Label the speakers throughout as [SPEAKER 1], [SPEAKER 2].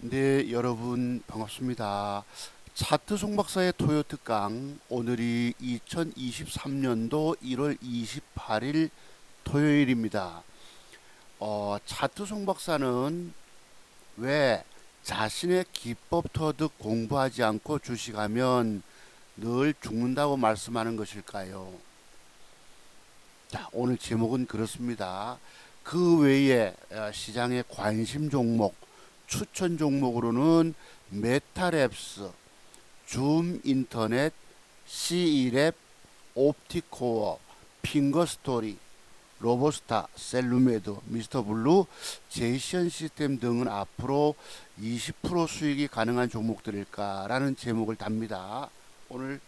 [SPEAKER 1] 네, 여러분 반갑습니다. 차트 송박사의 토요 특강, 오늘이 2023년도 1월 28일 토요일입니다. 차트 송박사는 왜 자신의 기법 터득 공부하지 않고 주식하면 늘 죽는다고 말씀하는 것일까요? 자, 오늘 제목은 그렇습니다. 그 외에 시장의 관심 종목, 추천 종목으로는 메타랩스, 줌 인터넷, C랩, 옵티코어, 핑거스토리, 로보스타, 셀루메드, 미스터블루, 제이션 시스템 등은 앞으로 20% 수익이 가능한 종목들일까라는 제목을 답니다. 오늘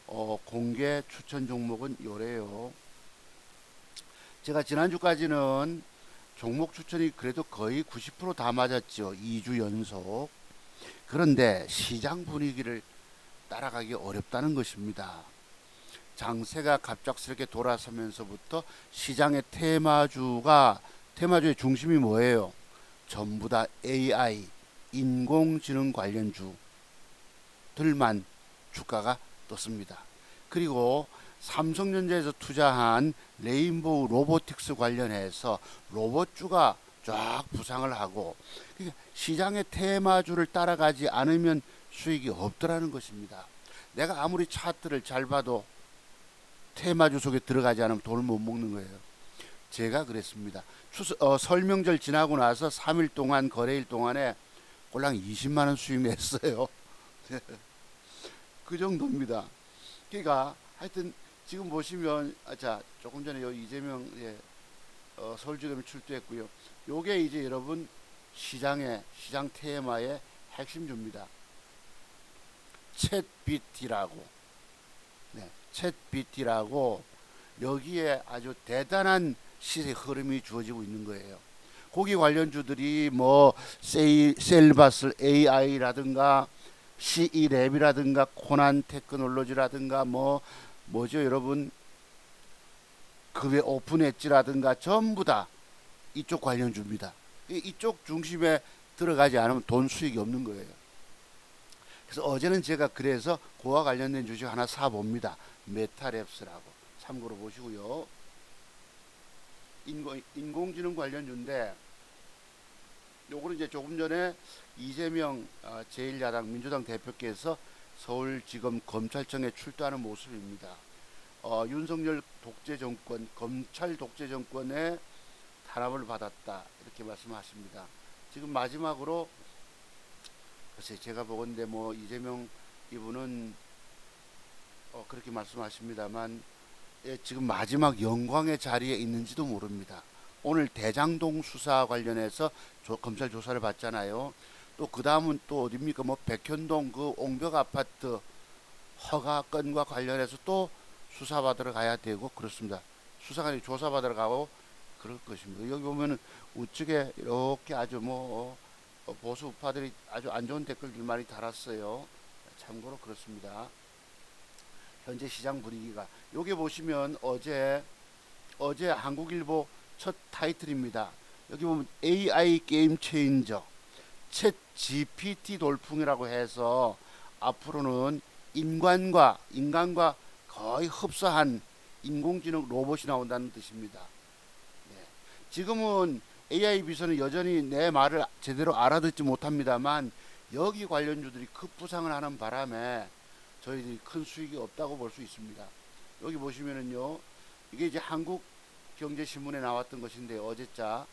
[SPEAKER 1] 공개 추천 종목은 요래요. 제가 지난주까지는 종목 추천이 그래도 거의 90%다 맞았죠. 2주 연속. 그런데 시장 분위기를 따라가기 어렵다는 것입니다. 장세가 갑작스럽게 돌아서면서부터 시장의 테마주의 중심이 뭐예요? 전부 다 AI, 인공지능 관련주들만 주가가 떴습니다. 그리고 삼성전자에서 투자한 레인보우 로보틱스 관련해서 로봇주가 쫙 부상을 하고, 그러니까 시장의 테마주를 따라가지 않으면 수익이 없더라는 것입니다. 내가 아무리 차트를 잘 봐도 테마주 속에 들어가지 않으면 돈을 못 먹는 거예요. 제가 그랬습니다. 설명절 지나고 나서 3일 동안 거래일 동안에 꼴랑 20만 원 수익 냈어요. 그 정도입니다. 그러니까 하여튼 지금 보시면 자, 조금 전에 이재명 서울지검에 출두했고요. 요게 이제 여러분 시장 테마의 핵심주입니다. 챗BT라고. 네, 챗BT라고 여기에 아주 대단한 시세 흐름이 주어지고 있는 거예요. 고기 관련주들이 뭐 셀바스 AI라든가 CE랩이라든가 코난 테크놀로지라든가 뭐죠 여러분, 그 외 오픈 엣지라든가 전부 다 이쪽 관련주입니다. 이쪽 중심에 들어가지 않으면 돈 수익이 없는 거예요. 그래서 어제는 제가 그래서 그와 관련된 주식 하나 사봅니다. 메타랩스라고 참고로 보시고요. 인공지능 관련주인데 요거는 이제 조금 전에 이재명 제1야당 민주당 대표께서 서울지검 검찰청에 출두하는 모습입니다. 윤석열 독재 정권, 검찰 독재 정권의 탄압을 받았다 이렇게 말씀하십니다. 지금 마지막으로 글쎄 제가 보건데 이재명 이분은 그렇게 말씀하십니다만 지금 마지막 영광의 자리에 있는지도 모릅니다. 오늘 대장동 수사 관련해서 검찰 조사를 받잖아요. 또 그 다음은 또 어딥니까? 백현동 그 옹벽 아파트 허가 건과 관련해서 또 수사받으러 가야 되고 그렇습니다. 수사관이 조사받으러 가고 그럴 것입니다. 여기 보면은 우측에 이렇게 아주 보수 우파들이 아주 안 좋은 댓글들 많이 달았어요. 참고로 그렇습니다. 현재 시장 분위기가 여기 보시면 어제 한국일보 첫 타이틀입니다. 여기 보면 AI 게임 체인저 챗 GPT 돌풍이라고 해서 앞으로는 인간과 거의 흡사한 인공지능 로봇이 나온다는 뜻입니다. 네. 지금은 AI 비서는 여전히 내 말을 제대로 알아듣지 못합니다만 여기 관련주들이 급부상을 하는 바람에 저희들이 큰 수익이 없다고 볼 수 있습니다. 여기 보시면은요, 이게 이제 한국경제신문에 나왔던 것인데 어제자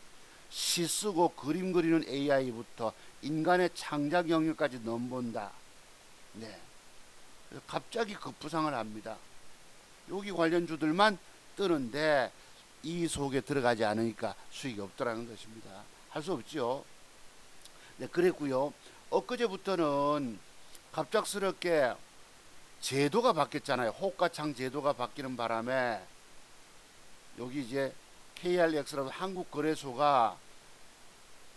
[SPEAKER 1] 시 쓰고 그림 그리는 AI부터 인간의 창작 영역까지 넘본다. 네. 갑자기 급부상을 합니다. 여기 관련주들만 뜨는데 이 속에 들어가지 않으니까 수익이 없더라는 것입니다. 할 수 없죠. 네, 그랬고요. 엊그제부터는 갑작스럽게 제도가 바뀌었잖아요. 호가창 제도가 바뀌는 바람에 여기 이제 KRX라도 한국거래소가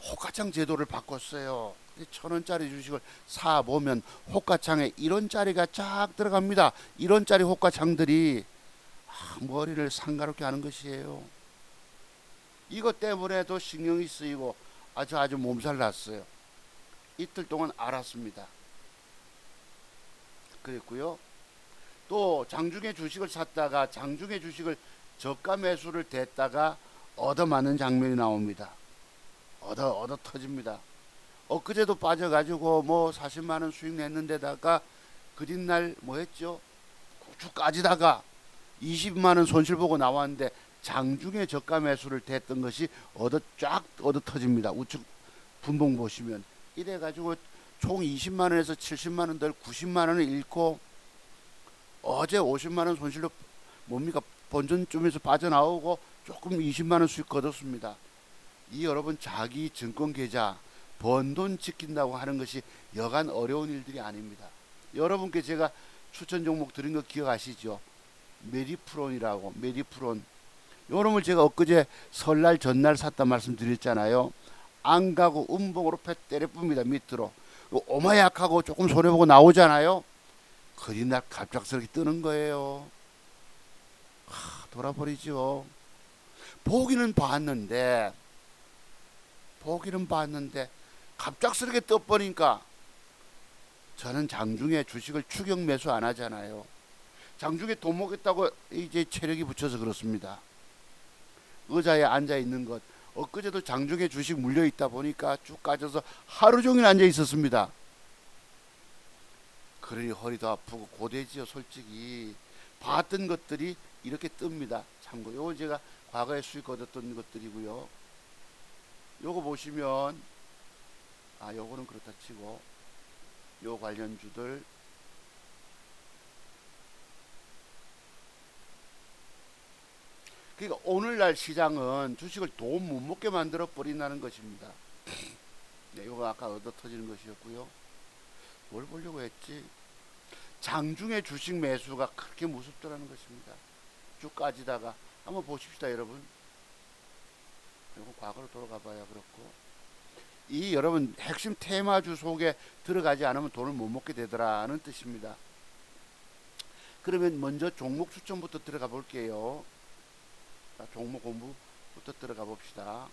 [SPEAKER 1] 호가창 제도를 바꿨어요. 1,000원짜리 주식을 사보면 호가창에 1원짜리가 쫙 들어갑니다. 1원짜리 호가창들이 머리를 상가롭게 하는 것이에요. 이것 때문에도 신경이 쓰이고 아주 몸살 났어요. 이틀 동안 알았습니다. 그랬고요. 또 장중에 주식을 샀다가 장중에 주식을 저가 매수를 됐다가 얻어맞는 장면이 나옵니다. 얻어 터집니다. 엊그제도 빠져가지고 뭐 40만원 수익 냈는데다가 그린날 뭐 했죠? 쭉 까지다가 20만원 손실 보고 나왔는데 장중에 저가 매수를 됐던 것이 쫙 얻어 터집니다. 우측 분봉 보시면 이래가지고 총 20만원에서 70만원 덜 90만원을 잃고 어제 50만원 손실로 뭡니까 본전쯤에서 빠져나오고 조금 20만원 수익 거뒀습니다. 이 여러분 자기 증권 계좌 번 돈 지킨다고 하는 것이 여간 어려운 일들이 아닙니다. 여러분께 제가 추천 종목 드린 거 기억하시죠? 메디프론이라고 메디프론 요놈을 제가 엊그제 설날 전날 샀다 말씀드렸잖아요. 안 가고 음봉으로 패 때려쁩니다. 밑으로 오마약하고 조금 손해보고 나오잖아요. 그리날 갑작스럽게 뜨는 거예요. 돌아버리죠. 보기는 봤는데 갑작스럽게 떠버리니까 저는 장중에 주식을 추격 매수 안 하잖아요. 장중에 돈 먹겠다고 이제 체력이 붙여서 그렇습니다. 의자에 앉아 있는 것 엊그제도 장중에 주식 물려 있다 보니까 쭉 까져서 하루 종일 앉아 있었습니다. 그러니 허리도 아프고 고되지요. 솔직히 봤던 것들이 이렇게 뜹니다. 참고 요거 제가 과거에 수익 얻었던 것들이고요. 요거 보시면 요거는 그렇다 치고 요 관련주들 그러니까 오늘날 시장은 주식을 돈 못 먹게 만들어 버린다는 것입니다. 네, 요거 아까 얻어 터지는 것이었고요. 뭘 보려고 했지? 장중에 주식 매수가 그렇게 무섭더라는 것입니다. 쭉 까지다가 한번 보십시다, 여러분. 요거 과거로 돌아가 봐야 그렇고 이 여러분 핵심 테마주 속에 들어가지 않으면 돈을 못 먹게 되더라는 뜻입니다. 그러면 먼저 종목 추천부터 들어가 볼게요. 자, 종목 공부부터 들어가 봅시다.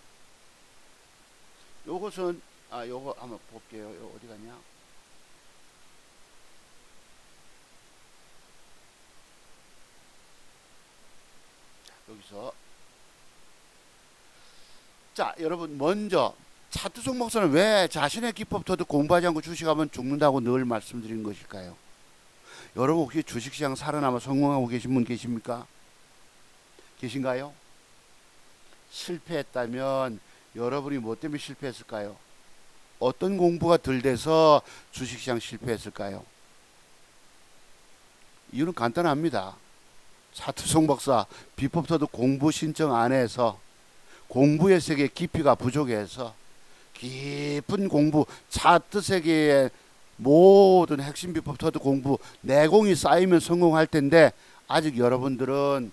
[SPEAKER 1] 요것은 요거 한번 볼게요. 요 어디 갔냐? 여기서 자 여러분 먼저 차트 종목서는 왜 자신의 기법 터득 공부하지 않고 주식하면 죽는다고 늘 말씀드린 것일까요? 여러분 혹시 주식시장 살아남아 성공하고 계신 분 계십니까? 계신가요? 실패했다면 여러분이 뭐 때문에 실패했을까요? 어떤 공부가 덜 돼서 주식시장 실패했을까요? 이유는 간단합니다. 차트송 박사 비법터득 공부 신청 안 해서 공부의 세계 깊이가 부족해서 깊은 공부 차트 세계의 모든 핵심 비법터득 공부 내공이 쌓이면 성공할 텐데 아직 여러분들은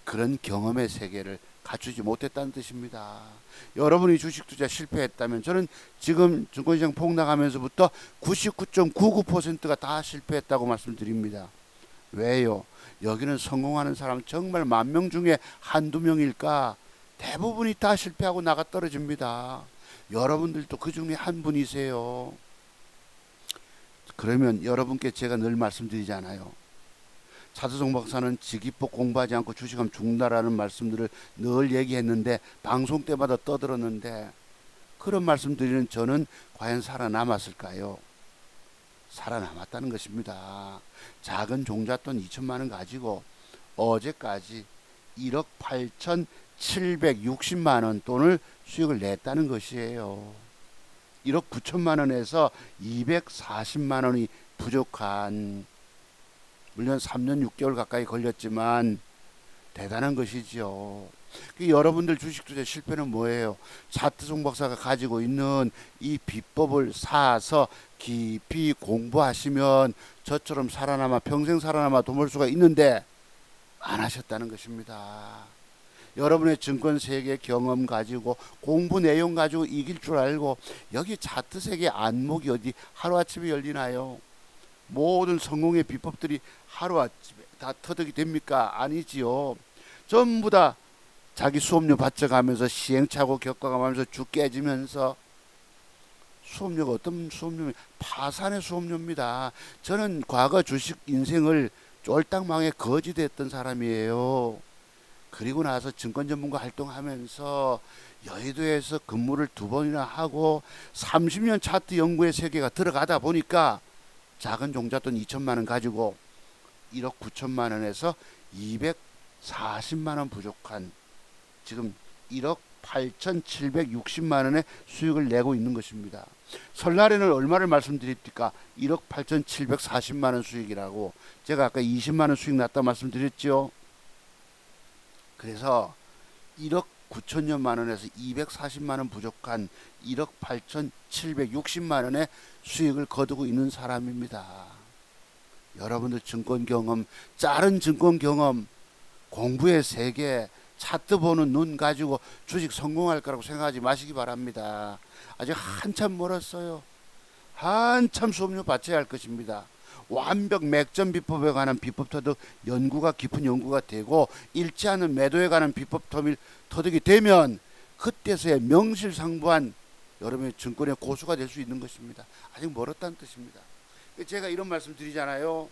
[SPEAKER 1] 그런 경험의 세계를 갖추지 못했다는 뜻입니다. 여러분이 주식 투자 실패했다면 저는 지금 증권시장 폭락하면서부터 99.99%가 다 실패했다고 말씀드립니다. 왜요? 여기는 성공하는 사람 정말 10,000명 중에 한두 명일까? 대부분이 다 실패하고 나가 떨어집니다. 여러분들도 그 중에 한 분이세요. 그러면 여러분께 제가 늘 말씀드리잖아요. 차트송 박사는 지기법 공부하지 않고 주식하면 죽는다라는 말씀들을 늘 얘기했는데 방송 때마다 떠들었는데 그런 말씀드리는 저는 과연 살아남았을까요? 살아남았다는 것입니다. 작은 종잣돈 2천만 원 가지고 어제까지 1억 8,760만 원 돈을 수익을 냈다는 것이에요. 1억 9천만 원에서 240만 원이 부족한 물론 3년 6개월 가까이 걸렸지만 대단한 것이지요. 여러분들 주식 투자 실패는 뭐예요? 차트송 박사가 가지고 있는 이 비법을 사서 깊이 공부하시면 저처럼 살아남아 평생 살아남아 돈 벌 수가 있는데 안 하셨다는 것입니다. 여러분의 증권 세계 경험 가지고 공부 내용 가지고 이길 줄 알고 여기 차트 세계 안목이 어디 하루아침에 열리나요? 모든 성공의 비법들이 하루아침에 다 터득이 됩니까? 아니지요. 전부 다 자기 수업료 바쳐가면서 시행착오 겪어가면서 죽 깨지면서 수업료가 어떤 수업료면 파산의 수업료입니다. 저는 과거 주식 인생을 쫄딱망에 거지됐던 사람이에요. 그리고 나서 증권 전문가 활동하면서 여의도에서 근무를 2번이나 하고 30년 차트 연구의 세계가 들어가다 보니까 작은 종잣돈 2천만 원 가지고 1억 9천만 원에서 240만 원 부족한 지금 1억 8,760만 원의 수익을 내고 있는 것입니다. 설날에는 얼마를 말씀드립니까? 1억 8,740만 원 수익이라고. 제가 아까 20만 원 수익 났다 말씀드렸죠. 그래서 1억 9천여만 원에서 240만 원 부족한 1억 8,760만 원의 수익을 거두고 있는 사람입니다. 여러분들 증권 경험, 짧은 증권 경험, 공부의 세계, 차트 보는 눈 가지고 주식 성공할 거라고 생각하지 마시기 바랍니다. 아직 한참 멀었어요. 한참 수업료 받쳐야 할 것입니다. 완벽 맥점 비법에 관한 비법 터득 연구가 깊은 연구가 되고 잃지 않은 매도에 관한 비법 터득이 되면 그때서야 명실상부한 여러분의 증권의 고수가 될 수 있는 것입니다. 아직 멀었다는 뜻입니다. 제가 이런 말씀 드리잖아요.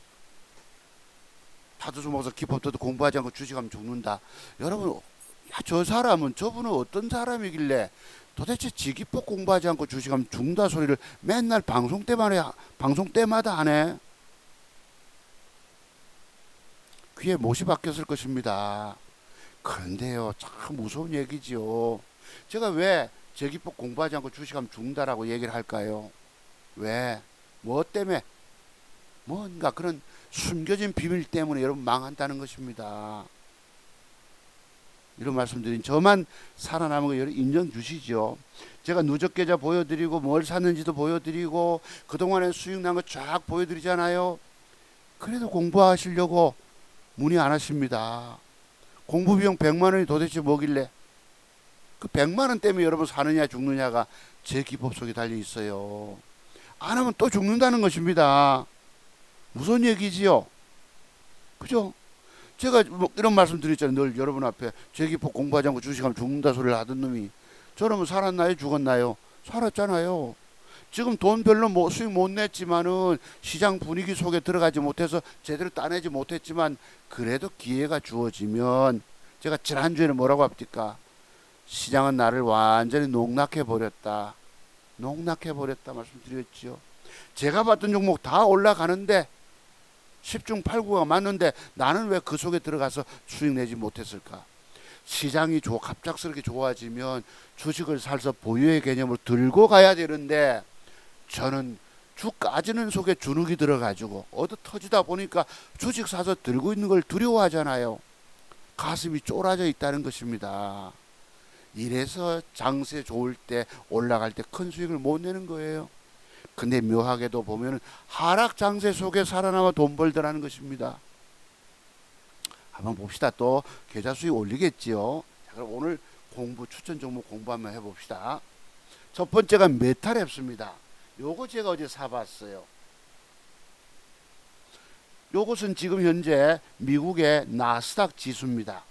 [SPEAKER 1] 다도수 먹어서 기법 터득 공부하지 않고 주식하면 죽는다. 여러분, 야, 저 사람은 저분은 어떤 사람이길래 도대체 지기법 공부하지 않고 주식하면 죽는다 소리를 맨날 방송 때마다 하네. 귀에 못이 박혔을 것입니다. 그런데요, 참 무서운 얘기지요. 제가 왜 제기법 공부하지 않고 주식하면 죽는다라고 얘기를 할까요? 왜? 뭐 때문에? 뭔가 그런 숨겨진 비밀 때문에 여러분 망한다는 것입니다. 이런 말씀드린 저만 살아남은 거 여러분 인정 주시죠. 제가 누적 계좌 보여드리고 뭘 샀는지도 보여드리고 그동안에 수익 난 거 쫙 보여드리잖아요. 그래도 공부하시려고 문의 안 하십니다. 공부 비용 100만 원이 도대체 뭐길래 그 100만 원 때문에 여러분 사느냐 죽느냐가 제 기법 속에 달려 있어요. 안 하면 또 죽는다는 것입니다. 무슨 얘기지요? 그죠? 제가 뭐 이런 말씀 드렸잖아요. 늘 여러분 앞에 제 기법 공부하지 않고 주식하면 죽는다 소리를 하던 놈이 저러면 살았나요? 죽었나요? 살았잖아요. 지금 돈 별로 수익 못 냈지만은 시장 분위기 속에 들어가지 못해서 제대로 따내지 못했지만 그래도 기회가 주어지면 제가 지난주에는 뭐라고 합니까? 시장은 나를 완전히 농락해 버렸다. 농락해 버렸다 말씀드렸죠. 제가 봤던 종목 다 올라가는데 10중 8구가 맞는데 나는 왜 그 속에 들어가서 수익 내지 못했을까? 시장이 갑작스럽게 좋아지면 주식을 사서 보유의 개념을 들고 가야 되는데 저는 주 까지는 속에 주눅이 들어가지고 얻어 터지다 보니까 주식 사서 들고 있는 걸 두려워하잖아요. 가슴이 쫄아져 있다는 것입니다. 이래서 장세 좋을 때 올라갈 때 큰 수익을 못 내는 거예요. 근데 묘하게도 보면 하락 장세 속에 살아남아 돈 벌더라는 것입니다. 한번 봅시다. 또 계좌 수익 올리겠지요. 자, 그럼 오늘 공부 추천 종목 공부 한번 해봅시다. 첫 번째가 메탈랩스입니다. 요거 제가 어제 사봤어요. 요것은 지금 현재 미국의 나스닥 지수입니다.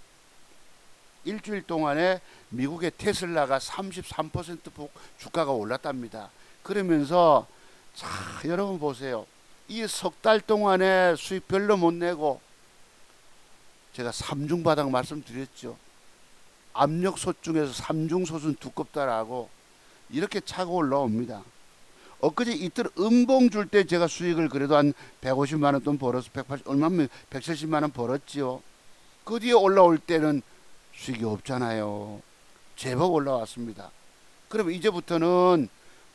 [SPEAKER 1] 일주일 동안에 미국의 테슬라가 33% 주가가 올랐답니다. 그러면서 자 여러분 보세요. 이 석 달 동안에 수익 별로 못 내고 제가 삼중바닥 말씀드렸죠. 압력솥 중에서 삼중솥은 두껍다라고 이렇게 차고 올라옵니다. 엊그제 이틀 음봉 줄 때 제가 수익을 그래도 한 150만 원 돈 벌어서 180 얼마면 170만 원 벌었지요. 그 뒤에 올라올 때는 수익이 없잖아요. 제법 올라왔습니다. 그러면 이제부터는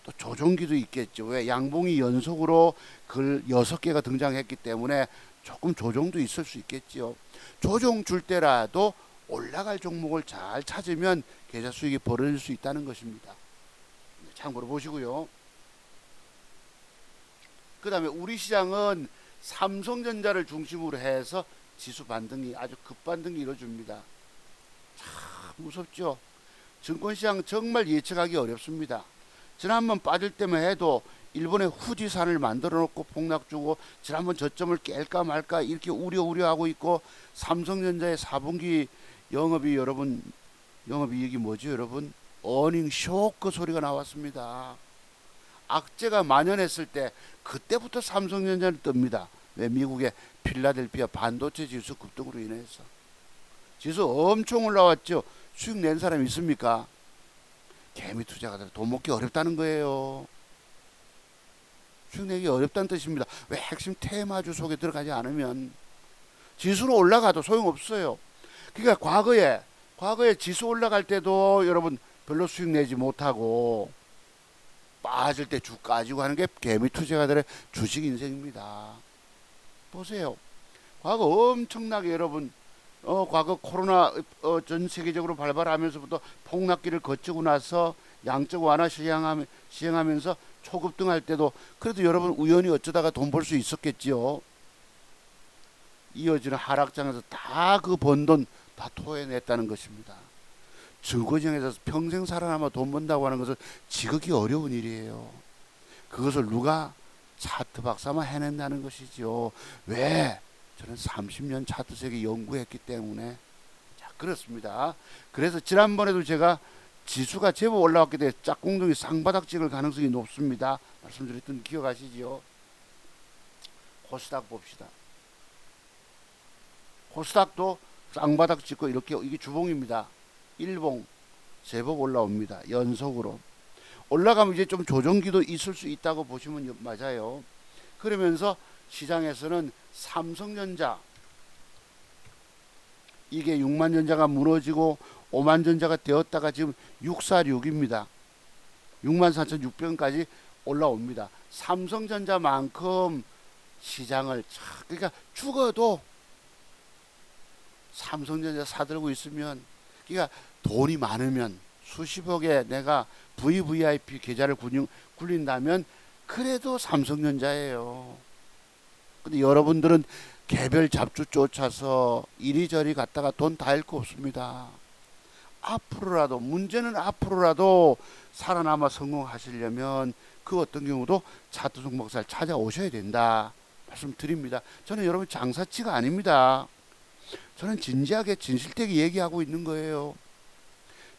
[SPEAKER 1] 또 조정기도 있겠죠. 왜? 양봉이 연속으로 글 6개가 등장했기 때문에 조금 조정도 있을 수 있겠지요. 조정 줄 때라도 올라갈 종목을 잘 찾으면 계좌 수익이 벌어질 수 있다는 것입니다. 참고로 보시고요. 그 다음에 우리 시장은 삼성전자를 중심으로 해서 지수 반등이 아주 급반등이 이루어집니다. 참 무섭죠. 증권시장 정말 예측하기 어렵습니다. 지난번 빠질 때만 해도 일본의 후지산을 만들어 놓고 폭락 주고 지난번 저점을 깰까 말까 이렇게 우려하고 있고 삼성전자의 4분기 영업이익이 뭐죠 여러분? 어닝 쇼크 소리가 나왔습니다. 악재가 만연했을 때 그때부터 삼성전자는 뜹니다. 왜? 미국의 필라델피아 반도체 지수 급등으로 인해서 지수 엄청 올라왔죠. 수익 낸 사람 있습니까? 개미 투자가들 돈 먹기 어렵다는 거예요. 수익 내기 어렵다는 뜻입니다. 왜? 핵심 테마주 속에 들어가지 않으면 지수로 올라가도 소용없어요. 그러니까 과거에 지수 올라갈 때도 여러분 별로 수익 내지 못하고 빠질 때 주 까지고 하는 게 개미 투자가들의 주식 인생입니다. 보세요. 과거 엄청나게 여러분 과거 코로나 전 세계적으로 발발하면서부터 폭락기를 거치고 나서 양적 완화 시행하면서 초급등할 때도 그래도 여러분 우연히 어쩌다가 돈 벌 수 있었겠지요. 이어지는 하락장에서 다 그 번 돈 다 토해냈다는 것입니다. 증거정에서 평생 살아남아 돈 번다고 하는 것은 지극히 어려운 일이에요. 그것을 누가 차트 박사만 해낸다는 것이지요. 왜? 저는 30년 차트 세계 연구했기 때문에. 자, 그렇습니다. 그래서 지난번에도 제가 지수가 제법 올라왔기 때문에 짝꿍둥이 쌍바닥 찍을 가능성이 높습니다. 말씀드렸던 기억하시지요? 코스닥 봅시다. 코스닥도 쌍바닥 찍고 이렇게 이게 주봉입니다. 일봉 제법 올라옵니다. 연속으로 올라가면 이제 좀 조정기도 있을 수 있다고 보시면 맞아요. 그러면서 시장에서는 삼성전자 이게 6만전자가 무너지고 5만전자가 되었다가 지금 646입니다. 64,600원까지 올라옵니다. 삼성전자만큼 시장을 그러니까 죽어도 삼성전자 사들고 있으면 그러니까 돈이 많으면 수십억에 내가 VVIP 계좌를 굴린다면 그래도 삼성전자예요. 근데 여러분들은 개별 잡주 쫓아서 이리저리 갔다가 돈 다 잃고 없습니다. 앞으로라도 문제는 앞으로라도 살아남아 성공하시려면 그 어떤 경우도 차트 종목사를 찾아오셔야 된다 말씀드립니다. 저는 여러분 장사치가 아닙니다. 저는 진지하게 진실되게 얘기하고 있는 거예요.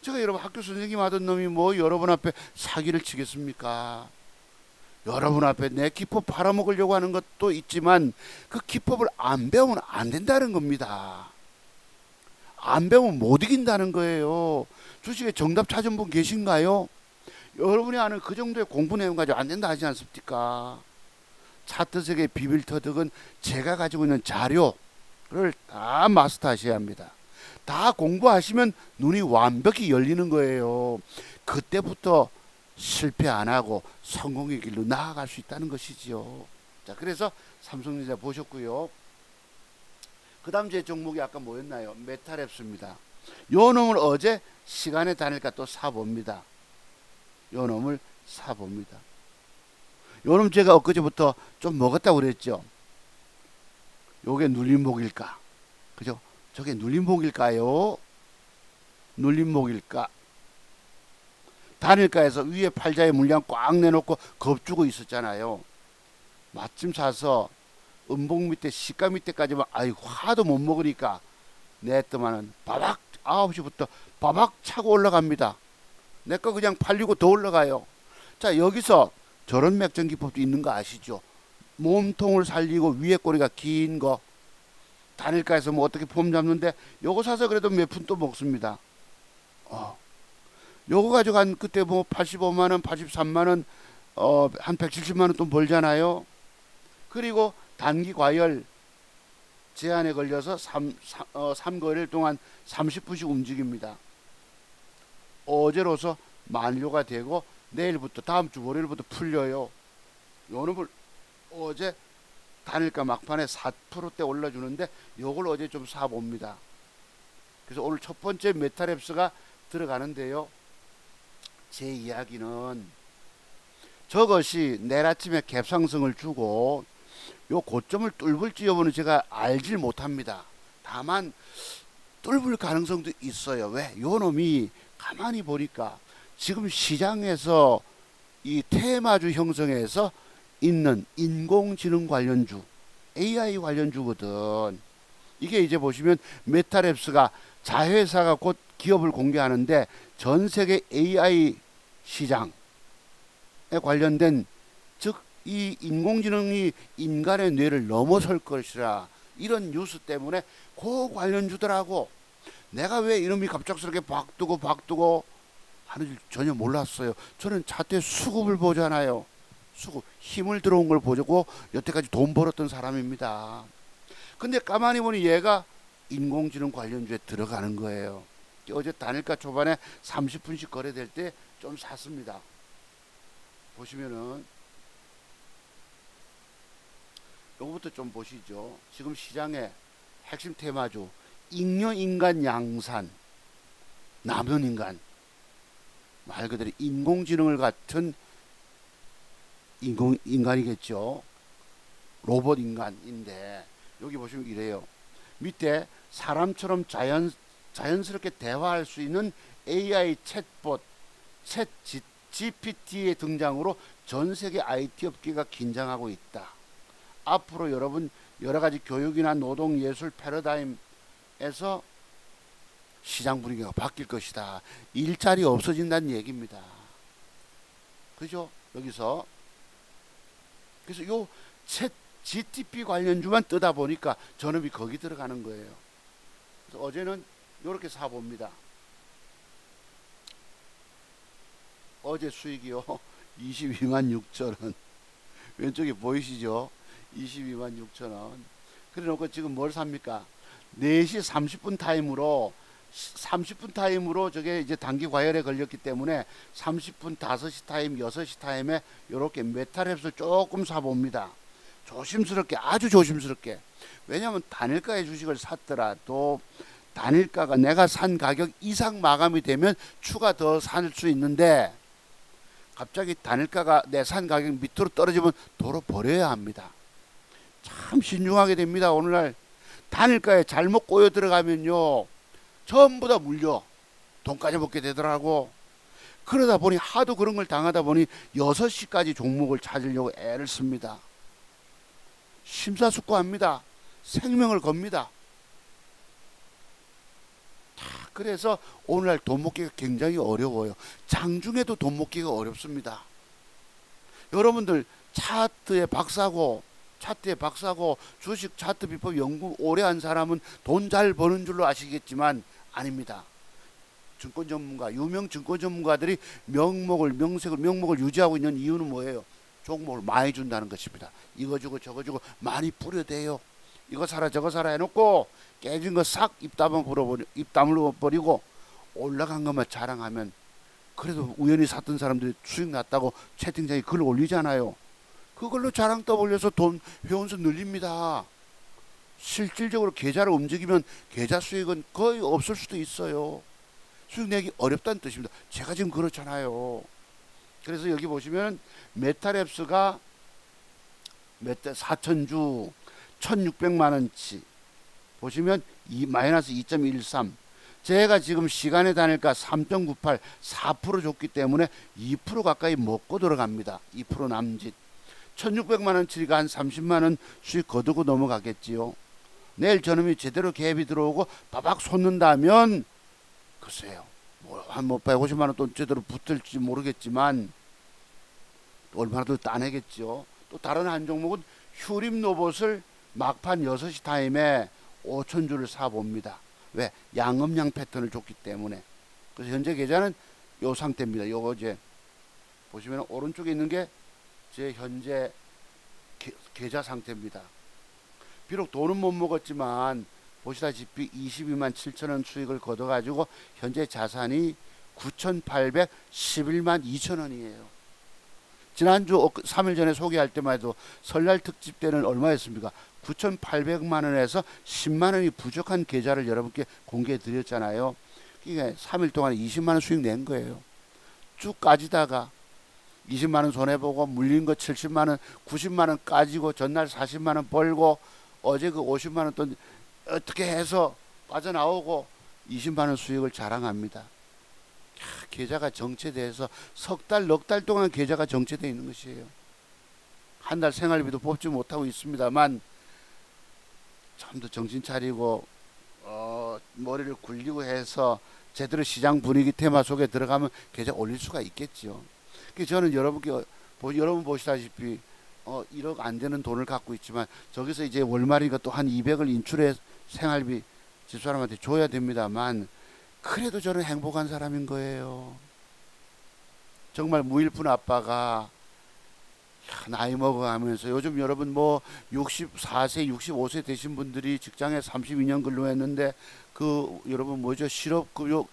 [SPEAKER 1] 제가 여러분 학교 선생님 하던 놈이 뭐 여러분 앞에 사기를 치겠습니까? 여러분 앞에 내 기법 팔아먹으려고 하는 것도 있지만 그 기법을 안 배우면 안 된다는 겁니다. 안 배우면 못 이긴다는 거예요. 주식에 정답 찾은 분 계신가요? 여러분이 아는 그 정도의 공부 내용 가지고 안 된다 하지 않습니까? 차트 세계 비밀 터득은 제가 가지고 있는 자료를 다 마스터하셔야 합니다. 다 공부하시면 눈이 완벽히 열리는 거예요. 그때부터 실패 안 하고 성공의 길로 나아갈 수 있다는 것이지요. 자, 그래서 삼성전자 보셨고요. 그 다음 제 종목이 아까 뭐였나요? 메타랩스입니다. 요 놈을 어제 시간에 다닐까 또 사봅니다. 요 놈을 사봅니다. 요 놈 제가 엊그제부터 좀 먹었다고 그랬죠. 요게 눌림목일까? 그죠? 저게 눌림목일까요? 눌림목일까? 단일가에서 위에 팔자의 물량 꽉 내놓고 겁주고 있었잖아요. 마침 사서 음봉 밑에 시가 밑에까지만 화도 못 먹으니까 냈더만은 바박 9시부터 바박 차고 올라갑니다. 내 거 그냥 팔리고 더 올라가요. 자, 여기서 저런 맥전 기법도 있는 거 아시죠? 몸통을 살리고 위에 꼬리가 긴 거 단일가에서 뭐 어떻게 폼 잡는데 요거 사서 그래도 몇 푼 또 먹습니다. 요거 가지고 한 그때 뭐 85만원 83만원 한 170만원 돈 벌잖아요. 그리고 단기 과열 제한에 걸려서 3거래일 동안 30분씩 움직입니다. 어제로서 만료가 되고 내일부터 다음 주 월요일부터 풀려요. 요놈을 어제 단일가 막판에 4%대 올려주는데 요걸 어제 좀 사봅니다. 그래서 오늘 첫 번째 메타랩스가 들어가는데요. 제 이야기는 저것이 내일 아침에 갭상승을 주고 요 고점을 뚫을지 여부는 제가 알질 못합니다. 다만 뚫을 가능성도 있어요. 왜? 요 놈이 가만히 보니까 지금 시장에서 이 테마주 형성해서 있는 인공지능 관련주, AI 관련주거든. 이게 이제 보시면 메타랩스가 자회사가 곧 기업을 공개하는데 전 세계 AI 시장 관련된, 즉 이 인공지능이 인간의 뇌를 넘어설 것이라, 이런 뉴스 때문에 그 관련주들하고 내가 왜 이름이 갑작스럽게 박두고 하는지 전혀 몰랐어요. 저는 자퇴 수급을 보잖아요. 수급, 힘을 들어온 걸 보고 여태까지 돈 벌었던 사람입니다. 근데 가만히 보니 얘가 인공지능 관련주에 들어가는 거예요. 어제 단일가 초반에 30분씩 거래될 때 좀 샀습니다. 보시면은 요거부터 좀 보시죠. 지금 시장의 핵심 테마주, 잉여인간 양산, 남현인간, 말 그대로 인공지능을 같은 인간이겠죠. 로봇 인간인데, 여기 보시면 이래요. 밑에 사람처럼 자연스럽게 대화할 수 있는 AI 챗봇, 챗 GPT의 등장으로 전 세계 IT 업계가 긴장하고 있다. 앞으로 여러분 여러 가지 교육이나 노동, 예술 패러다임에서 시장 분위기가 바뀔 것이다. 일자리 없어진다는 얘기입니다. 그죠? 여기서 그래서 요 챗 GTP 관련주만 뜨다 보니까 전업이 거기 들어가는 거예요. 그래서 어제는 이렇게 사봅니다. 어제 수익이요 22만 6천 원. 왼쪽에 보이시죠? 22만 6천 원. 그래 놓고 지금 뭘 삽니까? 4시 30분 타임으로 저게 이제 단기 과열에 걸렸기 때문에 30분 5시 타임, 6시 타임에 이렇게 메탈랩스를 조금 사봅니다. 조심스럽게, 아주 조심스럽게. 왜냐하면 단일가의 주식을 샀더라도 단일가가 내가 산 가격 이상 마감이 되면 추가 더 살 수 있는데, 갑자기 단일가가 내 산 가격 밑으로 떨어지면 도로 버려야 합니다. 참 신중하게 됩니다. 오늘날 단일가에 잘못 꼬여 들어가면요 전부 다 물려 돈까지 먹게 되더라고. 그러다 보니 하도 그런 걸 당하다 보니 6시까지 종목을 찾으려고 애를 씁니다. 심사숙고합니다. 생명을 겁니다. 그래서 오늘날 돈 먹기가 굉장히 어려워요. 장중에도 돈 먹기가 어렵습니다. 여러분들 차트에 박사고 주식 차트 비법 연구 오래 한 사람은 돈 잘 버는 줄로 아시겠지만 아닙니다. 증권 전문가, 유명 증권 전문가들이 명목을 유지하고 있는 이유는 뭐예요? 종목을 많이 준다는 것입니다. 이거 주고 저거 주고 많이 뿌려대요. 이거 사라 저거 사라 해놓고 깨진 거 싹 입 다물어 버리고 올라간 것만 자랑하면, 그래도 우연히 샀던 사람들이 수익 났다고 채팅창에 글 올리잖아요. 그걸로 자랑 떠올려서 돈 회원수 늘립니다. 실질적으로 계좌를 움직이면 계좌 수익은 거의 없을 수도 있어요. 수익 내기 어렵다는 뜻입니다. 제가 지금 그렇잖아요. 그래서 여기 보시면 메탈랩스가 4천주 1600만원치 보시면 마이너스 2.13, 제가 지금 시간의 단일가 3.98 4% 줬기 때문에 2% 가까이 먹고 들어갑니다. 2% 남짓. 1600만원치가 한 30만원 수익 거두고 넘어가겠지요. 내일 저놈이 제대로 갭이 들어오고 바박 솟는다면 글쎄요, 한 150만원 돈 제대로 붙을지 모르겠지만 얼마나 더 따내겠죠. 또 다른 한 종목은 휴림 로봇을 막판 6시 타임에 5천주를 사봅니다. 왜? 양음양 패턴을 줬기 때문에. 그래서 현재 계좌는 요 상태입니다. 요거 이제 보시면 오른쪽에 있는 게 제 현재 계좌 상태입니다. 비록 돈은 못 먹었지만 보시다시피 22만 7천원 수익을 거둬가지고 현재 자산이 9,811만 2천원이에요. 지난주 3일 전에 소개할 때만 해도 설날 특집 때는 얼마였습니까? 9,800만원에서 10만원이 부족한 계좌를 여러분께 공개해 드렸잖아요. 이게 3일 동안에 20만원 수익 낸 거예요. 쭉 까지다가 20만원 손해보고 물린 거 70만원 90만원 까지고 전날 40만원 벌고 어제 그 50만원 돈 어떻게 해서 빠져나오고 20만원 수익을 자랑합니다. 계좌가 정체돼서 석 달, 넉 달 동안 계좌가 정체되어 있는 것이에요. 한 달 생활비도 뽑지 못하고 있습니다만 좀 더 정신 차리고 머리를 굴리고 해서 제대로 시장 분위기 테마 속에 들어가면 계좌 올릴 수가 있겠죠. 그래서 저는 여러분께 여러분 보시다시피 1억 안 되는 돈을 갖고 있지만 저기서 이제 월말이니까 또 한 200을 인출해 생활비 집사람한테 줘야 됩니다만 그래도 저는 행복한 사람인 거예요. 정말 무일푼 아빠가 나이 먹어가면서 요즘 여러분 뭐 64세, 65세 되신 분들이 직장에 32년 근로했는데 그 여러분 뭐죠? 실업급여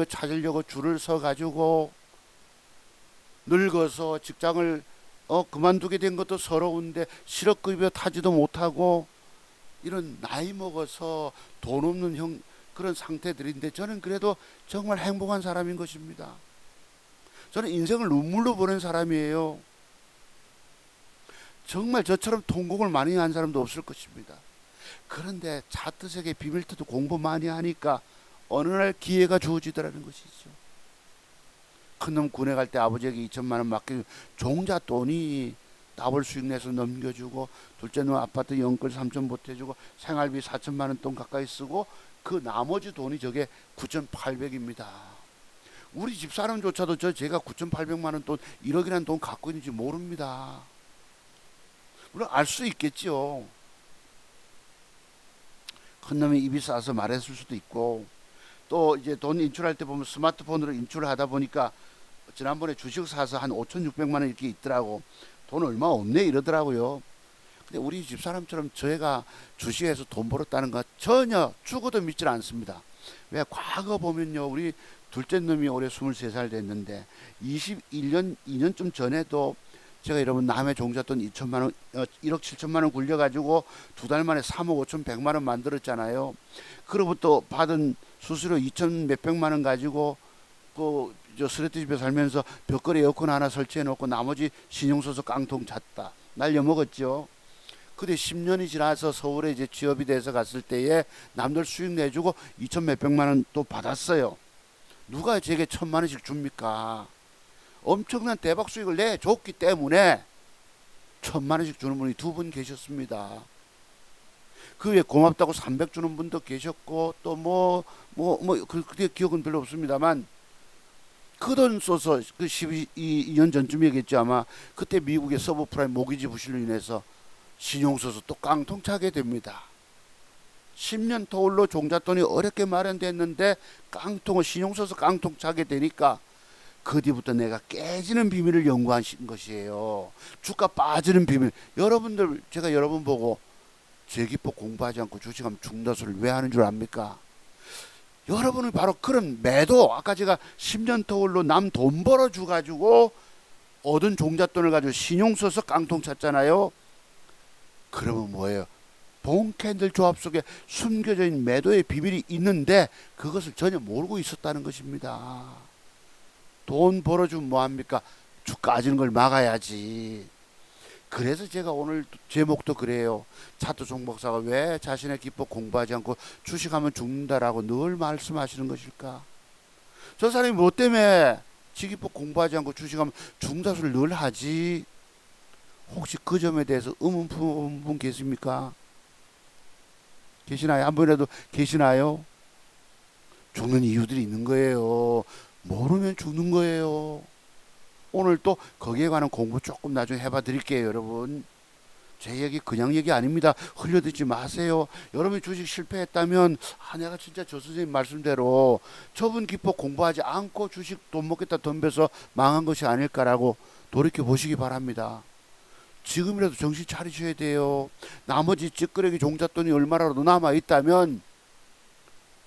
[SPEAKER 1] 찾으려고 줄을 서 가지고 늙어서 직장을 그만두게 된 것도 서러운데 실업급여 타지도 못하고 이런 나이 먹어서 돈 없는 그런 상태들인데 저는 그래도 정말 행복한 사람인 것입니다. 저는 인생을 눈물로 보낸 사람이에요. 정말 저처럼 통곡을 많이 한 사람도 없을 것입니다. 그런데 차트세계 비밀트도 공부 많이 하니까 어느 날 기회가 주어지더라는 것이죠. 큰놈 군에 갈 때 아버지에게 2천만 원 맡기고 종잣돈이 더블 수익 내서 넘겨주고 둘째 놈 아파트 연끌 3천 보태주고 생활비 4천만 원 돈 가까이 쓰고 그 나머지 돈이 저게 9,800입니다. 우리 집사람조차도 제가 9,800만 원 돈 1억이라는 돈 갖고 있는지 모릅니다. 물론 알 수 있겠지요. 큰 놈이 입이 싸서 말했을 수도 있고 또 이제 돈 인출할 때 보면 스마트폰으로 인출을 하다 보니까 지난번에 주식 사서 한 5,600만 원 이렇게 있더라고. 돈 얼마 없네 이러더라고요. 근데 우리 집사람처럼 저희가 주식에서 돈 벌었다는 거 전혀 죽어도 믿질 않습니다. 왜 과거 보면요. 우리 둘째 놈이 올해 23살 됐는데 21년 2년쯤 전에도 제가 여러분 남의 종잣돈 2천만 원 1억 7천만 원 굴려가지고 두 달 만에 3억 5천 100만 원 만들었잖아요. 그로부터 받은 수수료 2천 몇백만 원 가지고 저 스레트 집에 살면서 벽걸이 에어컨 하나 설치해 놓고 나머지 신용소서 깡통 찼다. 날려먹었죠. 근데 10년이 지나서 서울에 이제 취업이 돼서 갔을 때에 남들 수익 내주고 2천 몇백만 원 또 받았어요. 누가 제게 1,000만 원씩 줍니까? 엄청난 대박 수익을 내줬기 때문에 1,000만 원씩 주는 분이 두 분 계셨습니다. 그 외에 고맙다고 300 주는 분도 계셨고 또 그때 기억은 별로 없습니다만 그 돈 써서 그 12년 전쯤이겠죠 아마. 그때 미국의 서브프라임 모기지 부실로 인해서 신용소서 또 깡통 차게 됩니다. 10년 터울로 종잣돈이 어렵게 마련됐는데 깡통을 신용소서 깡통 차게 되니까 그 뒤부터 내가 깨지는 비밀을 연구하신 것이에요. 주가 빠지는 비밀. 여러분들 제가 여러분 보고 제기법 공부하지 않고 주식하면 죽는다 소리를 왜 하는 줄 압니까? 여러분은 바로 그런 매도, 아까 제가 10년 터울로 남 돈 벌어주 가지고 얻은 종잣돈을 가지고 신용 써서 깡통 찼잖아요. 그러면 뭐예요? 본캔들 조합 속에 숨겨져 있는 매도의 비밀이 있는데 그것을 전혀 모르고 있었다는 것입니다. 돈 벌어주면 뭐합니까? 주가 빠지는 걸 막아야지. 그래서 제가 오늘 제목도 그래요. 차트 종목사가 왜 자신의 기법 공부하지 않고 주식하면 죽는다라고 늘 말씀하시는 것일까? 저 사람이 뭐 때문에 지 기법 공부하지 않고 주식하면 죽는다 소리를 늘 하지? 혹시 그 점에 대해서 의문 푸는 분 계십니까? 계시나요? 한 분이라도 계시나요? 죽는 이유들이 있는 거예요. 모르면 죽는 거예요. 오늘 또 거기에 관한 공부 조금 나중에 해봐 드릴게요. 여러분 제 얘기 그냥 얘기 아닙니다. 흘려듣지 마세요. 여러분이 주식 실패했다면 내가 진짜 저 선생님 말씀대로 저분 기법 공부하지 않고 주식 돈 먹겠다 덤벼서 망한 것이 아닐까라고 돌이켜 보시기 바랍니다. 지금이라도 정신 차리셔야 돼요. 나머지 찌끄레기 종잣돈이 얼마라도 남아있다면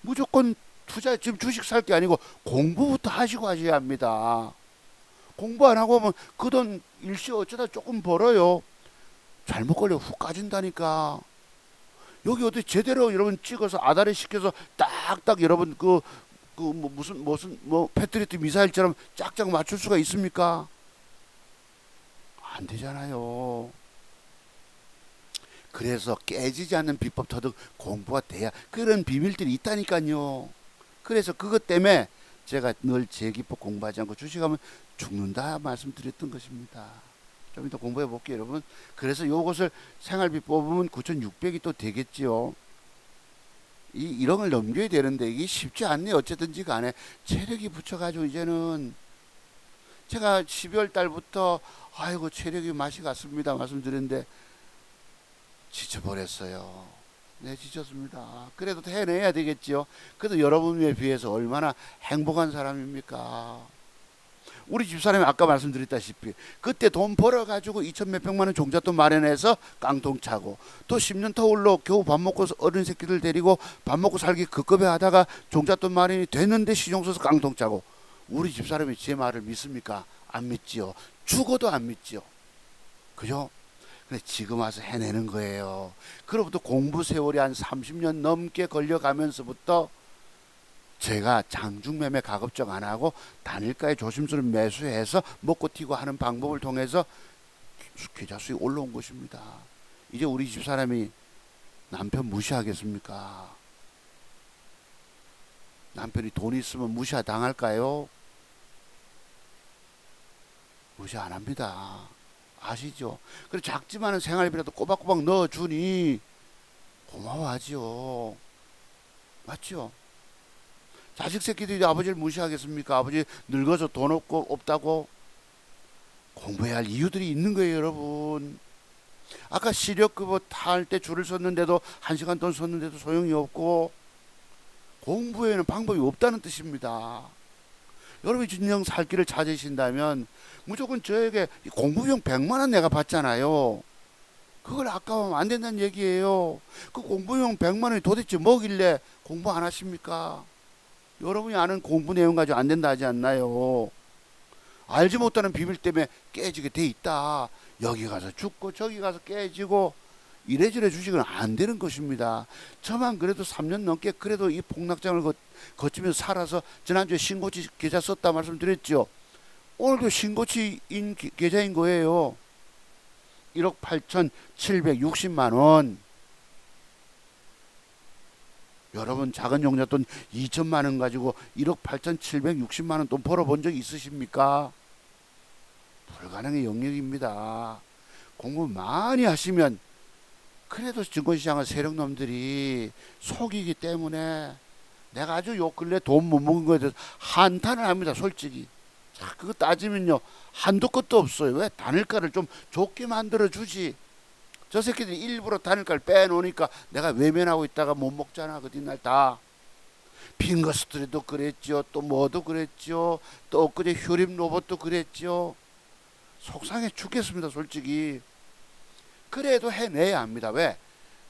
[SPEAKER 1] 무조건 투자, 지금 주식 살 게 아니고 공부부터 하시고 하셔야 합니다. 공부 안 하고 하면 그 돈 일시 어쩌다 조금 벌어요. 잘못 걸려 훅 까진다니까. 여기 어디 제대로 여러분 찍어서 아다리 시켜서 딱딱 여러분 무슨 패트리트 미사일처럼 짝짝 맞출 수가 있습니까? 안 되잖아요. 그래서 깨지지 않는 비법 터득 공부가 돼야 그런 비밀들이 있다니까요. 그래서 그것 때문에 제가 늘 제 기법 공부하지 않고 주식하면 죽는다 말씀드렸던 것입니다. 좀 이따 공부해 볼게요, 여러분. 그래서 이것을 생활비 뽑으면 9,600이 또 되겠지요. 이 1억을 넘겨야 되는데 이게 쉽지 않네. 어쨌든지 간에 체력이 붙여가지고 이제는 제가 12월 달부터 아이고 체력이 맛이 갔습니다 말씀드렸는데 지쳐버렸어요. 네, 지쳤습니다. 그래도 해내야 되겠지요. 그래도 여러분에 비해서 얼마나 행복한 사람입니까? 우리 집사람이 아까 말씀드렸다시피 그때 돈 벌어가지고 2천 몇백만 원 종잣돈 마련해서 깡통 차고 또 10년 터울로 겨우 밥 먹고 어린 새끼들 데리고 밥 먹고 살기 급급해 하다가 종잣돈 마련이 됐는데 시종 써서 깡통 차고 우리 집사람이 제 말을 믿습니까? 안 믿지요. 죽어도 안 믿지요. 그죠? 근데 지금 와서 해내는 거예요. 그로부터 공부 세월이 한 30년 넘게 걸려가면서부터 제가 장중매매 가급적 안 하고 단일가에 조심스러운 매수해서 먹고 튀고 하는 방법을 통해서 계좌 수익 올라온 것입니다. 이제 우리 집사람이 남편 무시하겠습니까? 남편이 돈 있으면 무시 당할까요? 무시 안 합니다. 아시죠? 그래 작지만은 생활비라도 꼬박꼬박 넣어주니 고마워하지요. 맞죠? 자식 새끼들이 아버지를 무시하겠습니까? 아버지 늙어서 돈 없다고 공부해야 할 이유들이 있는 거예요, 여러분. 아까 시력급여 탈 때 줄을 섰는데도 1시간 동안 섰는데도 소용이 없고 공부에는 방법이 없다는 뜻입니다. 여러분이 진정 살 길을 찾으신다면 무조건 저에게 공부비용 100만 원 내가 받잖아요. 그걸 아까우면 안 된다는 얘기예요. 그 공부비용 100만 원이 도대체 뭐길래 공부 안 하십니까? 여러분이 아는 공부 내용 가지고 안 된다 하지 않나요? 알지 못하는 비밀 때문에 깨지게 돼 있다. 여기 가서 죽고 저기 가서 깨지고 이래저래 주식은 안 되는 것입니다. 저만 그래도 3년 넘게 그래도 이 폭락장을 거치면서 살아서 지난주에 신고치 계좌 썼다 말씀드렸죠. 오늘도 신고치인 계좌인 거예요. 1억 8,760만 원. 여러분 작은 용자돈 2천만 원 가지고 1억 8,760만 원 돈 벌어본 적 있으십니까? 불가능의 영역입니다. 공부 많이 하시면 그래도 증권시장은 세력놈들이 속이기 때문에 내가 아주 요 근래 돈 못 먹은 거에 대해서 한탄을 합니다. 솔직히. 자, 그거 따지면요 한도 끝도 없어요. 왜 단일가를 좀 좋게 만들어 주지. 저 새끼들이 일부러 단일가를 빼놓으니까 내가 외면하고 있다가 못 먹잖아. 그 뒷날 다. 핑거스트리도 그랬죠. 또 뭐도 그랬죠. 또 엊그제 휴림 로봇도 그랬죠. 속상해 죽겠습니다. 솔직히. 그래도 해내야 합니다. 왜?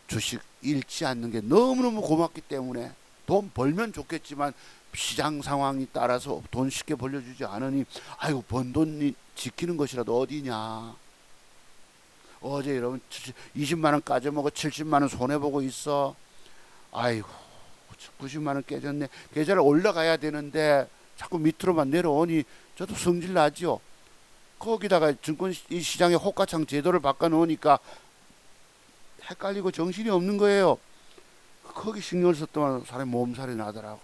[SPEAKER 1] 주식 잃지 않는 게 너무너무 고맙기 때문에. 돈 벌면 좋겠지만 시장 상황이 따라서 돈 쉽게 벌려주지 않으니 아이고 번 돈이 지키는 것이라도 어디냐. 어제 여러분 20만 원 까져먹어 70만 원 손해보고 있어. 아이고 90만 원 깨졌네. 계좌를 올라가야 되는데 자꾸 밑으로만 내려오니 저도 성질 나죠. 거기다가 증권 이 시장의 호가창 제도를 바꿔놓으니까 헷갈리고 정신이 없는 거예요. 거기 신경을 썼더만 사람이 몸살이 나더라고.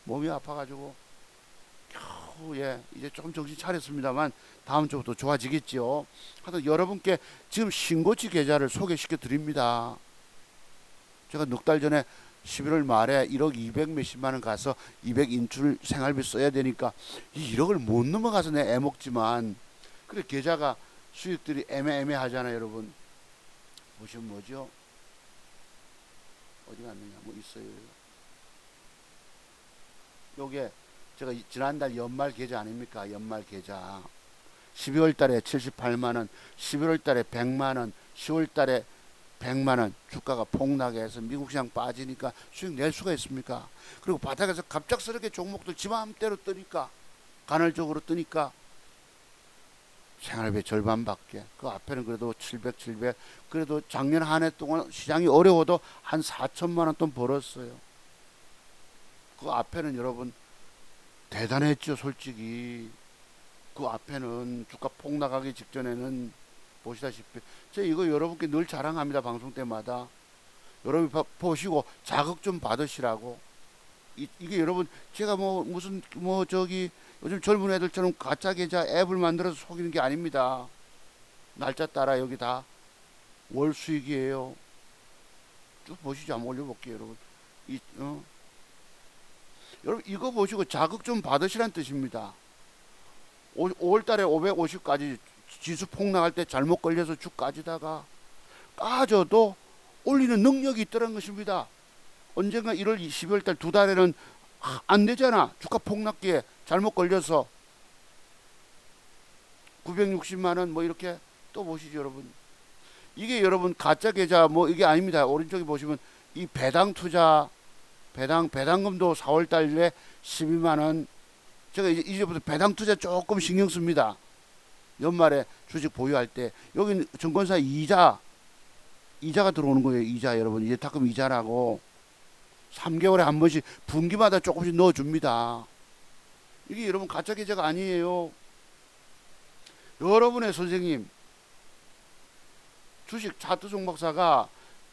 [SPEAKER 1] 몸이 아파가지고 겨우 이제 조금 정신 차렸습니다만 다음 주부터 좋아지겠죠. 하여튼 여러분께 지금 신고치 계좌를 소개시켜 드립니다. 제가 넉 달 전에 11월 말에 1억 200 몇십만 원 가서 200 인출 생활비 써야 되니까 이 1억을 못 넘어가서 내 애먹지만 그래 계좌가 수익들이 애매하잖아요. 여러분 보시면 뭐죠? 어디 갔느냐 뭐 있어요. 요게 제가 지난달 연말 계좌 아닙니까? 연말 계좌 12월 달에 78만 원, 11월 달에 100만 원, 10월 달에 100만 원 주가가 폭락해서 미국 시장 빠지니까 수익 낼 수가 있습니까? 그리고 바닥에서 갑작스럽게 종목들 지 마음대로 뜨니까 간헐적으로 뜨니까 생활비 절반밖에. 그 앞에는 그래도 700 그래도 작년 한 해 동안 시장이 어려워도 한 4천만 원 돈 벌었어요. 그 앞에는 여러분 대단했죠. 솔직히 그 앞에는 주가 폭락하기 직전에는 보시다시피 제가 이거 여러분께 늘 자랑합니다. 방송 때마다 여러분 보시고 자극 좀 받으시라고. 이게 여러분 제가 뭐 무슨 뭐 저기 요즘 젊은 애들처럼 가짜 계좌 앱을 만들어서 속이는 게 아닙니다. 날짜 따라 여기 다 월 수익이에요. 쭉 보시죠. 한번 올려볼게요. 여러분 여러분 이거 보시고 자극 좀 받으시란 뜻입니다. 5월 달에 550까지 지수 폭락할 때 잘못 걸려서 쭉 까지다가 까져도 올리는 능력이 있더라는 것입니다. 언젠가 1월 12월 달 두 달에는 안 되잖아. 주가 폭락기에 잘못 걸려서 960만 원 뭐 이렇게 또 보시죠, 여러분. 이게 여러분 가짜 계좌 뭐 이게 아닙니다. 오른쪽에 보시면 이 배당 투자 배당금도 4월 달에 12만 원. 제가 이제부터 배당 투자 조금 신경 씁니다. 연말에 주식 보유할 때 여기는 증권사 이자가 들어오는 거예요. 이자 여러분 예탁금 이자라고 3개월에 한 번씩 분기마다 조금씩 넣어줍니다. 이게 여러분 가짜 계좌가 아니에요. 여러분의 선생님 주식 차트 종박사가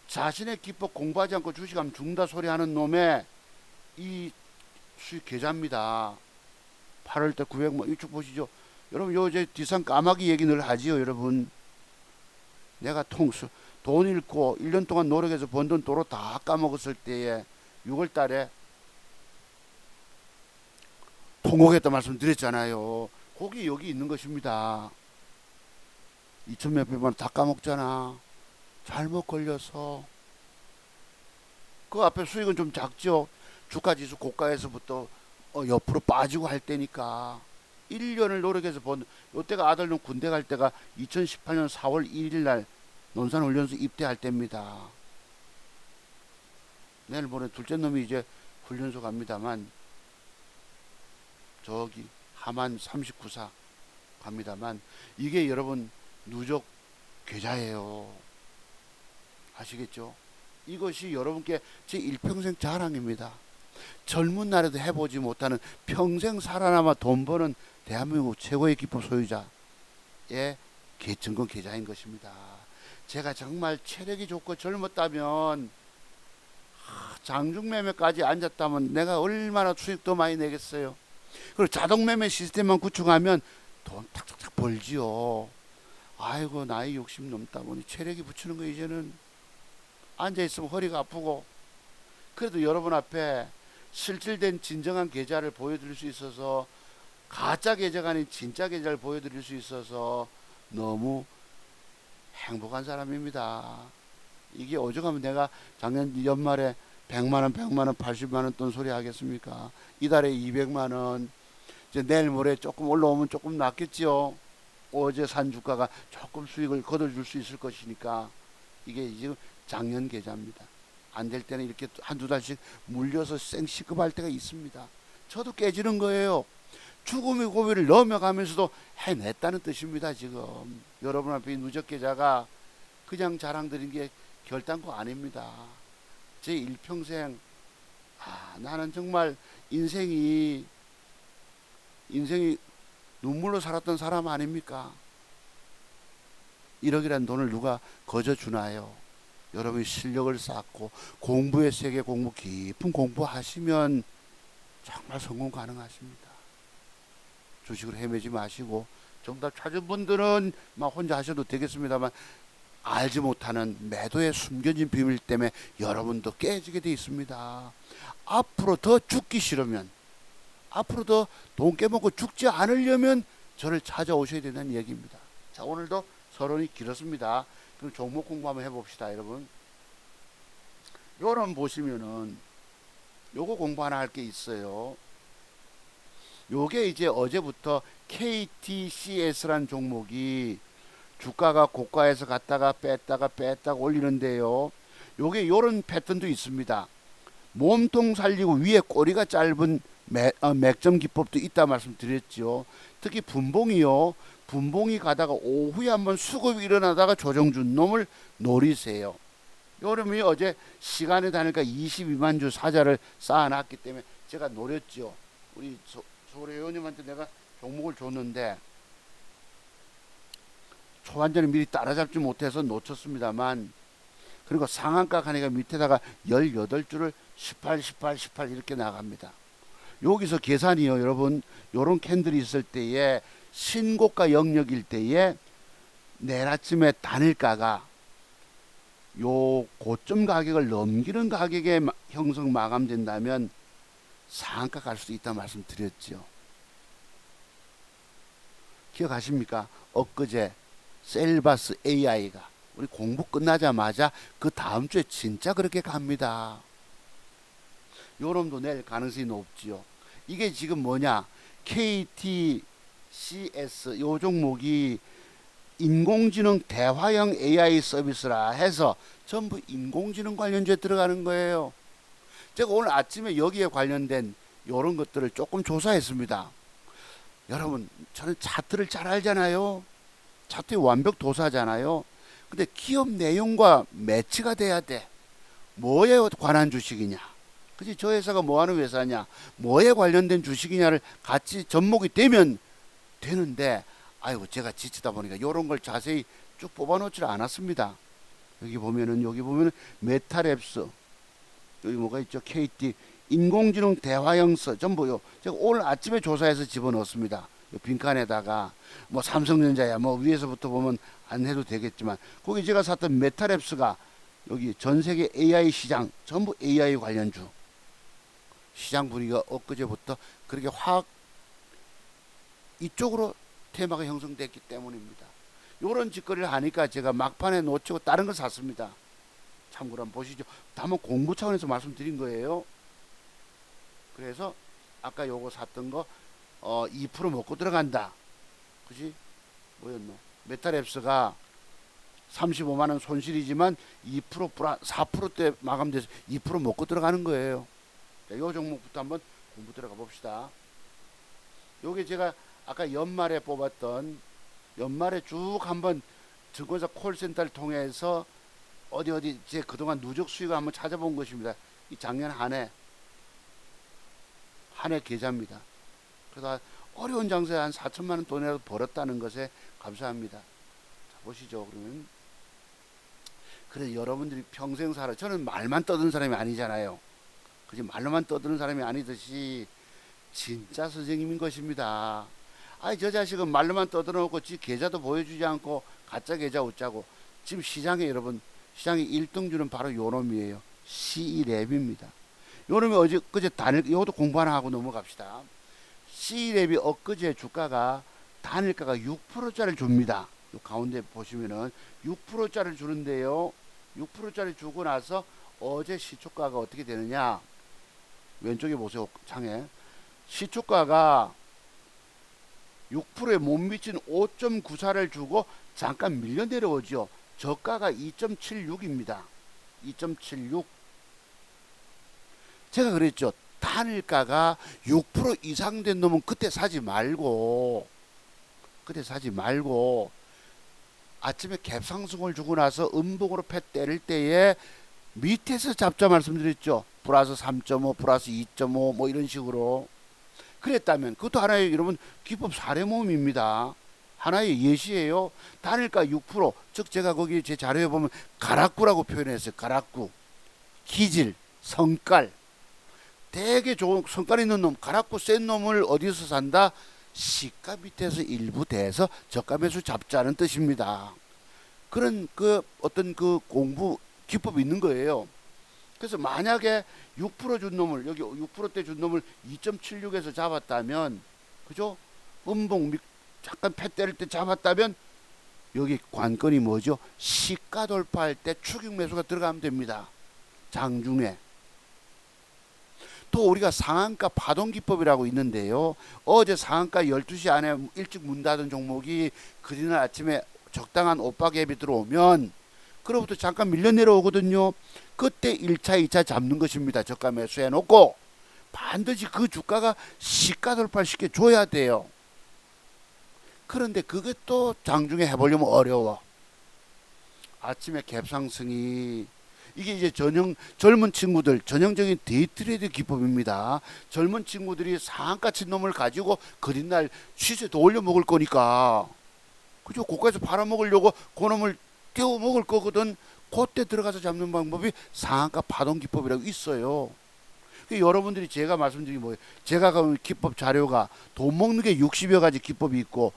[SPEAKER 1] 자신의 기법 공부하지 않고 주식하면 죽는다 소리 하는 놈의 이 수익 계좌입니다. 8월 때 900만 이쪽 보시죠. 여러분 요 이제 뒷산 까마귀 얘기 늘 하지요. 여러분 내가 돈 잃고 1년 동안 노력해서 번 돈 도로 다 까먹었을 때에 6월 달에 통곡했다 말씀드렸잖아요. 거기 여기 있는 것입니다. 2천 몇백만 원 다 까먹잖아. 잘못 걸려서. 그 앞에 수익은 좀 작죠. 주가지수 고가에서부터 옆으로 빠지고 할 때니까 1년을 노력해서 번 요때가 아들놈 군대 갈 때가 2018년 4월 1일 날 논산훈련소 입대할 때입니다. 내일 모레 둘째 놈이 이제 훈련소 갑니다만 저기 하만 39사 갑니다만 이게 여러분 누적 계좌예요. 아시겠죠? 이것이 여러분께 제 일평생 자랑입니다. 젊은 날에도 해보지 못하는 평생 살아남아 돈 버는 대한민국 최고의 기법 소유자의 증권 계좌인 것입니다. 제가 정말 체력이 좋고 젊었다면 장중매매까지 앉았다면 내가 얼마나 수익 더 많이 내겠어요. 그리고 자동매매 시스템만 구축하면 돈 탁탁탁 벌지요. 아이고 나이 60 넘다 보니 체력이 붙이는 거 이제는 앉아있으면 허리가 아프고 그래도 여러분 앞에 실질된 진정한 계좌를 보여드릴 수 있어서 가짜 계좌가 아닌 진짜 계좌를 보여드릴 수 있어서 너무 행복한 사람입니다. 이게 오죽하면 내가 작년 연말에 100만원 100만원 80만원 돈 소리 하겠습니까? 이달에 200만원 이제 내일 모레 조금 올라오면 조금 낫겠지요. 어제 산 주가가 조금 수익을 거둬줄 수 있을 것이니까 이게 지금 작년 계좌입니다. 안 될 때는 이렇게 한두 달씩 물려서 생시급할 때가 있습니다. 저도 깨지는 거예요. 죽음의 고비를 넘어가면서도 해냈다는 뜻입니다. 지금 여러분 앞에 이 누적 계좌가 그냥 자랑드린 게 결단코 아닙니다. 제 일평생 나는 정말 인생이 눈물로 살았던 사람 아닙니까? 1억이란 돈을 누가 거저 주나요? 여러분이 실력을 쌓고 공부의 세계 공부 깊은 공부하시면 정말 성공 가능하십니다. 주식을 헤매지 마시고 정답 찾은 분들은 막 혼자 하셔도 되겠습니다만 알지 못하는 매도의 숨겨진 비밀 때문에 여러분도 깨지게 돼 있습니다. 앞으로 더 죽기 싫으면 앞으로 더 돈 깨먹고 죽지 않으려면 저를 찾아오셔야 된다는 얘기입니다. 자, 오늘도 서론이 길었습니다. 그럼 종목 공부 한번 해봅시다, 여러분. 요런 보시면은 요거 공부 하나 할 게 있어요. 요게 이제 어제부터 KTCS라는 종목이 주가가 고가에서 갔다가 뺐다가 올리는데요. 요게 요런 패턴도 있습니다. 몸통 살리고 위에 꼬리가 짧은 맥점 기법도 있다 말씀드렸죠. 특히 분봉이요. 분봉이 가다가 오후에 한번 수급이 일어나다가 조정 준 놈을 노리세요. 여름이 어제 시간에 다니까 22만 주 사자를 쌓아놨기 때문에 제가 노렸죠. 우리 서울 회원님한테 내가 종목을 줬는데 초반전에 미리 따라잡지 못해서 놓쳤습니다만 그리고 상한가 가니까 밑에다가 18주를 18 이렇게 나갑니다. 여기서 계산이요, 여러분. 요런 캔들이 있을 때에 신고가 영역일 때에 내일 아침에 단일가가 요 고점 가격을 넘기는 가격에 형성 마감된다면 상한가 갈 수도 있다 말씀드렸죠. 기억하십니까? 엊그제 셀바스 AI가 우리 공부 끝나자마자 그 다음 주에 진짜 그렇게 갑니다. 요놈도 낼 가능성이 높지요. 이게 지금 뭐냐? KTCS 요 종목이 인공지능 대화형 AI 서비스라 해서 전부 인공지능 관련주에 들어가는 거예요. 제가 오늘 아침에 여기에 관련된 이런 것들을 조금 조사했습니다. 여러분, 저는 차트를 잘 알잖아요. 차트의 완벽 도사잖아요. 근데 기업 내용과 매치가 돼야 돼. 뭐에 관한 주식이냐? 그지? 저 회사가 뭐 하는 회사냐? 뭐에 관련된 주식이냐를 같이 접목이 되면 되는데, 아이고, 제가 지치다 보니까 이런 걸 자세히 쭉 뽑아놓질 않았습니다. 여기 보면은 메타랩스, 여기 뭐가 있죠? KT, 인공지능 대화형서 전부요. 제가 오늘 아침에 조사해서 집어넣었습니다. 빈칸에다가 뭐 삼성전자야 뭐 위에서부터 보면 안 해도 되겠지만 거기 제가 샀던 메타랩스가 여기 전 세계 AI 시장 전부 AI 관련주. 시장 분위기가 엊그제부터 그렇게 확 이쪽으로 테마가 형성됐기 때문입니다. 요런 짓거리를 하니까 제가 막판에 놓치고 다른 걸 샀습니다. 참고로 한번 보시죠. 다만 공부 차원에서 말씀드린 거예요. 그래서 아까 요거 샀던 거 2% 먹고 들어간다. 그지? 뭐였노? 메타랩스가 35만원 손실이지만 2% 4%대 마감돼서 2% 먹고 들어가는 거예요. 자, 요 종목부터 한번 공부 들어가 봅시다. 요게 제가 아까 연말에 뽑았던 연말에 쭉 한번 증권사 콜센터를 통해서 어디 제 그동안 누적 수익을 한번 찾아본 것입니다. 이 작년 한 해 계좌입니다. 그래서 어려운 장세에 한 4천만 원 돈이라도 벌었다는 것에 감사합니다. 자, 보시죠. 그러면 그래 여러분들이 평생 살아 저는 말만 떠드는 사람이 아니잖아요. 그지 말로만 떠드는 사람이 아니듯이 진짜 선생님인 것입니다. 아이 저 자식은 말로만 떠들어놓고 지 계좌도 보여주지 않고 가짜 계좌 웃자고 지금 시장에 여러분 시장의 1등주는 바로 요놈이에요. C랩입니다. 요놈이 그제 단일 요것도 공부 하나 하고 넘어갑시다. C랩이 엊그제 주가가 단일가가 6%짜리를 줍니다. 요 가운데 보시면은 6%짜리를 주는데요. 6%짜리 주고 나서 어제 시초가가 어떻게 되느냐? 왼쪽에 보세요. 창에 시초가가 6%에 못 미친 5.94를 주고 잠깐 밀려 내려오죠. 저가가 2.76입니다. 2.76. 제가 그랬죠. 단일가가 6% 이상 된 놈은 그때 사지 말고 아침에 갭상승을 주고 나서 음봉으로 패 때릴 때에 밑에서 잡자 말씀드렸죠. 플러스 3.5, 플러스 2.5 뭐 이런 식으로 그랬다면 그것도 하나의 여러분 기법 사례 모음입니다. 하나의 예시예요. 단일가 6%, 즉 제가 거기 제 자료에 보면 가락구라고 표현했어요. 가락구, 기질, 성깔. 되게 좋은 성깔 있는 놈, 가락구 센 놈을 어디서 산다? 시가 밑에서 일부 대서 저가 매수 잡자는 뜻입니다. 그런 그 어떤 그 공부 기법이 있는 거예요. 그래서 만약에 6%준 놈을 여기 6%대 준 놈을 2.76에서 잡았다면 그죠? 음봉 잠깐 패 때릴 때 잡았다면 여기 관건이 뭐죠? 시가 돌파할 때 추격 매수가 들어가면 됩니다. 장중에. 또 우리가 상한가 파동 기법이라고 있는데요. 어제 상한가 12시 안에 일찍 문 닫은 종목이 그날 아침에 적당한 오빠 갭이 들어오면 그로부터 잠깐 밀려 내려오거든요. 그때 1차, 2차 잡는 것입니다. 저가 매수해 놓고 반드시 그 주가가 시가 돌파시켜 줘야 돼요. 그런데 그게 또 장중에 해보려면 어려워. 아침에 갭상승이 이게 이제 젊은 친구들 전형적인 데이트레이드 기법입니다. 젊은 친구들이 상한가 친 놈을 가지고 그린날 시세 더 올려 먹을 거니까 그죠? 고가에서 팔아먹으려고 그 놈을 떼어 먹을 거거든. 그때 들어가서 잡는 방법이 상한가 파동 기법이라고 있어요. 여러분들이 제가 말씀드린 뭐예요? 제가 가는 기법 자료가 돈 먹는 게 60여 가지 기법이 있고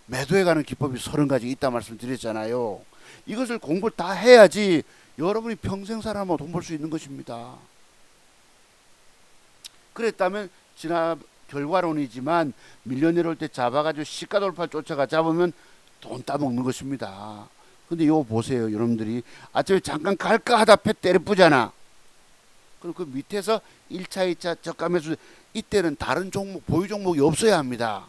[SPEAKER 1] 매도해 가는 기법이 30가지 있다 말씀드렸잖아요. 이것을 공부를 다 해야지 여러분이 평생 살아만 돈 벌 수 있는 것입니다. 그랬다면 결과론이지만 밀려 내려올 때 잡아가지고 시가 돌파 쫓아가 잡으면 돈 따먹는 것입니다. 근데 이거 보세요. 여러분들이 아침에 잠깐 갈까 하다 패 때려쁘잖아. 그럼 그 밑에서 1차, 2차 저가 매수, 이때는 다른 종목, 보유 종목이 없어야 합니다.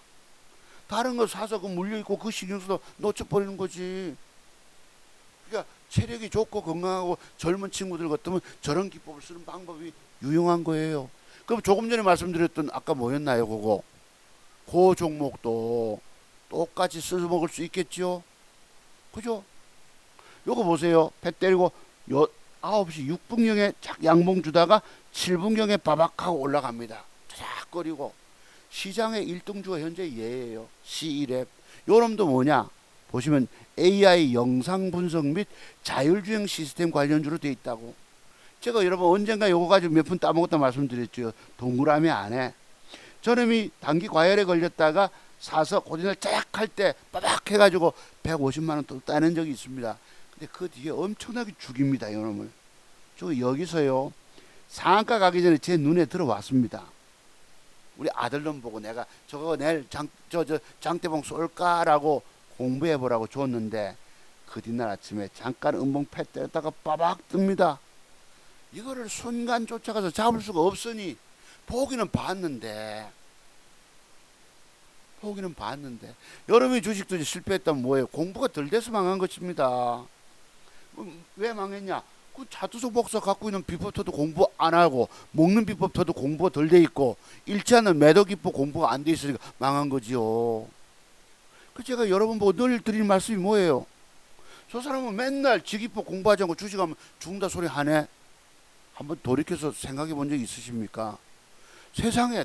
[SPEAKER 1] 다른 거 사서 그 물려있고 그 신경쓰다 놓쳐버리는 거지. 그러니까 체력이 좋고 건강하고 젊은 친구들 같으면 저런 기법을 쓰는 방법이 유용한 거예요. 그럼 조금 전에 말씀드렸던 아까 뭐였나요? 그거 그 종목도 똑같이 써서 먹을 수 있겠죠. 그죠? 요거 보세요. 배 때리고 요 9시 6분경에 착 양봉 주다가 7분경에 바박하고 올라갑니다. 자작거리고 시장의 1등주가 현재 얘예요. C1랩. 요 놈도 뭐냐? 보시면 AI 영상 분석 및 자율주행 시스템 관련주로 되어 있다고. 제가 여러분 언젠가 요거 가지고 몇 푼 따먹었다 말씀드렸죠. 동그라미 안에. 저놈이 단기 과열에 걸렸다가 사서 고진을 쫙 할 때 빠박 해가지고 150만 원 또 따낸 적이 있습니다. 근데 그 뒤에 엄청나게 죽입니다. 이놈을. 저 여기서요. 상한가 가기 전에 제 눈에 들어왔습니다. 우리 아들놈 보고 내가 저거 내일 장대봉 쏠까라고 공부해보라고 줬는데 그 뒷날 아침에 잠깐 음봉 패 때렸다가 빠박 뜹니다. 이거를 순간 쫓아가서 잡을 수가 없으니 보기는 봤는데 여러분이 주식도 실패했다면 뭐예요? 공부가 덜 돼서 망한 것입니다. 왜 망했냐? 그 자투석 복사 갖고 있는 비법터도 공부 안 하고 먹는 비법터도 공부가 덜 돼 있고 일치하는 매도 기법 공부가 안 돼 있으니까 망한 거지요. 그 제가 여러분 보고 늘 드리는 말씀이 뭐예요? 저 사람은 맨날 지기법 공부하지 않고 주식하면 죽는다 소리 하네. 한번 돌이켜서 생각해 본 적 있으십니까? 세상에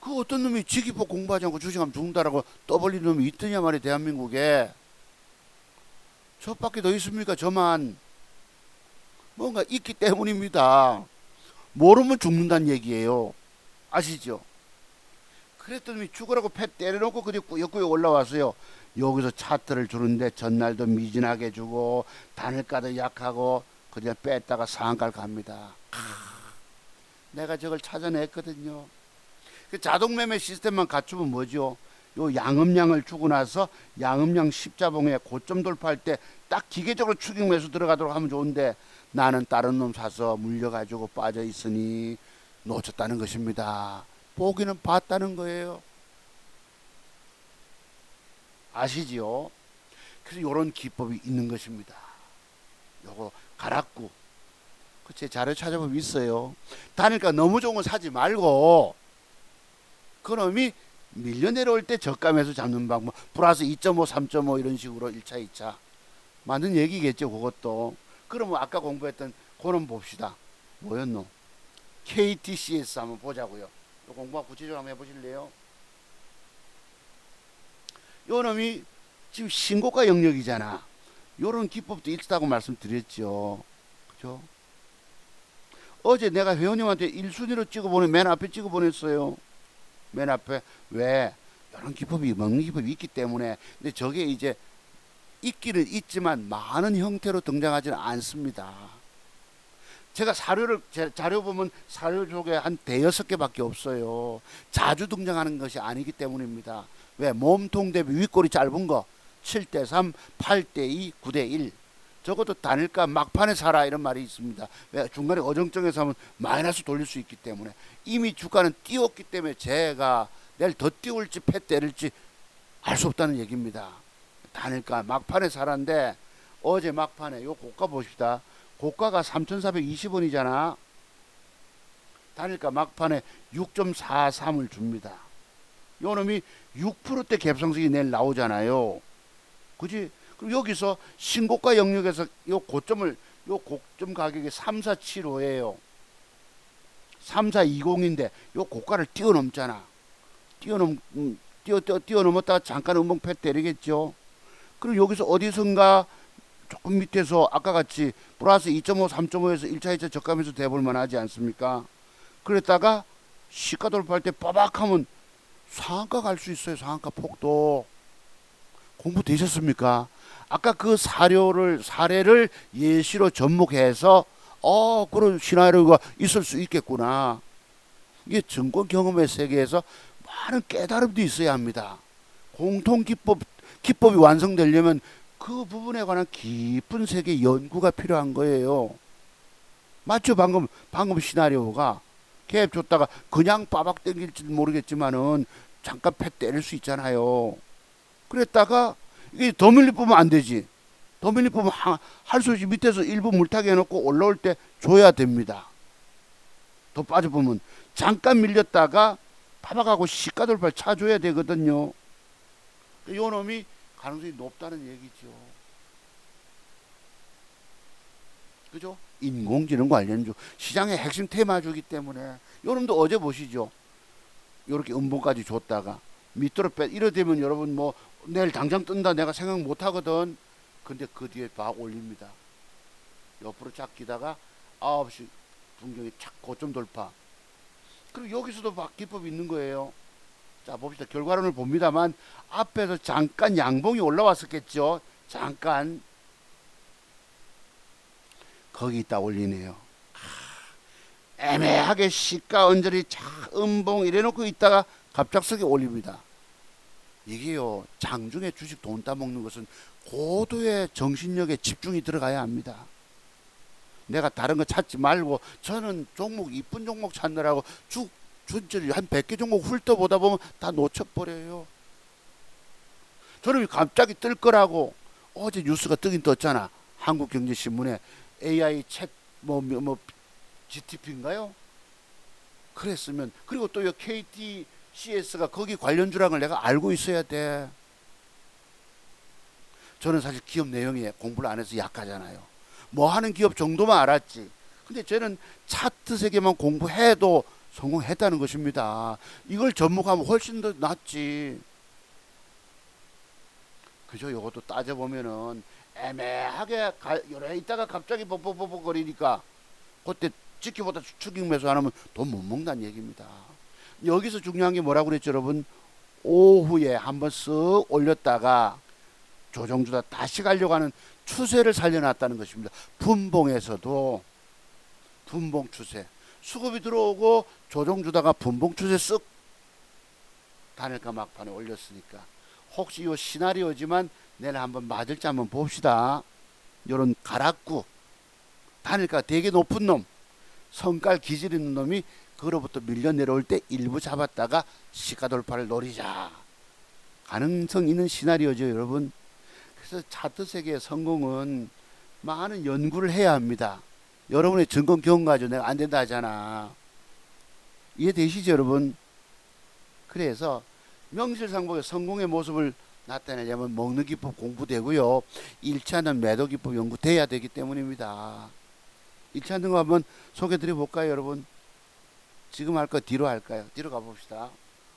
[SPEAKER 1] 그 어떤 놈이 지기법 공부하지 않고 주식하면 죽는다라고 떠벌리는 놈이 있더냐 말이야. 대한민국에 저밖에 더 있습니까? 저만 뭔가 있기 때문입니다. 모르면 죽는다는 얘기예요. 아시죠? 그랬더니 죽으라고 패 때려놓고 그뒤 꾸역꾸역 올라왔어요. 여기서 차트를 주는데 전날도 미진하게 주고 단일가도 약하고 그냥 뺐다가 상한가를 갑니다. 내가 저걸 찾아냈거든요. 그 자동매매 시스템만 갖추면 뭐죠? 요 양음량을 주고 나서 양음량 십자봉에 고점 돌파할 때 딱 기계적으로 추격 매수 들어가도록 하면 좋은데 나는 다른 놈 사서 물려가지고 빠져 있으니 놓쳤다는 것입니다. 보기는 봤다는 거예요. 아시지요? 그래서 이런 기법이 있는 것입니다. 요거 가락구. 제 자료 찾아보면 있어요. 다니까 너무 좋은 거 사지 말고 그놈이 밀려 내려올 때 저가매수 잡는 방법 플러스 2.5, 3.5 이런 식으로 1차, 2차 맞는 얘기겠죠. 그것도. 그러면 아까 공부했던 그놈 봅시다. 뭐였노? KTCS 한번 보자고요. 공부 구체적으로 한번 해보실래요? 요 놈이 지금 신고가 영역이잖아. 요런 기법도 있다고 말씀드렸죠. 그죠? 어제 내가 회원님한테 1순위로 찍어보내 맨 앞에 찍어보냈어요. 맨 앞에. 왜? 이런 기법이 먹는 기법이 있기 때문에. 근데 저게 이제 있기는 있지만 많은 형태로 등장하지는 않습니다. 제가 자료 보면 사료 속에 한 대여섯 개밖에 없어요. 자주 등장하는 것이 아니기 때문입니다. 왜? 몸통 대비 윗골이 짧은 거 7대3, 8대2, 9대1 적어도 단일가 막판에 사라 이런 말이 있습니다. 왜? 중간에 어정쩡해서 하면 마이너스 돌릴 수 있기 때문에. 이미 주가는 띄웠기 때문에 제가 내일 더 띄울지 패 때릴지 알 수 없다는 얘기입니다. 단일가 막판에 사라인데 어제 막판에 요 고가 보십시다. 고가가 3,420원이잖아. 단일가 막판에 6.43을 줍니다. 요 놈이 6%대 갭상승이 내일 나오잖아요. 그지? 그럼 여기서 신고가 영역에서 요 고점 가격이 3475예요. 3420인데 요 고가를 뛰어넘잖아. 뛰어넘었다가 잠깐 음봉패 때리겠죠. 그리고 여기서 어디선가 조금 밑에서 아까 같이 플러스 2.5, 3.5에서 1차, 2차 저가면서 대볼만 하지 않습니까? 그랬다가 시가 돌파할 때 빠박하면 상한가 갈 수 있어요. 상한가 폭도. 공부 되셨습니까? 아까 그 사례를 예시로 접목해서 그런 시나리오가 있을 수 있겠구나. 이게 증권 경험의 세계에서 많은 깨달음도 있어야 합니다. 공통 기법이 완성되려면 그 부분에 관한 깊은 세계 연구가 필요한 거예요. 맞죠? 방금 시나리오가 갭 줬다가 그냥 빠박 땡길지 모르겠지만은 잠깐 팩 때릴 수 있잖아요. 그랬다가 이게 더 밀리 뽑으면 안 되지. 더 밀리 뽑으면 할 수 없이 밑에서 일부 물타기 해놓고 올라올 때 줘야 됩니다. 더 빠져보면 잠깐 밀렸다가 빠박하고 시가 돌파를 차줘야 되거든요. 요 놈이 가능성이 높다는 얘기죠. 그죠? 인공지능 관련주 시장의 핵심 테마주기 때문에 요 놈도 어제 보시죠. 요렇게 음봉까지 줬다가 밑으로 이래 되면 여러분 뭐 내일 당장 뜬다 내가 생각 못 하거든. 근데 그 뒤에 막 올립니다. 옆으로 쫙 기다가 9시 분경에 착 고점 돌파. 그리고 여기서도 막 기법이 있는 거예요. 자 봅시다. 결과론을 봅니다만 앞에서 잠깐 양봉이 올라왔었겠죠. 잠깐 거기 있다 올리네요. 애매하게 시가 언저리 음봉 이래놓고 있다가 갑작스럽게 올립니다. 이게요 장중에 주식 돈 따먹는 것은 고도의 정신력에 집중이 들어가야 합니다. 내가 다른 거 찾지 말고 저는 종목 이쁜 종목 찾느라고 준저리 한 100개 종목 훑어보다 보면 다 놓쳐버려요. 저는 갑자기 뜰 거라고 어제 뉴스가 뜨긴 떴잖아. 한국경제신문에 AI 챗 GTP인가요? 그랬으면 그리고 또 KTCS가 거기 관련주라는 걸 내가 알고 있어야 돼. 저는 사실 기업 내용에 공부를 안 해서 약하잖아요. 뭐 하는 기업 정도만 알았지. 근데 저는 차트 세계만 공부해도 성공했다는 것입니다. 이걸 접목하면 훨씬 더 낫지. 그죠? 요것도 따져보면은 애매하게 요래 있다가 갑자기 뻑뻑뻑뻑 거리니까 그때 지키보다 추격 매수 안 하면 돈 못 먹는다는 얘기입니다. 여기서 중요한 게 뭐라고 그랬죠, 여러분? 오후에 한번 쓱 올렸다가 조정주다 다시 가려고 하는 추세를 살려놨다는 것입니다. 분봉에서도 분봉 추세. 수급이 들어오고 조정주다가 분봉 추세 쓱 단일가 막판에 올렸으니까 혹시 요 시나리오지만 내일 한번 맞을지 한번 봅시다. 요런 가락구 단일가 되게 높은 놈 성깔 기질 있는 놈이 그로부터 밀려 내려올 때 일부 잡았다가 시가 돌파를 노리자. 가능성 있는 시나리오죠, 여러분. 그래서 차트 세계의 성공은 많은 연구를 해야 합니다. 여러분의 증권 경험 가지고 내가 안 된다 하잖아. 이해되시죠, 여러분? 그래서 명실상부의 성공의 모습을 나타내려면 먹는 기법 공부되고요. 1차는 매도 기법 연구돼야 되기 때문입니다. 1차는 거 한번 소개드려 볼까요, 여러분? 지금 할까 뒤로 할까요? 뒤로 가봅시다.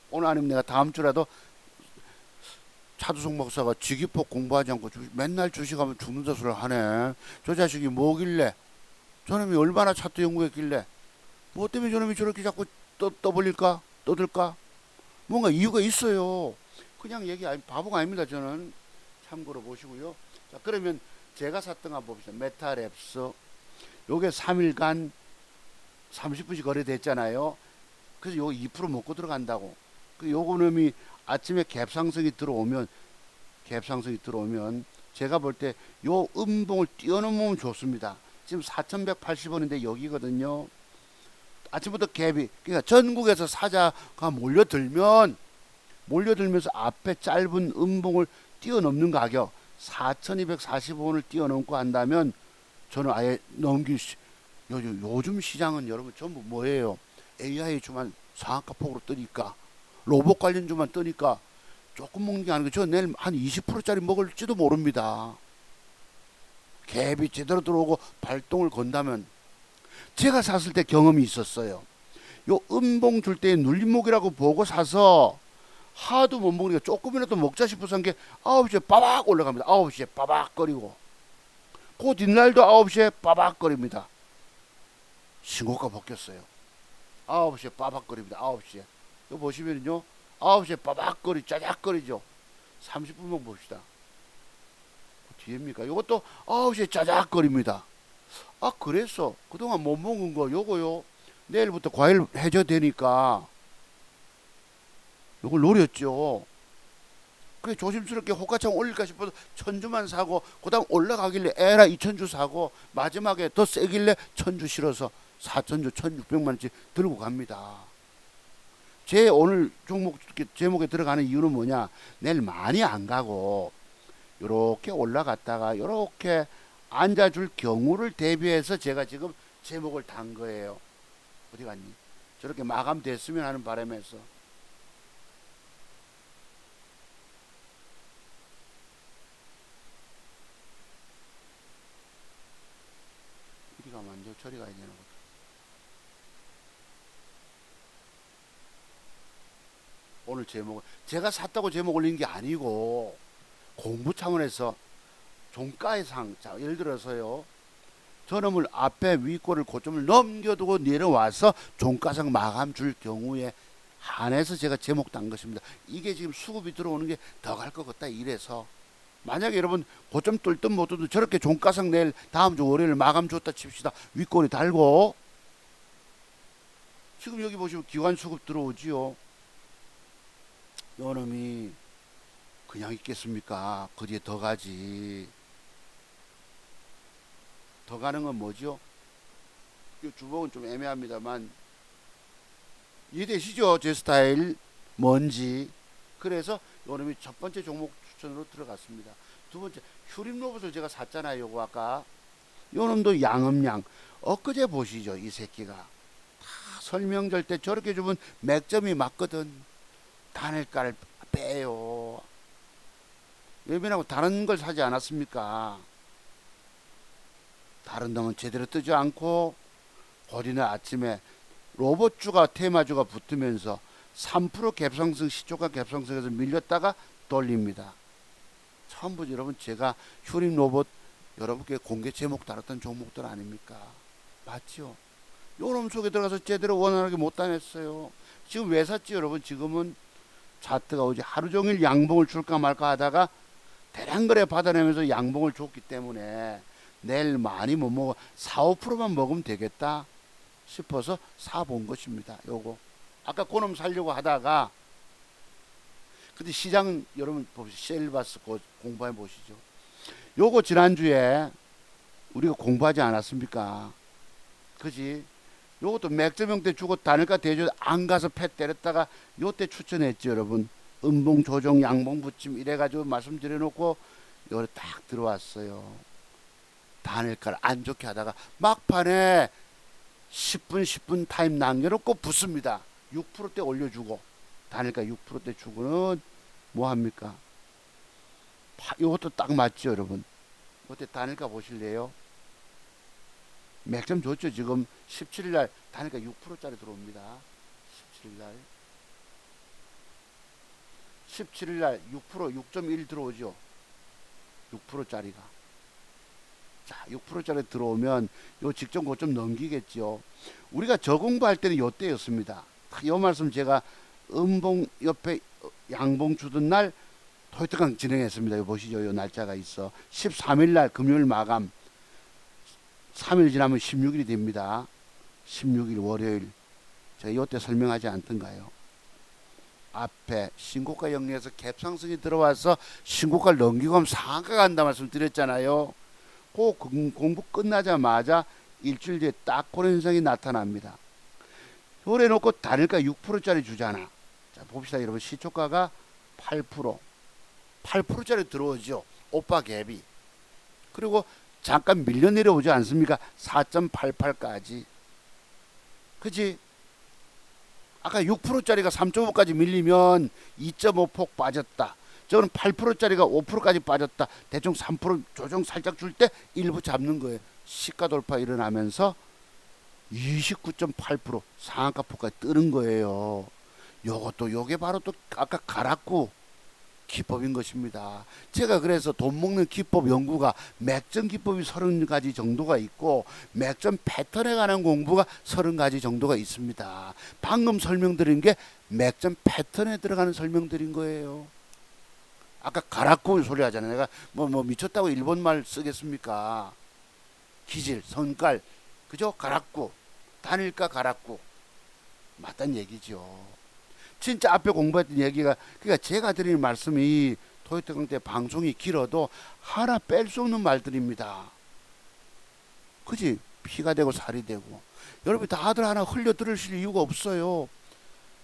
[SPEAKER 1] 오늘 아니면 내가 다음 주라도 차두성 목사가 지기법 공부하지 않고 맨날 주식하면 죽는다 소리를 하네. 저 자식이 뭐길래 저놈이 얼마나 차트 연구했길래 뭐 때문에 저놈이 저렇게 자꾸 떠벌릴까? 떠들까? 뭔가 이유가 있어요. 그냥 얘기 바보가 아닙니다. 저는 참고로 보시고요. 자 그러면 제가 샀던 거 한번 봅시다. 메타랩스 요게 3일간 30분씩 거래됐잖아요. 그래서 요거 2% 먹고 들어간다고. 그 요거 놈이 아침에 갭상승이 들어오면 제가 볼 때 요 음봉을 뛰어넘으면 좋습니다. 지금 4180원인데 여기거든요. 아침부터 갭이 그러니까 전국에서 사자가 몰려들면서 앞에 짧은 음봉을 뛰어넘는 가격 4245원을 뛰어넘고 한다면 저는 아예 요즘 시장은 여러분 전부 뭐예요? AI 주만 상한가 폭으로 뜨니까 로봇 관련주만 뜨니까 조금 먹는 게 아니고 저 내일 한 20%짜리 먹을지도 모릅니다. 갭이 제대로 들어오고 발동을 건다면 제가 샀을 때 경험이 있었어요. 요 음봉 줄 때 눌림목이라고 보고 사서 하도 못 먹으니까 조금이라도 먹자 싶어서 한 게 9시에 빠박 올라갑니다. 9시에 빠박거리고 그 뒷날도 9시에 빠박거립니다. 신고가 바뀌었어요. 9시에 빠박거립니다. 9시에 이거 보시면요 9시에 빠박거리 짜작거리죠. 30분만 봅시다. 그 뒤입니까? 이것도 9시에 짜작거립니다. 아 그래서 그동안 못 먹은 거 요거요 내일부터 과일 해저되니까 이걸 노렸죠. 그래 조심스럽게 호가창 올릴까 싶어서 1,000주만 사고 그다음 올라가길래 에라 2,000주 사고 마지막에 더 세길래 1,000주 실어서 4,000주 1,600만 원씩 들고 갑니다. 제 오늘 종목 제목에 들어가는 이유는 뭐냐? 내일 많이 안 가고 요렇게 올라갔다가 요렇게 앉아줄 경우를 대비해서 제가 지금 제목을 단 거예요. 어디 갔니? 저렇게 마감됐으면 하는 바람에서. 이리 가면 안 돼. 저리 가야 되나 보다. 오늘 제목을 제가 샀다고 제목 올린 게 아니고 공부 차원에서 종가의 상. 자, 예를 들어서요. 저놈을 앞에 윗골을 고점을 넘겨두고 내려와서 종가상 마감 줄 경우에 한해서 제가 제목 단 것입니다. 이게 지금 수급이 들어오는 게 더 갈 것 같다 이래서 만약에 여러분 고점 뚫든 못 뚫든 저렇게 종가상 내일 다음 주 월요일 마감 줬다 칩시다. 윗골이 달고 지금 여기 보시면 기관 수급 들어오지요. 요놈이 그냥 있겠습니까? 그 뒤에 더 가지. 더 가는 건 뭐죠? 이 주먹은 좀 애매합니다만 이해되시죠? 제 스타일 뭔지. 그래서 요놈이 첫 번째 종목 추천으로 들어갔습니다. 두 번째 휴림 로봇을 제가 샀잖아요. 요거 아까 요놈도 양음양. 엊그제 보시죠. 이 새끼가 다 설명절 때 저렇게 주면 맥점이 맞거든. 단일가를 빼요. 외면하고 다른 걸 사지 않았습니까? 다른 놈은 제대로 뜨지 않고 어린날 아침에 로봇주가 테마주가 붙으면서 3% 갭상승 시초가 갭상승해서 밀렸다가 돌립니다. 처음부터 여러분 제가 휴림 로봇 여러분께 공개 제목 달았던 종목들 아닙니까? 맞죠? 요놈 속에 들어가서 제대로 원활하게 못 다녔어요. 지금 왜 샀지 여러분? 지금은 차트가 오지 하루 종일 양봉을 줄까 말까 하다가 대량거래 받아내면서 양봉을 줬기 때문에 내일 많이 못 먹어 4, 5%만 먹으면 되겠다 싶어서 사본 것입니다. 요거 아까 그놈 살려고 하다가 근데 시장 여러분 보시죠. 셀바스 공부해 보시죠. 요거 지난주에 우리가 공부하지 않았습니까? 그지? 요것도 맥점형 때 주고 단일가 대조 안 가서 패 때렸다가 요때 추천했죠 여러분. 음봉 조정 양봉 붙임 이래가지고 말씀드려 놓고 요래 딱 들어왔어요. 단일가를 안 좋게 하다가 막판에 10분 타임 남겨놓고 붙습니다. 6%대 올려주고 단일가 6%대 주고는 뭐합니까? 이것도 딱 맞죠 여러분. 어때 단일가 보실래요? 맥점 좋죠. 지금 17일날 단일가 6%짜리 들어옵니다. 17일날 17일날 6% 6.1 들어오죠. 6%짜리가 자 6%짜리 들어오면 요 직전 고점 넘기겠죠. 우리가 저 공부할 때는 요때였습니다. 요 말씀 제가 음봉 옆에 양봉 주던 날 토요일강 진행했습니다. 요 보시죠. 요 날짜가 있어. 13일날 금요일 마감 3일 지나면 16일이 됩니다. 16일 월요일 제가 요때 설명하지 않던가요? 앞에 신고가 영리해서 갭상승이 들어와서 신고가를 넘기고 하면 상한가 간다 말씀드렸잖아요. 그 공부 끝나자마자 일주일 뒤에 딱 그런 현상이 나타납니다. 요래 놓고 단일가 6%짜리 주잖아. 자 봅시다 여러분. 시초가가 8%짜리 들어오죠. 오빠 갭이. 그리고 잠깐 밀려 내려오지 않습니까? 4.88까지. 그치? 아까 6%짜리가 3.5까지 밀리면 2.5폭 빠졌다. 저는 8%짜리가 5%까지 빠졌다. 대충 3% 조정 살짝 줄 때 일부 잡는 거예요. 시가 돌파 일어나면서 29.8% 상한가 폭까지 뜨는 거예요. 요게 바로 또 아까 가락구 기법인 것입니다. 제가 그래서 돈 먹는 기법 연구가 맥점 기법이 30가지 정도가 있고 맥점 패턴에 관한 공부가 30가지 정도가 있습니다. 방금 설명드린 게 맥점 패턴에 들어가는 설명드린 거예요. 아까 가락구 소리 하잖아요. 내가 뭐 미쳤다고 일본말 쓰겠습니까? 기질, 선깔, 그죠? 가락구, 단일가 가락구 맞단 얘기죠. 진짜 앞에 공부했던 얘기가, 그러니까 제가 드리는 말씀이 토요일 강대 방송이 길어도 하나 뺄 수 없는 말들입니다. 그지? 피가 되고 살이 되고. 여러분 다들 하나 흘려 들으실 이유가 없어요.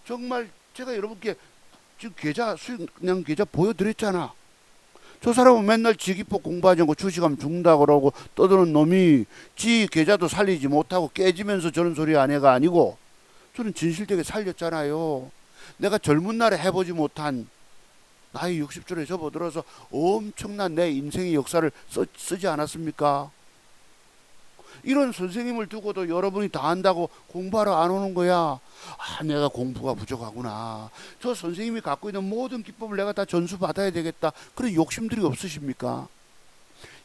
[SPEAKER 1] 정말 제가 여러분께 지금 계좌 수익량 계좌 보여드렸잖아. 저 사람은 맨날 지기포 공부하지 않고 주식하면 죽는다 그러고 떠드는 놈이 지 계좌도 살리지 못하고 깨지면서 저런 소리 한 애가 아니고, 저는 진실되게 살렸잖아요. 내가 젊은 날에 해보지 못한 나이 60줄에 접어들어서 엄청난 내 인생의 역사를 쓰지 않았습니까? 이런 선생님을 두고도 여러분이 다 한다고 공부하러 안 오는 거야. 아, 내가 공부가 부족하구나. 저 선생님이 갖고 있는 모든 기법을 내가 다 전수 받아야 되겠다. 그런 욕심들이 없으십니까?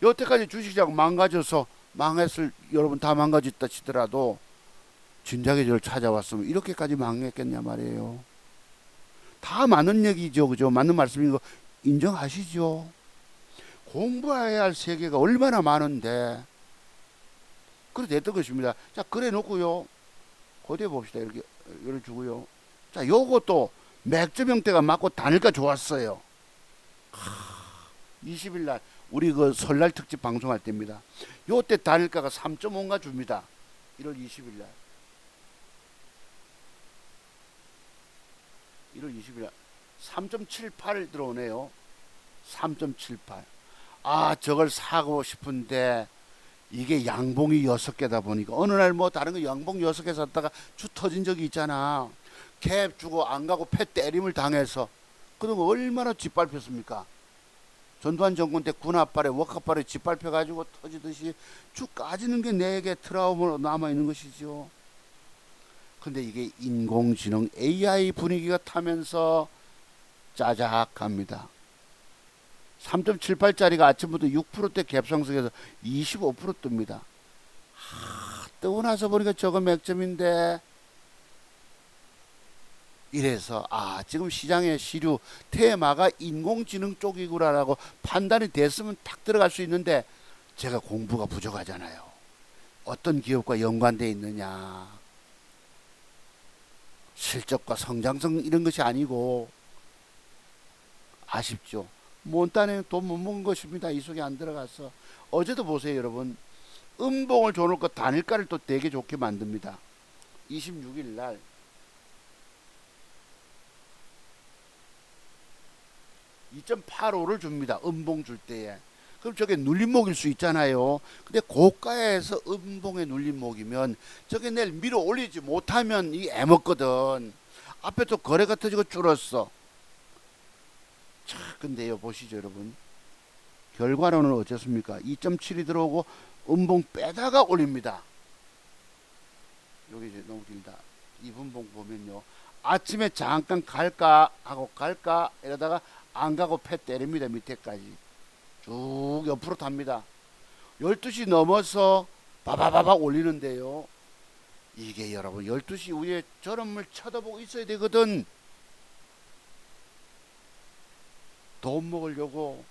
[SPEAKER 1] 여태까지 주식시장 망가져서 망했을, 여러분 다 망가졌다 치더라도 진작에 저를 찾아왔으면 이렇게까지 망했겠냐 말이에요. 다 맞는 얘기죠. 그죠? 맞는 말씀인 거 인정하시죠? 공부해야 할 세계가 얼마나 많은데. 그래 됐던 것입니다. 자, 그래 놓고요. 고대해 봅시다. 이렇게 주고요. 자, 요것도 맥점 형태가 맞고 단일가 좋았어요. 20일 날 우리 그 설날 특집 방송할 때입니다. 요때 단일가가 3.5가 줍니다. 1월 20일 날. 1월 20일 날 3.78 들어오네요. 3.78. 아, 저걸 사고 싶은데 이게 양봉이 6개다 보니까 어느 날 뭐 다른 거 양봉 6개 샀다가 주 터진 적이 있잖아. 캡 주고 안 가고 패 때림을 당해서. 그런 거 얼마나 짓밟혔습니까? 전두환 정권 때 군합발에 워크합발에 짓밟혀가지고 터지듯이 쭉 까지는 게 내게 트라우마로 남아있는 것이죠. 근데 이게 인공지능 AI 분위기가 타면서 짜작합니다. 3.78짜리가 아침부터 6%대 갭상승해서 25% 뜹니다. 뜨고 나서 보니까 저거 맥점인데, 이래서 지금 시장의 시류 테마가 인공지능 쪽이구나라고 판단이 됐으면 딱 들어갈 수 있는데, 제가 공부가 부족하잖아요. 어떤 기업과 연관되어 있느냐, 실적과 성장성 이런 것이 아니고, 아쉽죠. 몬단에 돈 못 먹은 것입니다. 이 속에 안 들어가서. 어제도 보세요, 여러분. 음봉을 줘놓고 단일가를 또 되게 좋게 만듭니다. 26일 날 2.85를 줍니다. 음봉 줄 때에. 그럼 저게 눌림목일 수 있잖아요. 근데 고가에서 음봉에 눌림목이면 저게 내일 밀어 올리지 못하면 이 애먹거든. 앞에 또 거래가 터지고 줄었어. 자, 근데요, 보시죠, 여러분. 결과론은 어떻습니까? 2.7이 들어오고 음봉 빼다가 올립니다. 여기 이제 너무 길다. 2분봉 보면요. 아침에 잠깐 갈까 하고 갈까 이러다가 안 가고 패 때립니다. 밑에까지. 쭉 옆으로 탑니다. 12시 넘어서 바바바바 올리는데요. 이게 여러분 12시 후에 저런 물 쳐다보고 있어야 되거든. 돈 먹으려고.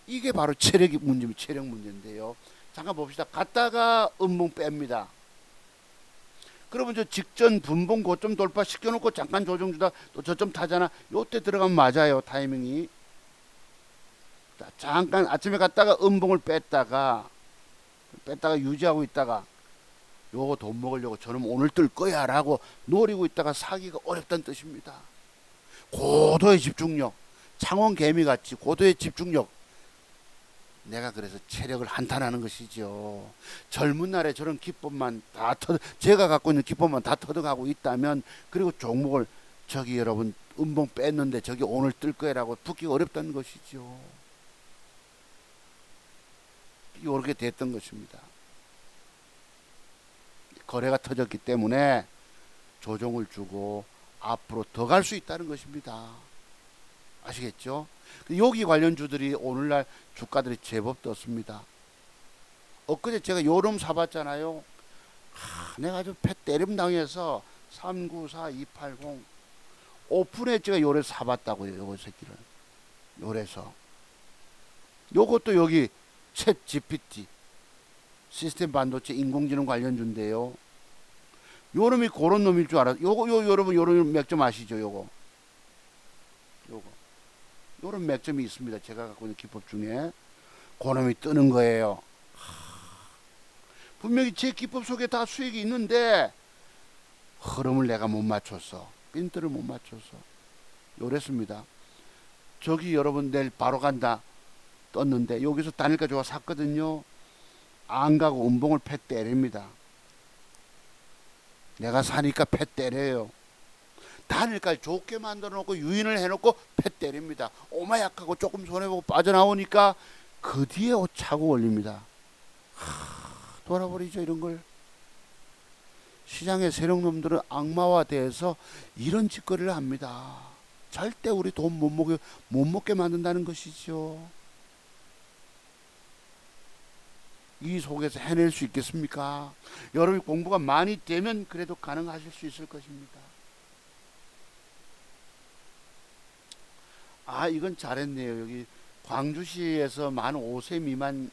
[SPEAKER 1] 이게 바로 체력 문제인데요. 잠깐 봅시다. 갔다가 음봉 뺍니다. 그러면 저 직전 분봉 고점 돌파 시켜놓고 잠깐 조정 주다 또 저점 타잖아. 요때 들어가면 맞아요. 타이밍이. 자, 잠깐 아침에 갔다가 음봉을 뺐다가 유지하고 있다가 요거 돈 먹으려고 저는 오늘 뜰 거야 라고 노리고 있다가 사기가 어렵다는 뜻입니다. 고도의 집중력. 창원 개미같이 고도의 집중력. 내가 그래서 체력을 한탄하는 것이죠. 젊은 날에 저런 기법만 제가 갖고 있는 기법만 다 터득하고 있다면, 그리고 종목을 저기 여러분 음봉 뺐는데 저기 오늘 뜰 거라고 붙기가 어렵다는 것이죠. 이렇게 됐던 것입니다. 거래가 터졌기 때문에 조정을 주고 앞으로 더 갈 수 있다는 것입니다. 아시겠죠? 여기 관련주들이 오늘날 주가들이 제법 떴습니다. 엊그제 제가 요놈 사봤잖아요. 내가 아주 패 때림 당해서 394280 오픈에 제가 요래 사봤다고요. 요거 새끼를 요래서. 요것도 여기 챗 GPT 시스템 반도체 인공지능 관련주인데요. 요놈이 그런 놈일 줄 알았어요. 요거 여러분 요놈 맥점 아시죠? 요거 이런 맥점이 있습니다. 제가 갖고 있는 기법 중에 그놈이 뜨는 거예요. 분명히 제 기법 속에 다 수익이 있는데 흐름을 내가 못 맞췄어. 핀트를 못 맞췄어. 요랬습니다. 저기 여러분 내일 바로 간다 떴는데 여기서 단일가 좋아 샀거든요. 안 가고 음봉을 패 때립니다. 내가 사니까 패 때려요. 단일까지 좋게 만들어 놓고 유인을 해놓고 패 때립니다. 오마약하고 조금 손해보고 빠져나오니까 그 뒤에 옷 차고 올립니다. 돌아버리죠 이런 걸. 시장의 세력놈들은 악마화돼서 이런 짓거리를 합니다. 절대 우리 돈 못 먹게 만든다는 것이죠. 이 속에서 해낼 수 있겠습니까? 여러분이 공부가 많이 되면 그래도 가능하실 수 있을 것입니다. 아, 이건 잘했네요. 여기 광주시에서 만 5세 미만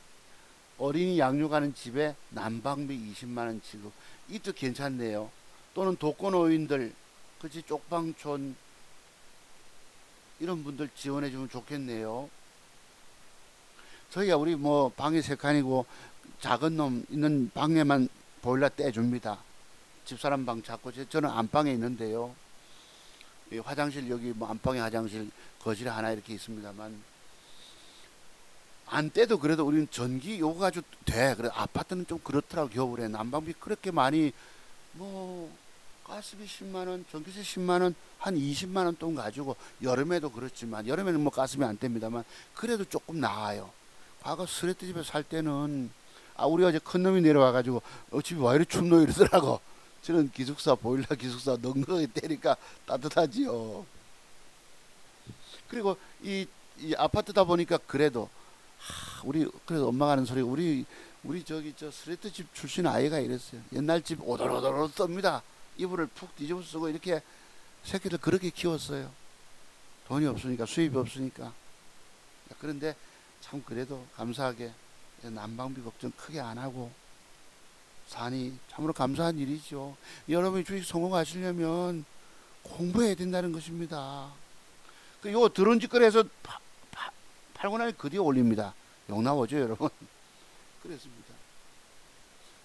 [SPEAKER 1] 어린이 양육하는 집에 난방비 20만원 지급. 이도 괜찮네요. 또는 독거노인들, 그치, 쪽방촌, 이런 분들 지원해주면 좋겠네요. 저희가 우리 뭐 방이 3칸이고 작은 놈 있는 방에만 보일러 떼줍니다. 집사람 방 잡고 저는 안방에 있는데요. 화장실 여기 뭐 안방에 화장실 거실에 하나 이렇게 있습니다만 안 떼도 그래도 우리는 전기 요거 가지고 돼. 그래 아파트는 좀 그렇더라고. 겨울에 난방비 그렇게 많이 뭐 가스비 10만원, 전기세 10만원, 한 20만원 돈 가지고 여름에도 그렇지만 여름에는 뭐 가스비 안 뗍니다만 그래도 조금 나아요. 과거 스레트 집에 살 때는 우리 어제 큰 놈이 내려와가지고 집이 왜 이리 춥노 이러더라고. 저는 기숙사 보일러 기숙사 넉넉하게 때니까 따뜻하지요. 그리고 이 아파트다 보니까 그래도 우리 그래도 엄마가 하는 소리 우리 저기 저 스레트 집 출신 아이가 이랬어요. 옛날 집 오돌오돌 떱니다. 이불을 푹 뒤집어 쓰고 이렇게 새끼들 그렇게 키웠어요. 돈이 없으니까 수입이 없으니까. 그런데 참 그래도 감사하게 난방비 걱정 크게 안 하고 사니 참으로 감사한 일이죠. 여러분이 주식 성공하시려면 공부해야 된다는 것입니다. 요 드론 짓거리에서 팔고 나니 그 뒤에 올립니다. 욕 나오죠 여러분. 그랬습니다.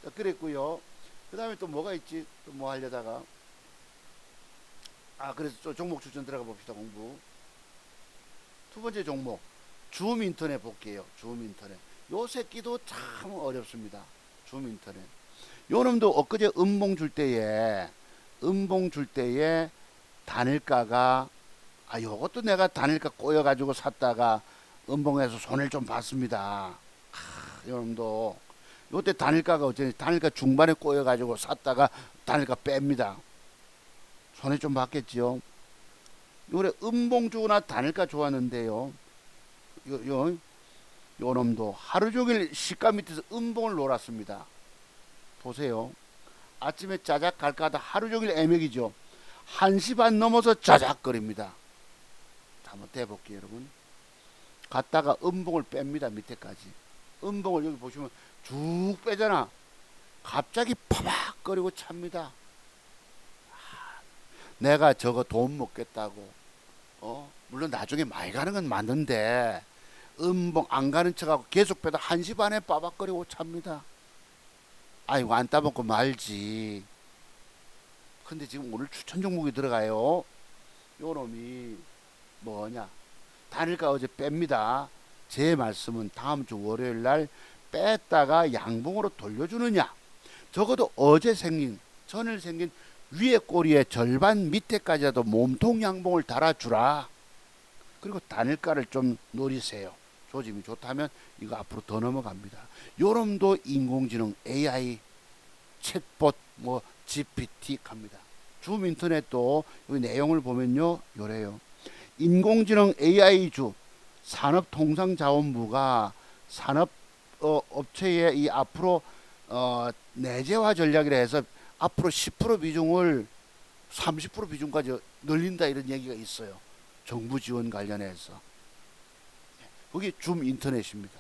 [SPEAKER 1] 자, 그랬고요. 그 다음에 또 뭐가 있지? 또 뭐 하려다가 그래서 또 종목 추천 들어가 봅시다. 공부 두 번째 종목 줌 인터넷 볼게요. 줌 인터넷 요 새끼도 참 어렵습니다. 줌 인터넷 요 놈도 엊그제 음봉 줄 때에 단일가가 요것도 내가 단일가 꼬여 가지고 샀다가 음봉에서 손해를 좀 봤습니다. 요 놈도 요때 단일가가 어쩌니 단일가 중반에 꼬여 가지고 샀다가 단일가 뺍니다. 손해 좀 봤겠지요. 요래 음봉 주거나 단일가 좋았는데요. 요 놈도 하루 종일 시가 밑에서 음봉을 놀았습니다. 보세요. 아침에 짜작 갈까 하다 하루 종일 애매기죠. 1시 반 넘어서 짜작거립니다. 한번 대볼게요 여러분. 갔다가 음봉을 뺍니다. 밑에까지. 음봉을 여기 보시면 쭉 빼잖아. 갑자기 파박거리고 찹니다. 내가 저거 돈 먹겠다고 물론 나중에 많이 가는 건 맞는데 음봉 안 가는 척하고 계속 빼다 1시 반에 빠박거리고 찹니다. 아이고 안 따먹고 말지. 근데 지금 오늘 추천 종목이 들어가요. 요 놈이 뭐냐 단일가 어제 뺍니다. 제 말씀은 다음 주 월요일 날 뺐다가 양봉으로 돌려주느냐, 적어도 어제 생긴 전일 생긴 위에 꼬리에 절반 밑에까지라도 몸통 양봉을 달아주라. 그리고 단일가를 좀 노리세요. 조짐이 좋다면 이거 앞으로 더 넘어갑니다. 요놈도 인공지능 AI 챗봇 뭐 GPT 합니다. 줌 인터넷도 여기 내용을 보면요 요래요. 인공지능 AI주 산업통상자원부가 산업 업체의 이 앞으로 내재화 전략이라 해서 앞으로 10% 비중을 30% 비중까지 늘린다 이런 얘기가 있어요. 정부 지원 관련해서. 그게 줌 인터넷입니다.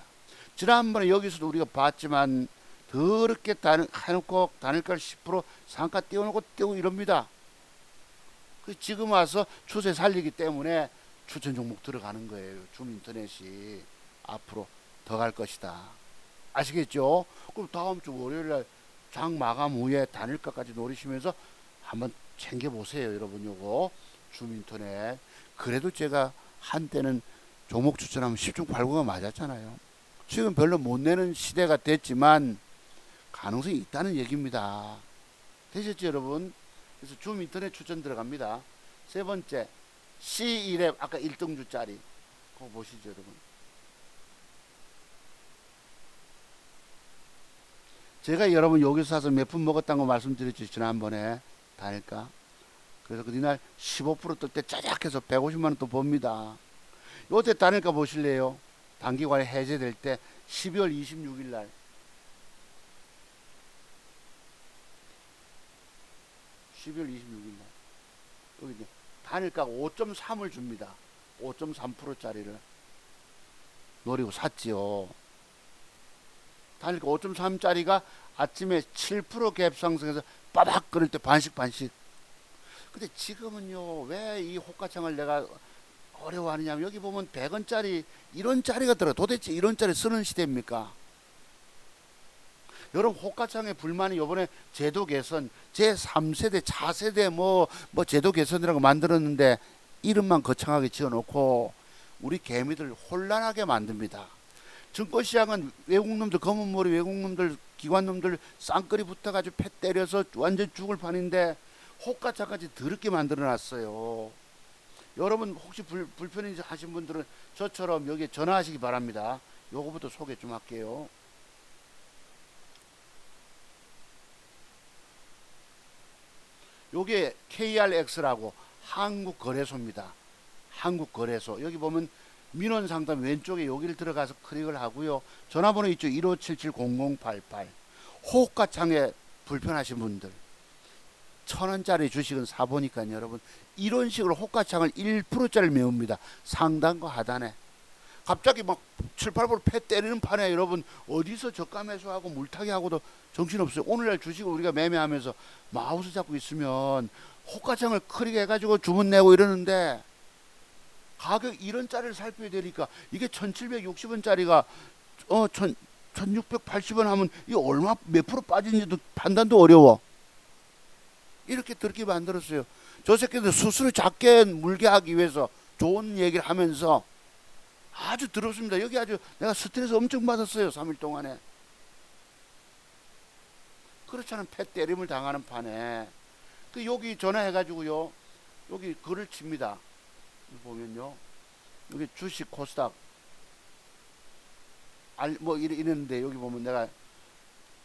[SPEAKER 1] 지난번에 여기서도 우리가 봤지만 더럽게 해놓고 단일가를 10% 상가 띄워놓고 띄우고 이럽니다. 지금 와서 추세 살리기 때문에 추천 종목 들어가는 거예요. 줌인터넷이 앞으로 더 갈 것이다. 아시겠죠? 그럼 다음 주 월요일날 장 마감 후에 단일가까지 노리시면서 한번 챙겨보세요. 여러분 요거 줌인터넷. 그래도 제가 한때는 종목 추천하면 10중 8구가 맞았잖아요. 지금 별로 못 내는 시대가 됐지만 가능성이 있다는 얘기입니다. 되셨죠 여러분? 그래서 줌인터넷 추천 들어갑니다. 세 번째 C1앱 아까 1등주짜리 그거 보시죠 여러분. 제가 여러분 여기서 사서 몇 푼 먹었다는 거 말씀드렸죠 지난번에 다닐까. 그래서 그날 15% 뜰 때 짜작해서 150만원 또 봅니다. 요때 다닐까 보실래요? 단기관에 해제될 때 12월 26일 날 12월 26일 날 여기 이제 단일가가 5.3을 줍니다. 5.3%짜리를 노리고 샀지요. 단일가 5.3짜리가 아침에 7% 갭 상승해서 빠박 끓을 때 반씩. 근데 지금은요, 왜 이 호가창을 내가 어려워하느냐면 여기 보면 100원짜리 1원짜리가 들어. 도대체 1원짜리 쓰는 시대입니까? 여러분 호가창의 불만이 요번에 제도 개선 제3세대 차세대 뭐 제도 개선이라고 만들었는데 이름만 거창하게 지어놓고 우리 개미들 혼란하게 만듭니다. 증권시장은 외국놈들 검은머리 외국놈들 기관놈들 쌍끌이 붙어가지고 패 때려서 완전 죽을 판인데 호가창까지 더럽게 만들어놨어요. 여러분 혹시 불편히 하신 분들은 저처럼 여기에 전화하시기 바랍니다. 요거부터 소개 좀 할게요. 요게 KRX라고 한국거래소입니다. 한국거래소. 여기 보면 민원상담 왼쪽에 여기를 들어가서 클릭을 하고요. 전화번호 있죠. 1577-0088. 호가창에 불편하신 분들 1000원짜리 주식은 사보니까 여러분 이런 식으로 호가창을 1%짜리를 메웁니다. 상단과 하단에. 갑자기 막 7, 8% 패 때리는 판에 여러분 어디서 저가 매수하고 물타기 하고도 정신없어요. 오늘날 주식을 우리가 매매하면서 마우스 잡고 있으면 호가창을 크게 해가지고 주문 내고 이러는데 가격 1원짜리를 살펴야 되니까 이게 1760원짜리가 1680원 하면 이 얼마 몇 프로 빠진지도 판단도 어려워. 이렇게 더럽게 만들었어요. 저 새끼들 스스로 작게 물게 하기 위해서 좋은 얘기를 하면서 아주 더럽습니다. 여기 아주 내가 스트레스 엄청 받았어요. 3일 동안에. 그렇지 않은 패 때림을 당하는 판에 그 여기 전화해가지고요. 여기 글을 칩니다. 보면요. 여기 주식 코스닥 뭐 이랬는데 여기 보면 내가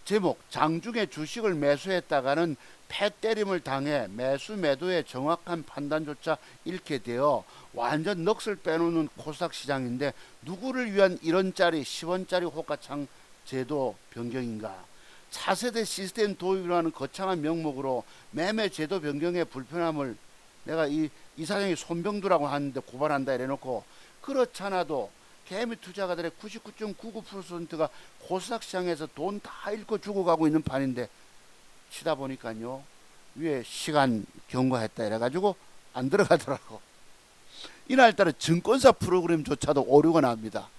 [SPEAKER 1] 제목 장중에 주식을 매수했다가는 패 때림을 당해 매수 매도의 정확한 판단조차 잃게 되어 완전 넋을 빼놓는 코스닥 시장인데 누구를 위한 1원짜리 10원짜리 호가창 제도 변경인가. 차세대 시스템 도입이라는 거창한 명목으로 매매 제도 변경의 불편함을 내가 이 사장이 손병두라고 하는데 고발한다 이래놓고 그렇잖아도 개미 투자가들의 99.99%가 코스닥 시장에서 돈 다 잃고 죽어가고 있는 판인데 치다 보니까요 위에 시간 경과했다 이래가지고 안 들어가더라고. 이날따라 증권사 프로그램조차도 오류가 납니다.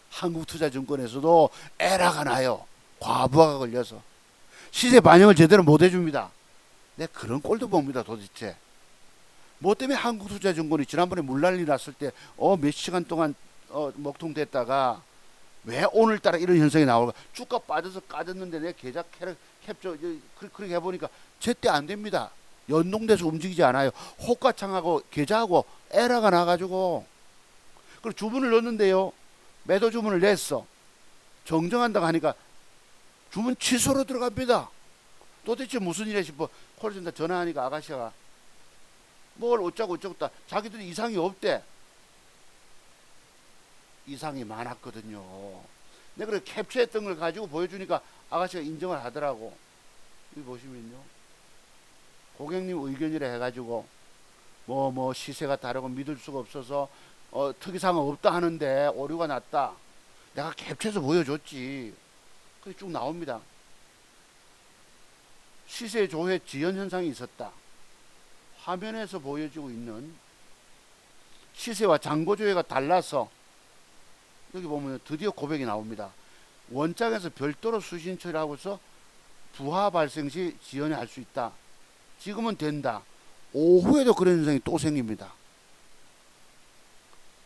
[SPEAKER 1] 한국투자증권에서도 에러가 나요. 과부하가 걸려서 시세 반영을 제대로 못 해줍니다. 내가 그런 꼴도 봅니다. 도대체 뭐 때문에 한국투자증권이 지난번에 물난리 났을 때 몇 시간 동안 먹통됐다가 왜 오늘따라 이런 현상이 나올까. 주가 빠져서 까졌는데 내 계좌 캡처 그렇게 해보니까 제때 안 됩니다. 연동돼서 움직이지 않아요. 호가창하고 계좌하고 에러가 나가지고 그리고 주문을 넣었는데요. 매도 주문을 냈어. 정정한다고 하니까 주문 취소로 들어갑니다. 도대체 무슨 일이야 싶어 콜센터 전화하니까 아가씨가 뭘 어쩌고 다 자기들이 이상이 없대. 이상이 많았거든요. 내가 그래 캡처했던 걸 가지고 보여주니까 아가씨가 인정을 하더라고. 여기 보시면요. 고객님 의견이라 해가지고 뭐 시세가 다르고 믿을 수가 없어서 특이사항은 없다 하는데 오류가 났다. 내가 캡처해서 보여줬지. 그게 쭉 나옵니다. 시세 조회 지연 현상이 있었다. 화면에서 보여지고 있는 시세와 잔고조회가 달라서 여기 보면 드디어 고백이 나옵니다. 원장에서 별도로 수신 처리하고 서 부하 발생 시 지연이 할 수 있다. 지금은 된다. 오후에도 그런 현상이 또 생깁니다.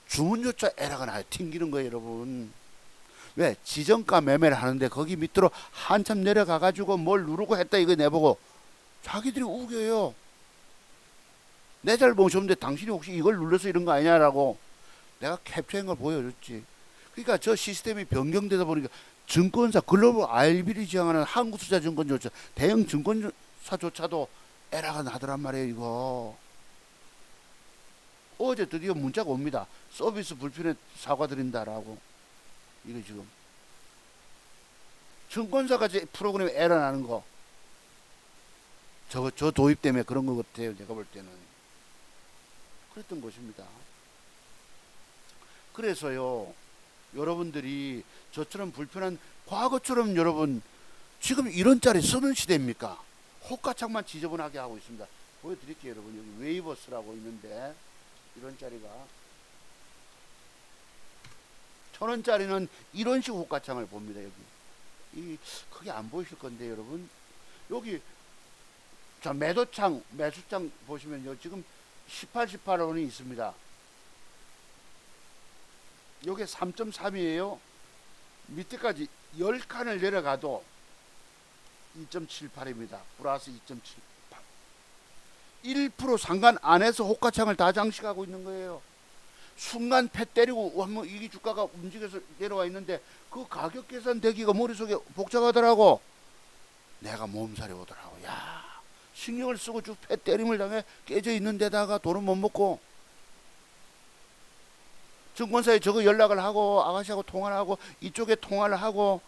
[SPEAKER 1] 주문조차 에러가 나요. 튕기는 거예요, 여러분. 왜? 지정가 매매를 하는데 거기 밑으로 한참 내려가 가지고 뭘 누르고 했다 이거 내보고 자기들이 우겨요. 내 잘못이 없는데 당신이 혹시 이걸 눌러서 이런 거 아니냐라고 내가 캡처한 걸 보여줬지. 그러니까 저 시스템이 변경되다 보니까 증권사 글로벌 IB를 지향하는 한국투자증권조차 대형 증권사조차도 에러가 나더란 말이에요. 이거 어제 드디어 문자가 옵니다. 서비스 불편에 사과드린다라고. 이거 지금 증권사까지 프로그램에 에러 나는 거 저 도입 때문에 그런 것 같아요. 제가 볼 때는 그랬던 것입니다. 그래서요 여러분들이 저처럼 불편한 과거처럼 여러분 지금 이런 자리 쓰는 시대입니까? 호가창만 지저분하게 하고 있습니다. 보여드릴게요. 여러분 여기 웨이버스라고 있는데 이런 자리가 1,000원짜리는 이런 식 호가창을 봅니다. 여기 이 크게 안 보이실 건데 여러분 여기 자 매도창 매수창 보시면요 지금 18원이 있습니다. 요게 3.3이에요. 밑에까지 10칸을 내려가도 2.78입니다. 플러스 2.78. 1% 상관 안에서 호가창을 다 장식하고 있는 거예요. 순간 패 때리고 한번 이 주가가 움직여서 내려와 있는데 그 가격 계산되기가 머릿속에 복잡하더라고. 내가 몸살이 오더라고. 야 신경을 쓰고 쭉 패 때림을 당해 깨져 있는 데다가 돈은 못 먹고 증권사에 저거 연락을 하고 아가씨하고 통화를 하고 이쪽에 통화를 하고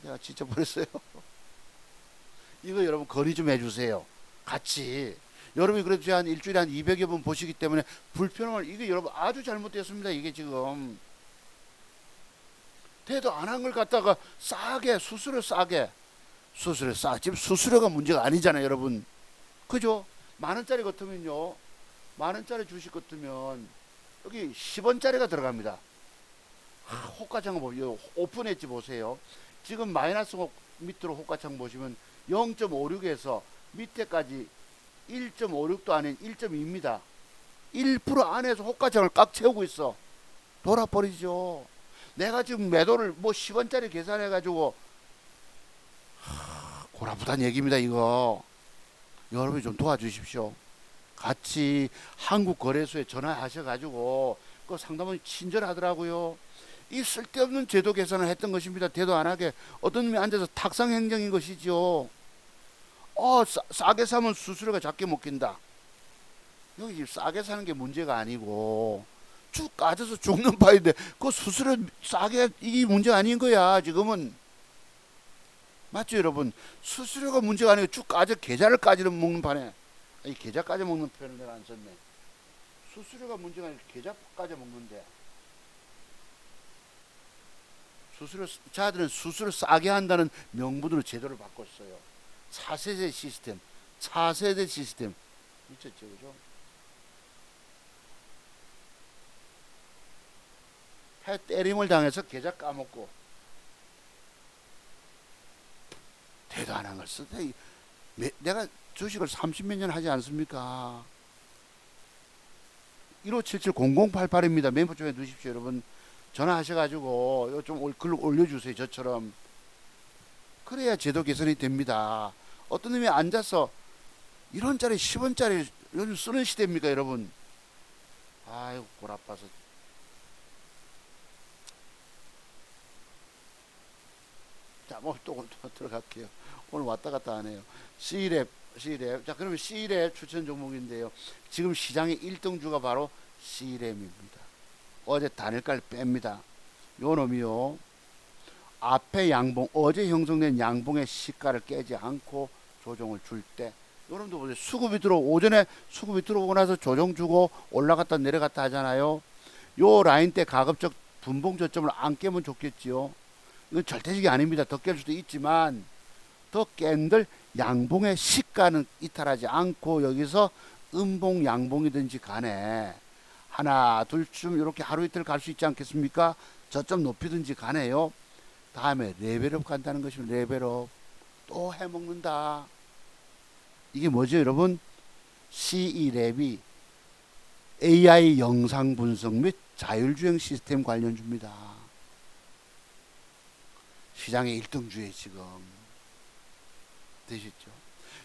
[SPEAKER 1] 내가 진짜 버렸어요. 이거 여러분 건의 좀 해주세요. 같이 여러분이 그래도 한 일주일에 한 200여 번 보시기 때문에 불편함을 이게 여러분 아주 잘못됐습니다. 이게 지금 대도 안 한 걸 갖다가 싸게 수수료 싸게 지금 수수료가 문제가 아니잖아요. 여러분 그죠? 만원짜리 같으면요 만원짜리 주식 같으면 여기 10원짜리가 들어갑니다. 호가창 보세요. 오픈 엣지 보세요. 지금 마이너스 밑으로 호가창 보시면 0.56에서 밑에까지 1.56도 아닌 1.2입니다. 1% 안에서 호가창을 꽉 채우고 있어. 돌아버리죠. 내가 지금 매도를 뭐 10원짜리 계산해 가지고 고라부단 얘기입니다. 이거 여러분이 좀 도와주십시오. 같이 한국거래소에 전화하셔가지고 그 상담원이 친절하더라고요. 이 쓸데없는 제도 계산을 했던 것입니다. 대도 안 하게 어떤 놈이 앉아서 탁상 행정인 것이죠. 싸게 사면 수수료가 작게 먹힌다. 여기 지금 싸게 사는 게 문제가 아니고 쭉 까져서 죽는 바인데 그 수수료 싸게 이게 문제가 아닌 거야. 지금은 맞죠 여러분? 수수료가 문제가 아니고 쭉 까져 계좌를 까지는 먹는 판에 이 계좌 까져 먹는 표현을 내가 안 썼네. 수수료가 문제가 아니고 계좌 까져 먹는데 자들은 수수료 싸게 한다는 명분으로 제도를 바꿨어요. 차세대 시스템 미쳤죠 그죠? 해 때림을 당해서 계좌 까먹고 대도 안 한 걸 쓰다. 내가 주식을 30몇 년 하지 않습니까? 1577-0088입니다. 멤버 쪽에 넣으십시오. 여러분 전화하셔가지고 좀 글 올려주세요. 저처럼 그래야 제도 개선이 됩니다. 어떤 놈이 앉아서 1원짜리 10원짜리 요즘 쓰는 시대입니까 여러분? 아이고 골 아파서 자 뭐 또 들어갈게요. 오늘 왔다 갔다 하네요. C랩 자 그러면 C랩 추천 종목인데요. 지금 시장의 1등주가 바로 C랩입니다. 어제 단일가를 뺍니다. 요 놈이요 앞에 양봉 어제 형성된 양봉의 시가를 깨지 않고 조정을 줄 때 여러분도 보세요. 수급이 오전에 수급이 들어오고 나서 조정 주고 올라갔다 내려갔다 하잖아요. 요 라인 때 가급적 분봉 저점을 안 깨면 좋겠지요. 이건 절대적이 아닙니다. 더 깰 수도 있지만 더 깬들 양봉의 시가는 이탈하지 않고 여기서 음봉 양봉이든지 간에 하나 둘쯤 이렇게 하루 이틀 갈 수 있지 않겠습니까? 저점 높이든지 가네요. 다음에 레벨업 간다는 것입니다. 레벨업. 또 해먹는다. 이게 뭐죠 여러분? CE랩이 AI 영상 분석 및 자율주행 시스템 관련주입니다. 시장의 1등주에 지금 되셨죠.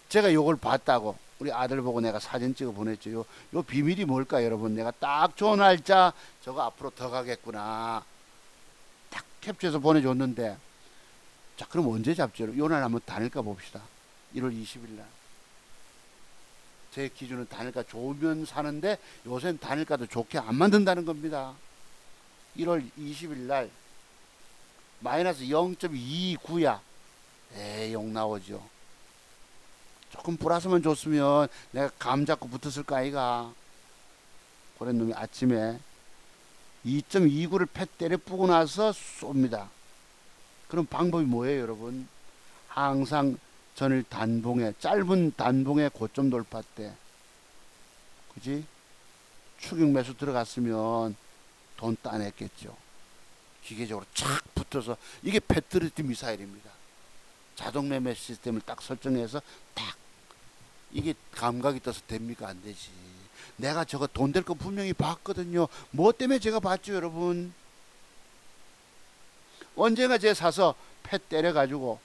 [SPEAKER 1] 제가 요걸 봤다고 우리 아들 보고 내가 사진 찍어 보냈죠. 요 비밀이 뭘까 여러분? 내가 딱 좋은 날짜 저거 앞으로 더 가겠구나 딱 캡처해서 보내줬는데, 자 그럼 언제 잡죠? 요 날 한번 단일가 봅시다. 1월 20일 날. 제 기준은 단일가 좋으면 사는데 요새는 단일가도 좋게 안 만든다는 겁니다. 1월 20일 날 마이너스 0.29야. 에이 욕 나오죠. 조금 플러스만 줬으면 내가 감 잡고 붙었을 거 아이가. 그런 놈이 아침에 2.29를 패 때려 뿌고 나서 쏩니다. 그럼 방법이 뭐예요 여러분? 항상 전일 단봉에 짧은 단봉에 고점 돌파 때 그지? 추격 매수 들어갔으면 돈 따냈겠죠. 기계적으로 착 붙어서 이게 패트리티 미사일입니다. 자동 매매 시스템을 딱 설정해서 딱 이게 감각이 떠서 됩니까? 안 되지. 내가 저거 돈 될 거 분명히 봤거든요. 뭐 때문에 제가 봤죠 여러분? 언젠가 제가 사서 패 때려가지고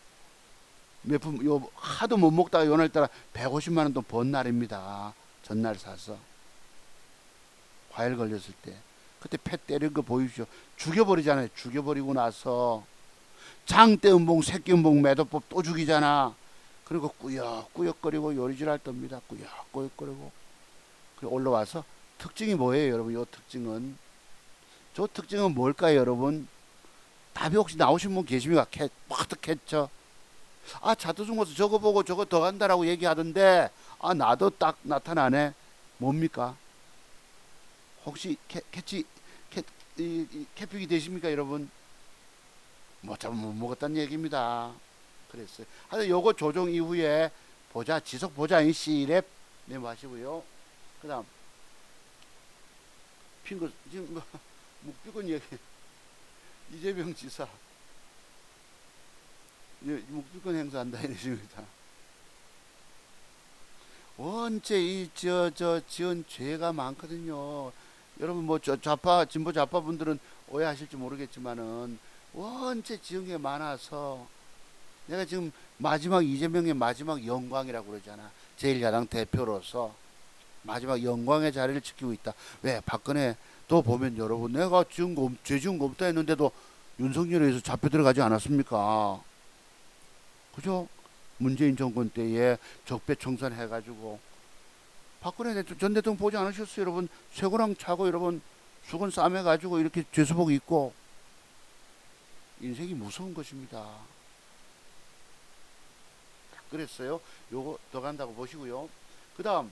[SPEAKER 1] 몇푼 요 하도 못 먹다가 요날따라 150만원 돈 번 날입니다. 전날 사서 과일 걸렸을 때 그때 패 때린 거 보이시죠? 죽여버리잖아요. 죽여버리고 나서 장대 음봉 새끼 음봉 매도법 또 죽이잖아. 그리고 꾸역꾸역거리고 요리질할 겁니다. 꾸역꾸역거리고 그리고 올라와서 특징이 뭐예요 여러분? 요 특징은 저 특징은 뭘까요 여러분? 답이 혹시 나오신 분 계십니까? 확 캡쳐. 아 차트중에서 저거 보고 저거 더 간다라고 얘기하던데 아 나도 딱 나타나네. 뭡니까? 혹시 캐픽이 되십니까 여러분? 뭐 잘 못 먹었다는 얘기입니다. 그랬어요. 하여튼 요거 조정 이후에 보자 지속 보자 이 C랩 메모하시고요. 그 다음 핑거 지금 뭐 묵비권 얘기 이재명 지사 묵비권 행사한다 이러십니다. 원체 이 지은 죄가 많거든요. 여러분 뭐 좌파 진보 좌파 분들은 오해하실지 모르겠지만은 원체 지은 게 많아서 내가 지금 마지막 이재명의 마지막 영광이라고 그러잖아. 제1야당 대표로서 마지막 영광의 자리를 지키고 있다. 왜 박근혜 또 보면 여러분 내가 지금 죄 지은 거 없다 했는데도 윤석열에 의해서 잡혀 들어가지 않았습니까? 그죠? 문재인 정권 때에 적폐청산 해가지고 박근혜 전 대통령 보지 않으셨어요 여러분? 쇠고랑 차고 여러분 수건 싸매가지고 이렇게 죄수복 입고 인생이 무서운 것입니다. 그랬어요. 요거 더 간다고 보시고요. 그 다음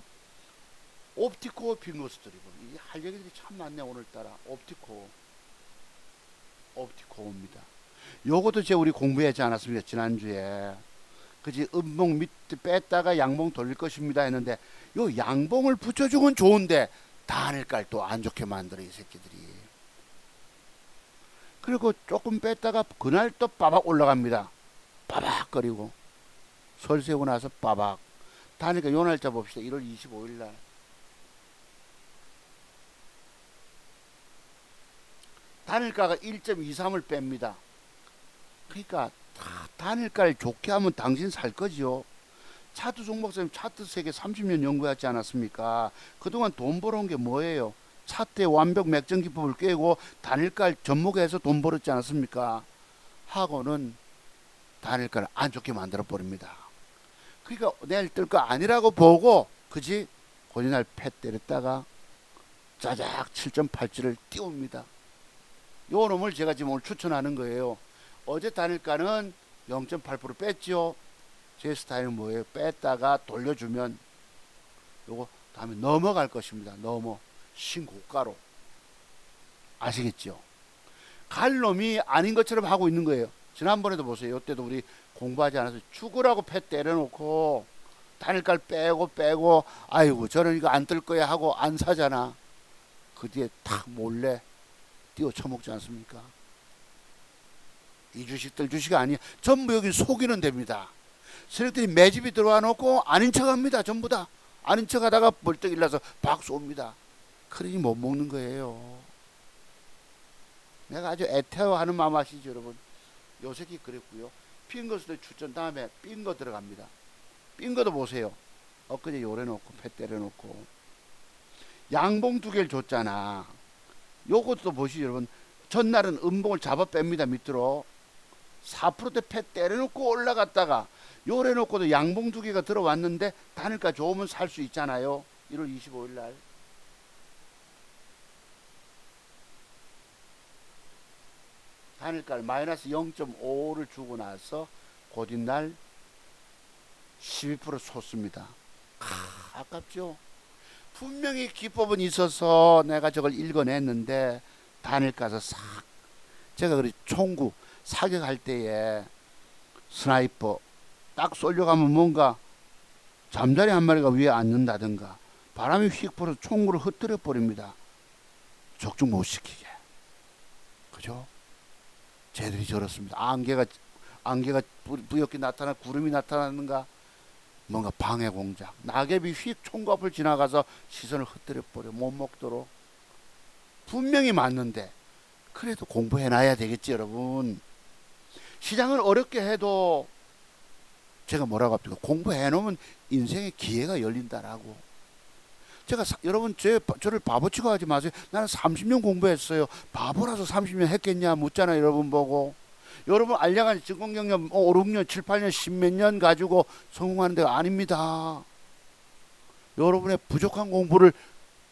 [SPEAKER 1] 옵티코 빙고스트리브 할 얘기들이 참 많네 오늘따라. 옵티코입니다. 요것도 제가 우리 공부하지 않았습니까 지난주에. 그지 음봉 밑에 뺐다가 양봉 돌릴 것입니다 했는데 요 양봉을 붙여주면 좋은데 단일가를 또 안 좋게 만들어 이 새끼들이. 그리고 조금 뺐다가 그날 또 빠박 올라갑니다. 빠박거리고 설 세우고 나서 빠박. 단일가 요 날짜 봅시다. 1월 25일 날. 단일가가 1.23을 뺍니다. 그러니까 단일가를 좋게 하면 당신 살 거지요. 차트 종목사님 차트 세계 30년 연구했지 않았습니까? 그동안 돈 벌어온 게 뭐예요? 차트의 완벽 맥정 기법을 깨고 단일가를 접목해서 돈 벌었지 않았습니까? 하고는 단일가를 안 좋게 만들어 버립니다. 그러니까 내일 뜰 거 아니라고 보고 그지? 고지날 패 때렸다가 짜작 7.8지를 띄웁니다. 요 놈을 제가 지금 오늘 추천하는 거예요. 어제 단일가는 0.8% 뺐죠. 제 스타일은 뭐예요? 뺐다가 돌려주면 요거 다음에 넘어갈 것입니다. 신고가로. 아시겠죠? 갈 놈이 아닌 것처럼 하고 있는 거예요. 지난번에도 보세요. 이때도 우리 공부하지 않아서 죽으라고 패 때려놓고 단일가를 빼고 아이고 저는 이거 안 뜰 거야 하고 안 사잖아. 그 뒤에 탁 몰래 띄워 쳐먹지 않습니까? 이 주식들 주식이 아니야. 전부 여기 속이는 됩니다. 세력들이 매집이 들어와 놓고 아닌 척 합니다. 전부 다 아닌 척 하다가 벌떡 일어나서 박수 옵니다. 그러니 못 먹는 거예요. 내가 아주 애태워하는 마음 아시죠 여러분? 요 새끼 그랬고요. 핑거스도 출전 다음에 핑거 들어갑니다. 핑거도 보세요. 엊그제 요래 놓고 패 때려 놓고 양봉 두 개를 줬잖아. 요것도 보시죠 여러분. 전날은 음봉을 잡아 뺍니다. 밑으로 4%대 패 때려 놓고 올라갔다가 요래 놓고도 양봉 두 개가 들어왔는데 단일가 좋으면 살 수 있잖아요. 1월 25일 날. 단일가를 마이너스 0.5를 주고 나서 곧이날 12% 솟습니다. 아깝죠? 분명히 기법은 있어서 내가 저걸 읽어냈는데 단일가서 싹 제가 그래 총구 사격할 때에 스나이퍼 딱 쏠려가면 뭔가 잠자리 한 마리가 위에 앉는다든가 바람이 휙 불어서 총구를 흩뜨려 버립니다. 적중 못 시키게. 그죠? 쟤들이 저렇습니다. 안개가 뿌옇게 나타나 구름이 나타나는가 뭔가 방해 공작. 낙엽이 휙 총갑을 지나가서 시선을 흩뜨려 버려 못 먹도록. 분명히 맞는데 그래도 공부해놔야 되겠지 여러분. 시장을 어렵게 해도 제가 뭐라고 합니까? 공부해놓으면 인생의 기회가 열린다라고. 제가 여러분 저를 바보 취급하지 마세요. 나는 30년 공부했어요. 바보라서 30년 했겠냐 묻잖아요. 여러분 보고. 여러분 알량한 증권 경력 5, 6년, 7, 8년, 10몇 년 가지고 성공하는 데가 아닙니다. 여러분의 부족한 공부를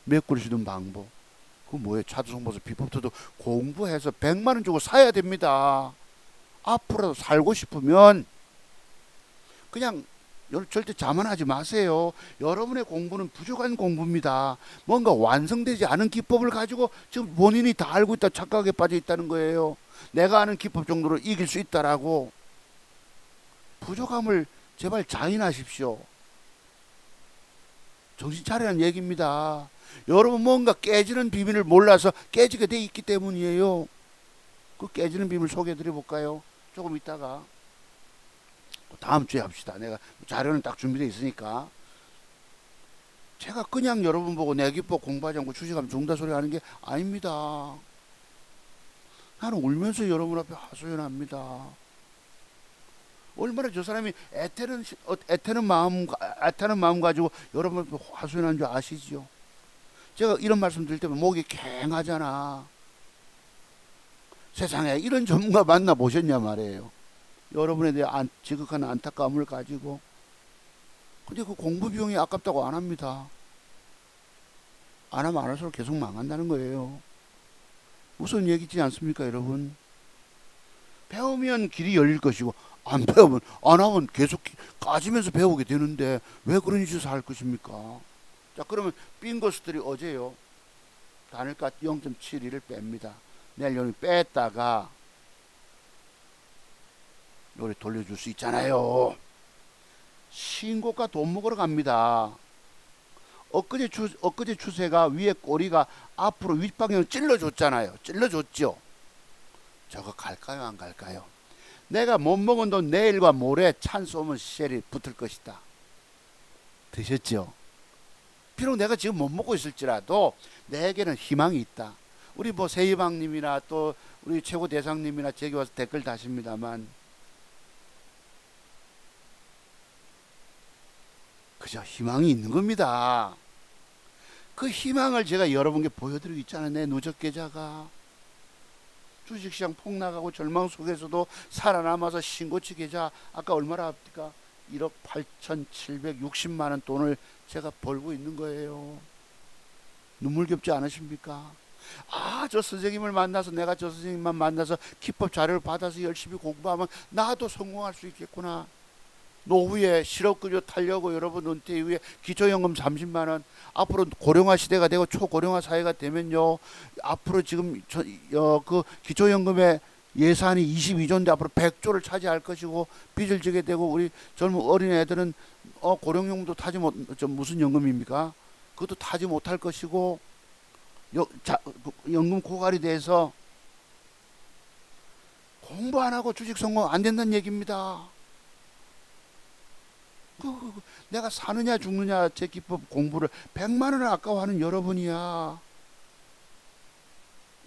[SPEAKER 1] 메꾸시는 방법. 그 뭐예요? 차두성보서 비법터도 공부해서 100만 원 주고 사야 됩니다. 앞으로도 살고 싶으면 그냥 절대 자만하지 마세요. 여러분의 공부는 부족한 공부입니다. 뭔가 완성되지 않은 기법을 가지고 지금 본인이 다 알고 있다 착각에 빠져 있다는 거예요. 내가 아는 기법 정도로 이길 수 있다라고. 부족함을 제발 자인하십시오. 정신 차리라는 얘기입니다. 여러분 뭔가 깨지는 비밀을 몰라서 깨지게 돼 있기 때문이에요. 그 깨지는 비밀 소개해 드려 볼까요? 조금 있다가 다음 주에 합시다. 내가 자료는 딱 준비되어 있으니까. 제가 그냥 여러분 보고 내 기법 공부하지 않고 주식하면 죽는다 소리 하는 게 아닙니다. 나는 울면서 여러분 앞에 하소연합니다. 얼마나 저 사람이 애태는 마음 가지고 여러분 앞에 하소연한 줄 아시지요? 제가 이런 말씀 드릴 때면 목이 갱하잖아. 세상에 이런 전문가 만나 보셨냐 말이에요. 여러분에 대한 지극한 안타까움을 가지고. 근데 그 공부 비용이 아깝다고 안 합니다. 안 하면 안 할수록 계속 망한다는 거예요. 무슨 얘기지 않습니까 여러분? 배우면 길이 열릴 것이고 안 배우면 안 하면 계속 까지면서 배우게 되는데 왜 그런 짓을 할 것입니까? 자 그러면 빙거스들이 어제요. 단일가 0.72를 뺍니다. 내일 뺐다가 요리 돌려줄 수 있잖아요. 신고가 돈 먹으러 갑니다. 엊그제 추세가 위에 꼬리가 앞으로 윗방향을 찔러줬잖아요. 찔러줬죠. 저거 갈까요 안 갈까요? 내가 못 먹은 돈 내일과 모레 찬스 오면 쉘이 붙을 것이다. 드셨죠? 비록 내가 지금 못 먹고 있을지라도 내게는 희망이 있다. 우리 뭐 세이방님이나 또 우리 최고 대상님이나 제게 와서 댓글 다십니다만 그저 희망이 있는 겁니다. 그 희망을 제가 여러분께 보여드리고 있잖아요. 내 누적 계좌가 주식시장 폭락하고 절망 속에서도 살아남아서 신고치 계좌 아까 얼마나 합니까? 1억 8,760만 원 돈을 제가 벌고 있는 거예요. 눈물겹지 않으십니까? 저 선생님을 만나서 내가 저 선생님만 만나서 기법 자료를 받아서 열심히 공부하면 나도 성공할 수 있겠구나. 노후에 실업급여 타려고 여러분 은퇴 이후에 기초연금 30만 원 앞으로 고령화 시대가 되고 초고령화 사회가 되면요 앞으로 지금 그 기초연금의 예산이 22조인데 앞으로 100조를 차지할 것이고 빚을 지게 되고 우리 젊은 어린 애들은 고령연금도 타지 못 무슨 연금입니까? 그것도 타지 못할 것이고 연금 고갈이 돼서 공부 안 하고 주식 성공 안 된다는 얘기입니다. 내가 사느냐 죽느냐 제 기법 공부를 100만 원을 아까워하는 여러분이야.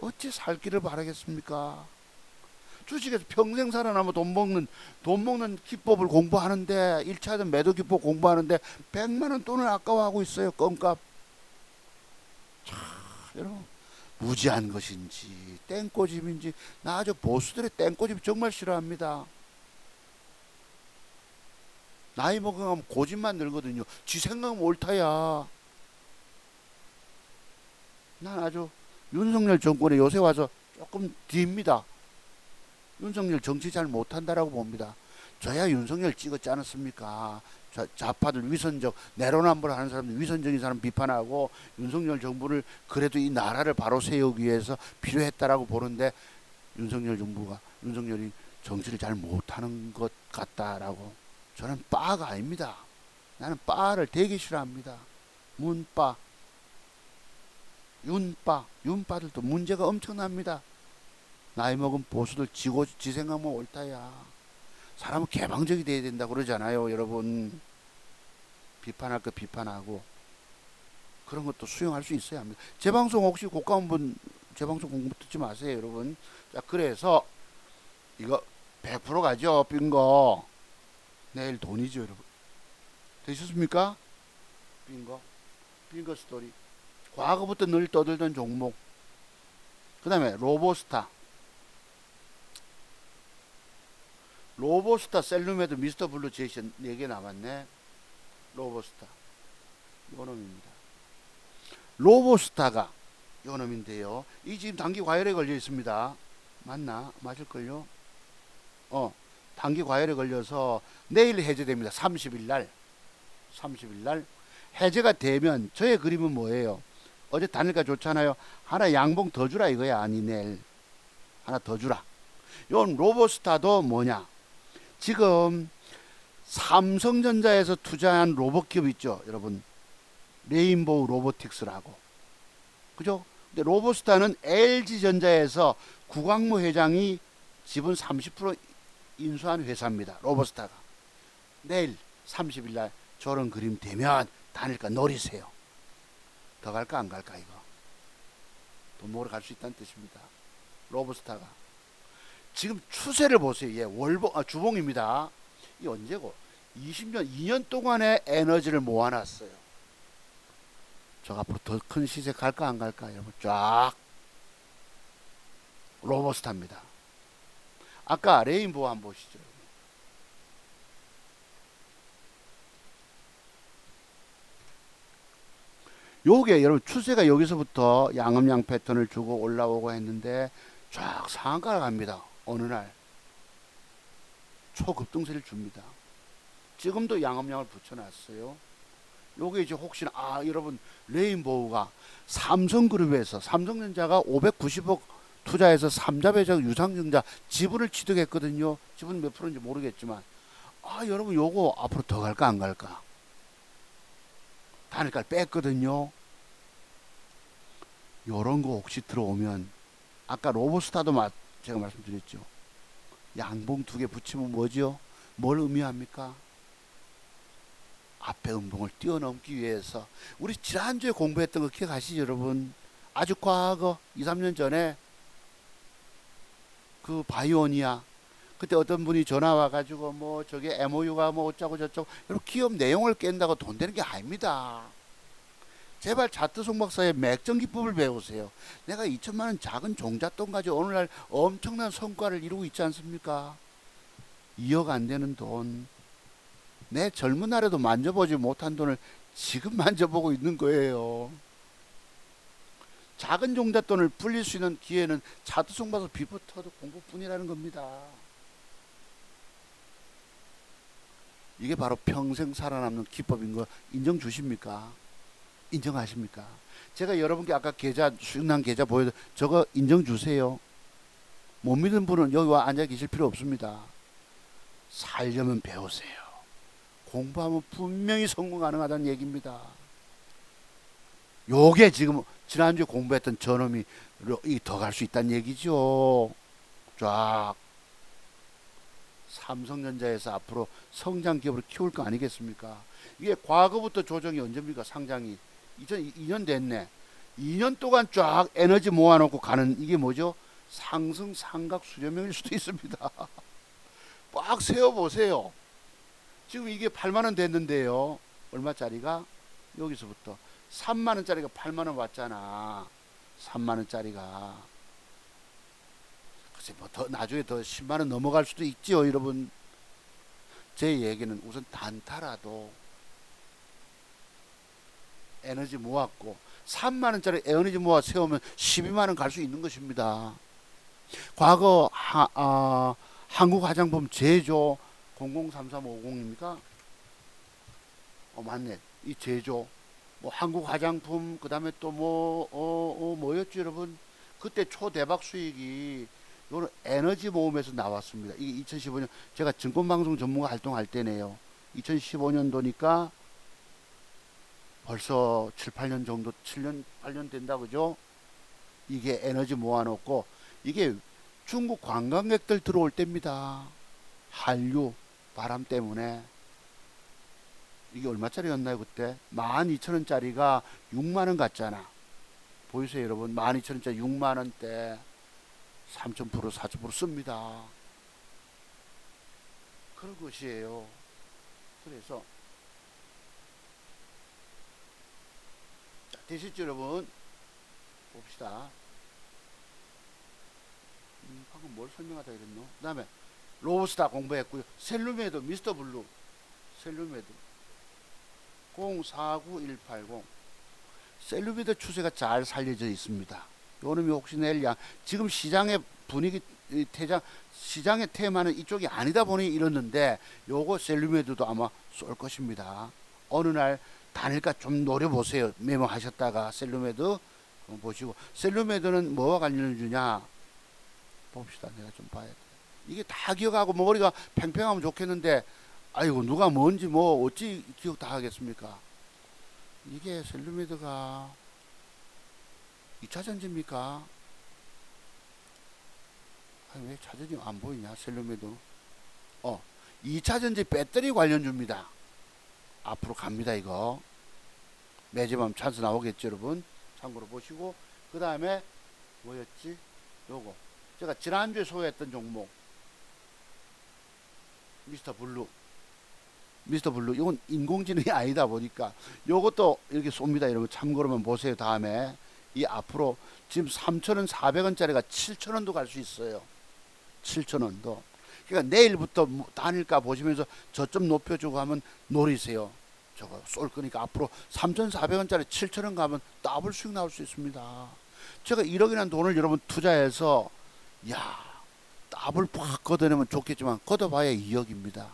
[SPEAKER 1] 어찌 살 길을 바라겠습니까? 주식에서 평생 살아남아 돈 먹는 기법을 공부하는데 1차든 매도 기법 공부하는데 100만 원 돈을 아까워하고 있어요. 껌값. 참, 여러분 무지한 것인지 땡꼬집인지 나 아주 보수들의 땡꼬집 정말 싫어합니다. 나이 먹으면 고집만 늘거든요. 지 생각은 옳다야. 난 아주 윤석열 정권에 요새 와서 조금 뒤입니다. 윤석열 정치 잘 못한다라고 봅니다. 저야 윤석열 찍었지 않았습니까? 좌파들 위선적 내로남불 하는 사람들 위선적인 사람 비판하고 윤석열 정부를 그래도 이 나라를 바로 세우기 위해서 필요했다라고 보는데 윤석열이 정치를 잘 못하는 것 같다라고. 저는 빠가 아닙니다. 나는 빠를 되게 싫어합니다. 문빠, 윤빠들도 문제가 엄청납니다. 나이 먹은 보수들 지 생각만 옳다야. 사람은 개방적이 돼야 된다 그러잖아요. 여러분 비판할 거 비판하고 그런 것도 수용할 수 있어야 합니다. 제 방송 혹시 고가운 분 제 방송 공부 듣지 마세요 여러분. 자, 그래서 이거 100% 가죠. 빙고. 내일 돈이죠 여러분. 되셨습니까? 빙고 스토리. 과거부터 늘 떠들던 종목. 그 다음에 로보스타, 셀루메드, 미스터 블루, 제이션 4개 남았네. 로보스타 요놈입니다. 로보스타가 요놈인데요. 이 지금 단기 과열에 걸려 있습니다. 맞나? 맞을걸요? 단기 과열에 걸려서 내일 해제됩니다. 30일 날 해제가 되면 저의 그림은 뭐예요? 어제 단일가 좋잖아요. 하나 양봉 더 주라 이거야. 아니 내일 하나 더 주라. 요 로보스타도 뭐냐? 지금 삼성전자에서 투자한 로봇 기업 있죠, 여러분. 레인보우 로보틱스라고. 그죠? 근데 로보스타는 LG전자에서 구광모 회장이 지분 30% 인수한 회사입니다. 로보스타가. 내일 30일 날 저런 그림 되면 단일가 노리세요. 더 갈까 안 갈까 이거. 돈 먹으러 갈 수 있다는 뜻입니다. 로보스타가. 지금 추세를 보세요. 주봉입니다. 이 언제고? 2년 동안의 에너지를 모아놨어요. 저 앞으로 더 큰 시세 갈까 안 갈까 여러분 쫙. 로보스타입니다. 아까 레인보우 한번 보시죠. 요게 여러분 추세가 여기서부터 양음양 패턴을 주고 올라오고 했는데 쫙 상한가를 갑니다. 어느 날 초급등세를 줍니다. 지금도 양음양을 붙여놨어요. 요게 이제 혹시나 여러분 레인보우가 삼성그룹에서 삼성전자가 590억 투자해서 삼자배적 유상증자 지분을 취득했거든요. 지분 몇 프로인지 모르겠지만 여러분 요거 앞으로 더 갈까 안 갈까? 단일가를 뺐거든요. 요런 거 혹시 들어오면 아까 로보스타도 제가 말씀드렸죠. 양봉 2개 붙이면 뭐죠? 뭘 의미합니까? 앞에 음봉을 뛰어넘기 위해서 우리 지난주에 공부했던 거 기억하시죠 여러분? 아주 과거 2, 3년 전에 그 바이오니아 그때 어떤 분이 전화 와가지고 뭐 저게 MOU가 뭐 어쩌고 저쩌고 여러분 기업 내용을 깬다고 돈 되는 게 아닙니다. 제발 차트 송박사의 맥정 기법을 배우세요. 내가 2천만 원 작은 종잣돈 가지고 오늘날 엄청난 성과를 이루고 있지 않습니까? 2억 안 되는 돈. 내 젊은 날에도 만져보지 못한 돈을 지금 만져보고 있는 거예요. 작은 종잣돈을 불릴 수 있는 기회는 차트 송박사 비포터도 공부뿐이라는 겁니다. 이게 바로 평생 살아남는 기법인 거 인정 주십니까? 인정하십니까? 제가 여러분께 아까 수익난 계좌 보여도 저거 인정 주세요. 못 믿는 분은 여기 와 앉아 계실 필요 없습니다. 살려면 배우세요. 공부하면 분명히 성공 가능하다는 얘기입니다. 요게 지금 지난주에 공부했던 저놈이 더 갈 수 있다는 얘기죠. 쫙 삼성전자에서 앞으로 성장 기업으로 키울 거 아니겠습니까? 이게 과거부터 조정이 언제입니까? 상장이 2002년 됐네. 2년 동안 쫙 에너지 모아놓고 가는 이게 뭐죠? 상승 삼각 수렴형일 수도 있습니다. 빡 세어보세요. 지금 이게 8만원 됐는데요. 얼마짜리가? 여기서부터 3만원짜리가 8만원 왔잖아. 3만원짜리가. 글쎄 뭐 더 나중에 더 10만원 넘어갈 수도 있지요, 여러분. 제 얘기는 우선 단타라도 에너지 모았고 3만원짜리 에너지 모아 세우면 12만원 갈 수 있는 것입니다. 과거 한국화장품 제조 003350입니까? 맞네. 이 제조 뭐 한국화장품 그 다음에 또 뭐였지 여러분? 그때 초대박 수익이 이거는 에너지 모음에서 나왔습니다. 이게 2015년 제가 증권방송 전문가 활동할 때네요. 2015년도니까 벌써 7, 8년 정도 7년 8년 된다 그죠? 이게 에너지 모아놓고 이게 중국 관광객들 들어올 때입니다. 한류 바람 때문에. 이게 얼마짜리였나요 그때? 12,000원짜리가 6만원 갔잖아. 보이세요 여러분? 12,000원짜리 6만원대 3,000% 4,000% 씁니다. 그런 것이에요. 그래서 자, 되셨죠 여러분? 봅시다. 방금 뭘 설명하다 그랬노? 그 다음에 로브스타 공부했고요. 셀루메드 미스터 블루 셀루메드 049180 셀루메드 추세가 잘 살려져 있습니다. 요놈이 혹시 내일 지금 시장의 분위기 시장의 테마는 이쪽이 아니다 보니 이렇는데 요거 셀루메드도 아마 쏠 것입니다. 어느 날 단일가 좀 노려보세요. 메모하셨다가 셀루메드 보시고 셀루메드는 뭐와 관련주냐 봅시다. 내가 좀 봐야 돼. 이게 다 기억하고 머리가 팽팽하면 좋겠는데 아이고 누가 뭔지 뭐 어찌 기억 다 하겠습니까? 이게 셀루메드가 2차전지입니까? 아니, 왜 차전지 안 보이냐 셀루메드. 2차전지 배터리 관련주입니다. 앞으로 갑니다. 이거 매집하면 찬스 나오겠죠 여러분. 참고로 보시고 그 다음에 뭐였지? 요거 제가 지난주에 소개했던 종목 미스터 블루 이건 인공지능이 아니다 보니까 요것도 이렇게 쏩니다. 여러분 참고로만 보세요. 다음에 이 앞으로 지금 3,400원짜리가 7,000원도 갈 수 있어요. 7,000원도. 그러니까 내일부터 단일가 보시면서 저점 높여주고 하면 노리세요. 저거 쏠 거니까 앞으로 3,400원짜리 7,000원 가면 더블 수익 나올 수 있습니다. 제가 1억이라는 돈을 여러분 투자해서 더블 팍 걷어내면 좋겠지만 걷어봐야 2억입니다.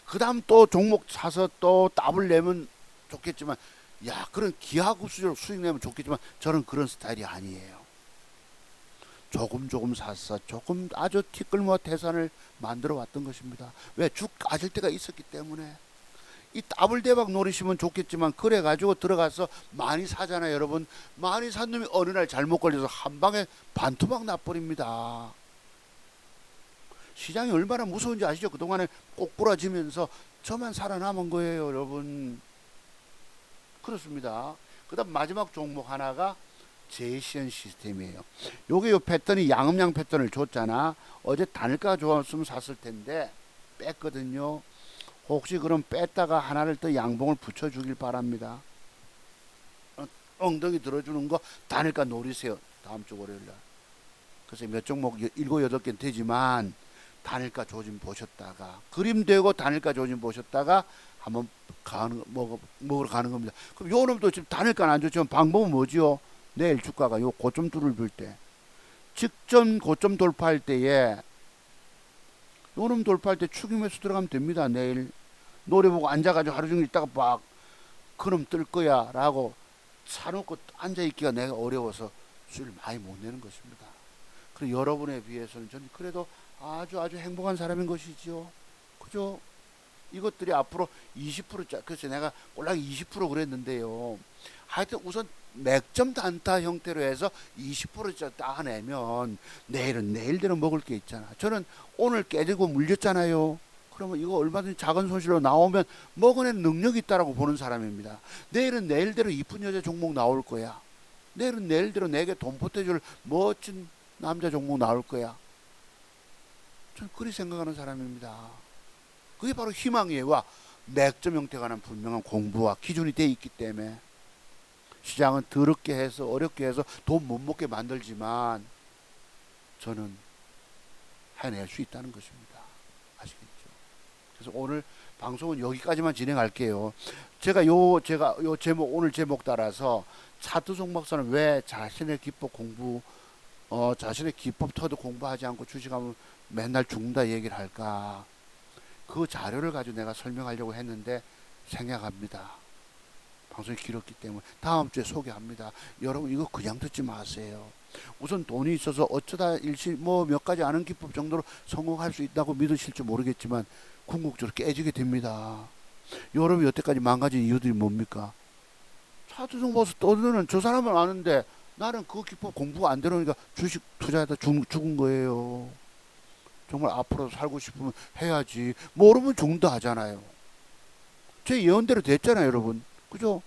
[SPEAKER 1] 그 다음 또 종목 사서 또 더블 내면 좋겠지만 그런 기하급수적으로 수익 내면 좋겠지만 저는 그런 스타일이 아니에요. 조금 사서 조금 아주 티끌모아 태산을 만들어 왔던 것입니다. 왜? 죽 까질 때가 있었기 때문에. 이 더블 대박 노리시면 좋겠지만 그래 가지고 들어가서 많이 사잖아요 여러분. 많이 산 놈이 어느 날 잘못 걸려서 한 방에 반토막 나버립니다. 시장이 얼마나 무서운지 아시죠? 그동안에 꼬꾸라지면서 저만 살아남은 거예요 여러분. 그렇습니다. 그 다음 마지막 종목 하나가 제이시언 시스템이에요. 요게 요 패턴이 양음양 패턴을 줬잖아. 어제 단일가가 좋았으면 샀을 텐데 뺐거든요. 혹시 그럼 뺐다가 하나를 더 양봉을 붙여주길 바랍니다. 엉덩이 들어주는 거 단일가 노리세요. 다음 주 월요일날. 그래서 몇 종목 7, 8개 되지만 단일가 조짐 보셨다가 그림 되고 단일가 조짐 보셨다가 한번 먹으러 가는 겁니다. 그럼 요 놈도 지금 단일가는 안 좋지만 방법은 뭐지요? 내일 주가가 요 고점 뚫을 때 직전 고점 돌파할 때에 요놈 돌파할 때 추격 매수 들어가면 됩니다. 내일 노려보고 앉아가지고 하루 종일 있다가 막 그놈 뜰 거야 라고 사놓고 앉아있기가 내가 어려워서 수익을 많이 못 내는 것입니다. 그리고 여러분에 비해서는 저는 그래도 아주 행복한 사람인 것이지요. 그죠? 이것들이 앞으로 20%, 그래서 내가 꼴랑 20% 그랬는데요. 하여튼 우선 맥점 단타 형태로 해서 20% 따내면 내일은 내일대로 먹을 게 있잖아. 저는 오늘 깨지고 물렸잖아요. 그러면 이거 얼마든지 작은 손실로 나오면 먹어낸 능력이 있다라고 보는 사람입니다. 내일은 내일대로 이쁜 여자 종목 나올 거야. 내일은 내일대로 내게 돈 보태줄 멋진 남자 종목 나올 거야. 저는 그리 생각하는 사람입니다. 그게 바로 희망이에요. 맥점 형태가 난 분명한 공부와 기준이 돼 있기 때문에 시장은 더럽게 해서 어렵게 해서 돈 못 먹게 만들지만 저는 해낼 수 있다는 것입니다. 아시겠죠? 그래서 오늘 방송은 여기까지만 진행할게요. 제가 요 제목, 오늘 제목 따라서 차트송 박사는 왜 자신의 기법 공부, 자신의 기법 터도 공부하지 않고 주식하면 맨날 죽는다 얘기를 할까? 그 자료를 가지고 내가 설명하려고 했는데 생략합니다. 방송이 길었기 때문에 다음 주에 소개합니다. 여러분 이거 그냥 듣지 마세요. 우선 돈이 있어서 어쩌다 일시 뭐 몇 가지 아는 기법 정도로 성공할 수 있다고 믿으실지 모르겠지만 궁극적으로 깨지게 됩니다. 여러분이 여태까지 망가진 이유들이 뭡니까? 차트송 봐서 떠드는 저 사람은 아는데 나는 그 기법 공부가 안 되니까 주식 투자하다 죽은 거예요. 정말 앞으로 살고 싶으면 해야지. 모르면 죽는다 하잖아요. 제 예언대로 됐잖아요, 여러분. 그죠?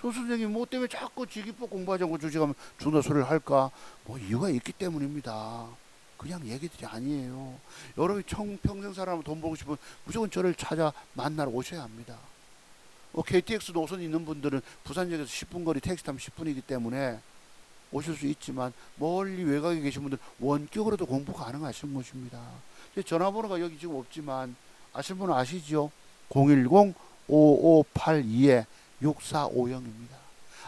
[SPEAKER 1] 조 선생님 뭐 때문에 자꾸 지기법 공부하지 않고 주식하면 죽는다 소리를 할까? 뭐 이유가 있기 때문입니다. 그냥 얘기들이 아니에요. 여러분이 평생 살아면 돈 벌고 싶으면 무조건 저를 찾아 만나러 오셔야 합니다. KTX 노선 있는 분들은 부산역에서 10분 거리 택시 타면 10분이기 때문에 오실 수 있지만 멀리 외곽에 계신 분들 원격으로도 공부 가능하신 것입니다. 전화번호가 여기 지금 없지만 아시는 분은 아시죠? 010-5582-6450입니다.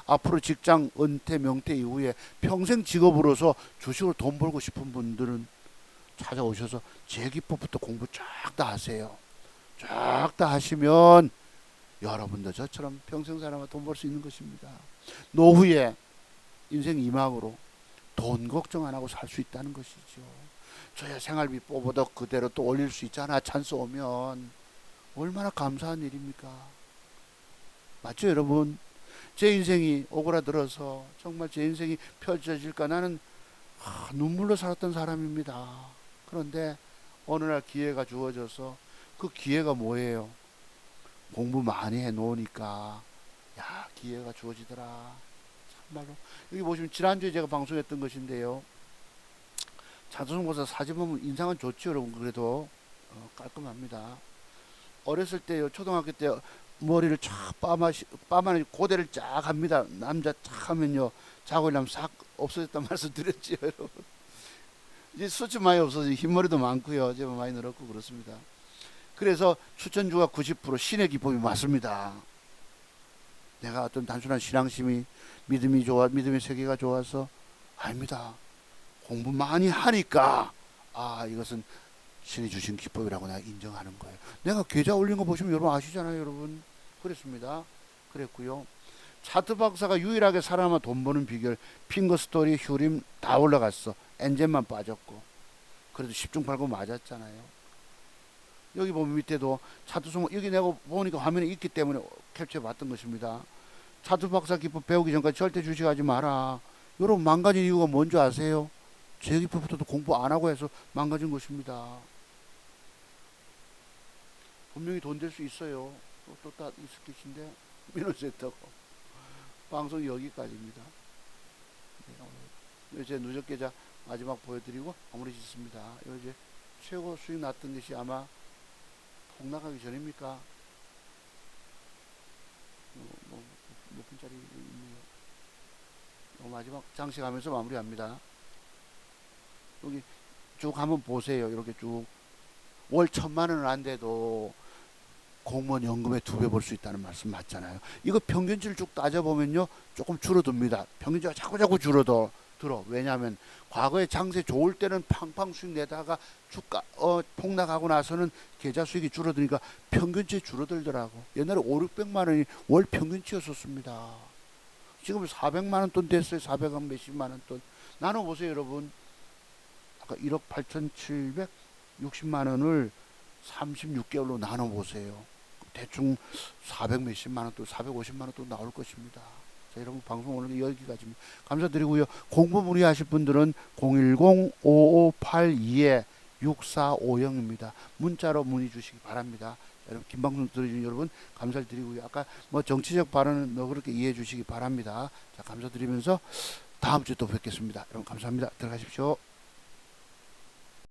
[SPEAKER 1] 앞으로 직장 은퇴 명퇴 이후에 평생 직업으로서 주식으로 돈 벌고 싶은 분들은 찾아오셔서 제 기법부터 공부 쫙 다 하세요. 쫙 다 하시면 여러분도 저처럼 평생 살아만 돈 벌 수 있는 것입니다. 노후에 인생 이막으로 돈 걱정 안 하고 살 수 있다는 것이죠. 저야 생활비 뽑아도 그대로 또 올릴 수 있잖아. 찬스 오면. 얼마나 감사한 일입니까? 맞죠, 여러분? 제 인생이 오그라들어서 정말 제 인생이 펼쳐질까 나는 눈물로 살았던 사람입니다. 그런데 어느 날 기회가 주어져서 그 기회가 뭐예요? 공부 많이 해 놓으니까 야, 기회가 주어지더라. 참말로. 여기 보시면 지난주에 제가 방송했던 것인데요. 차트송 박사 사진 보면 인상은 좋죠, 여러분. 그래도 깔끔합니다. 어렸을 때요, 초등학교 때 머리를 쫙 빠마니 고데를 쫙 합니다. 남자 쫙 하면요, 자고 일하면 싹 없어졌단 말씀 드렸지요, 여러분. 이제 수치 많이 없어서 흰머리도 많고요, 제법 많이 늘었고 그렇습니다. 그래서 추천주가 90% 신의 기법이 맞습니다. 내가 어떤 단순한 신앙심이 믿음의 세계가 좋아서 아닙니다. 공부 많이 하니까 이것은 신이 주신 기법이라고 내가 인정하는 거예요. 내가 계좌 올린 거 보시면 여러분 아시잖아요, 여러분. 그랬습니다. 그랬고요. 차트 박사가 유일하게 사람과 돈 버는 비결, 핑거 스토리, 휴림 다 올라갔어. 엔젠만 빠졌고. 그래도 10중 8구 맞았잖아요. 여기 보면 밑에도 차트 송 여기 내가 보니까 화면에 있기 때문에 캡처해 봤던 것입니다. 차트 박사 기법 배우기 전까지 절대 주식하지 마라. 여러분 망가진 이유가 뭔지 아세요? 제 기법부터도 공부 안 하고 해서 망가진 것입니다. 분명히 돈 될 수 있어요. 또 있을 것인데 민원센터고. 방송이 여기까지입니다. 네, 이제 누적 계좌 마지막 보여드리고 마무리 짓습니다. 이제 최고 수익 났던 것이 아마 폭락하기 전입니까? 몇 분짜리 있네요. 마지막 장식하면서 마무리합니다. 여기 쭉 한번 보세요. 이렇게 쭉 월 1,000만 원은 안 돼도 공무원 연금의 2배 벌 수 있다는 말씀 맞잖아요. 이거 평균치를 쭉 따져보면요, 조금 줄어듭니다. 평균치가 자꾸 줄어들어. 왜냐하면 과거에 장세 좋을 때는 팡팡 수익 내다가 주가 폭락하고 나서는 계좌 수익이 줄어드니까 평균치 줄어들더라고. 옛날에 500~600만 원이 월 평균치였었습니다. 지금 400만 원 돈 됐어요. 400만 몇십만 원 돈. 나눠보세요, 여러분. 아까 1억 8,760만 원을 36개월로 나눠 보세요. 대충 400 몇십만 원 또 450만 원 또 나올 것입니다. 자, 여러분 방송 오늘 여기까지입니다. 감사드리고요. 공부 문의하실 분들은 010-5582-6450입니다. 문자로 문의 주시기 바랍니다. 여러분 긴 방송 들어주신 여러분 감사를 드리고요. 아까 뭐 정치적 발언은 그렇게 이해해 주시기 바랍니다. 자, 감사드리면서 다음 주에 또 뵙겠습니다. 여러분 감사합니다. 들어가십시오.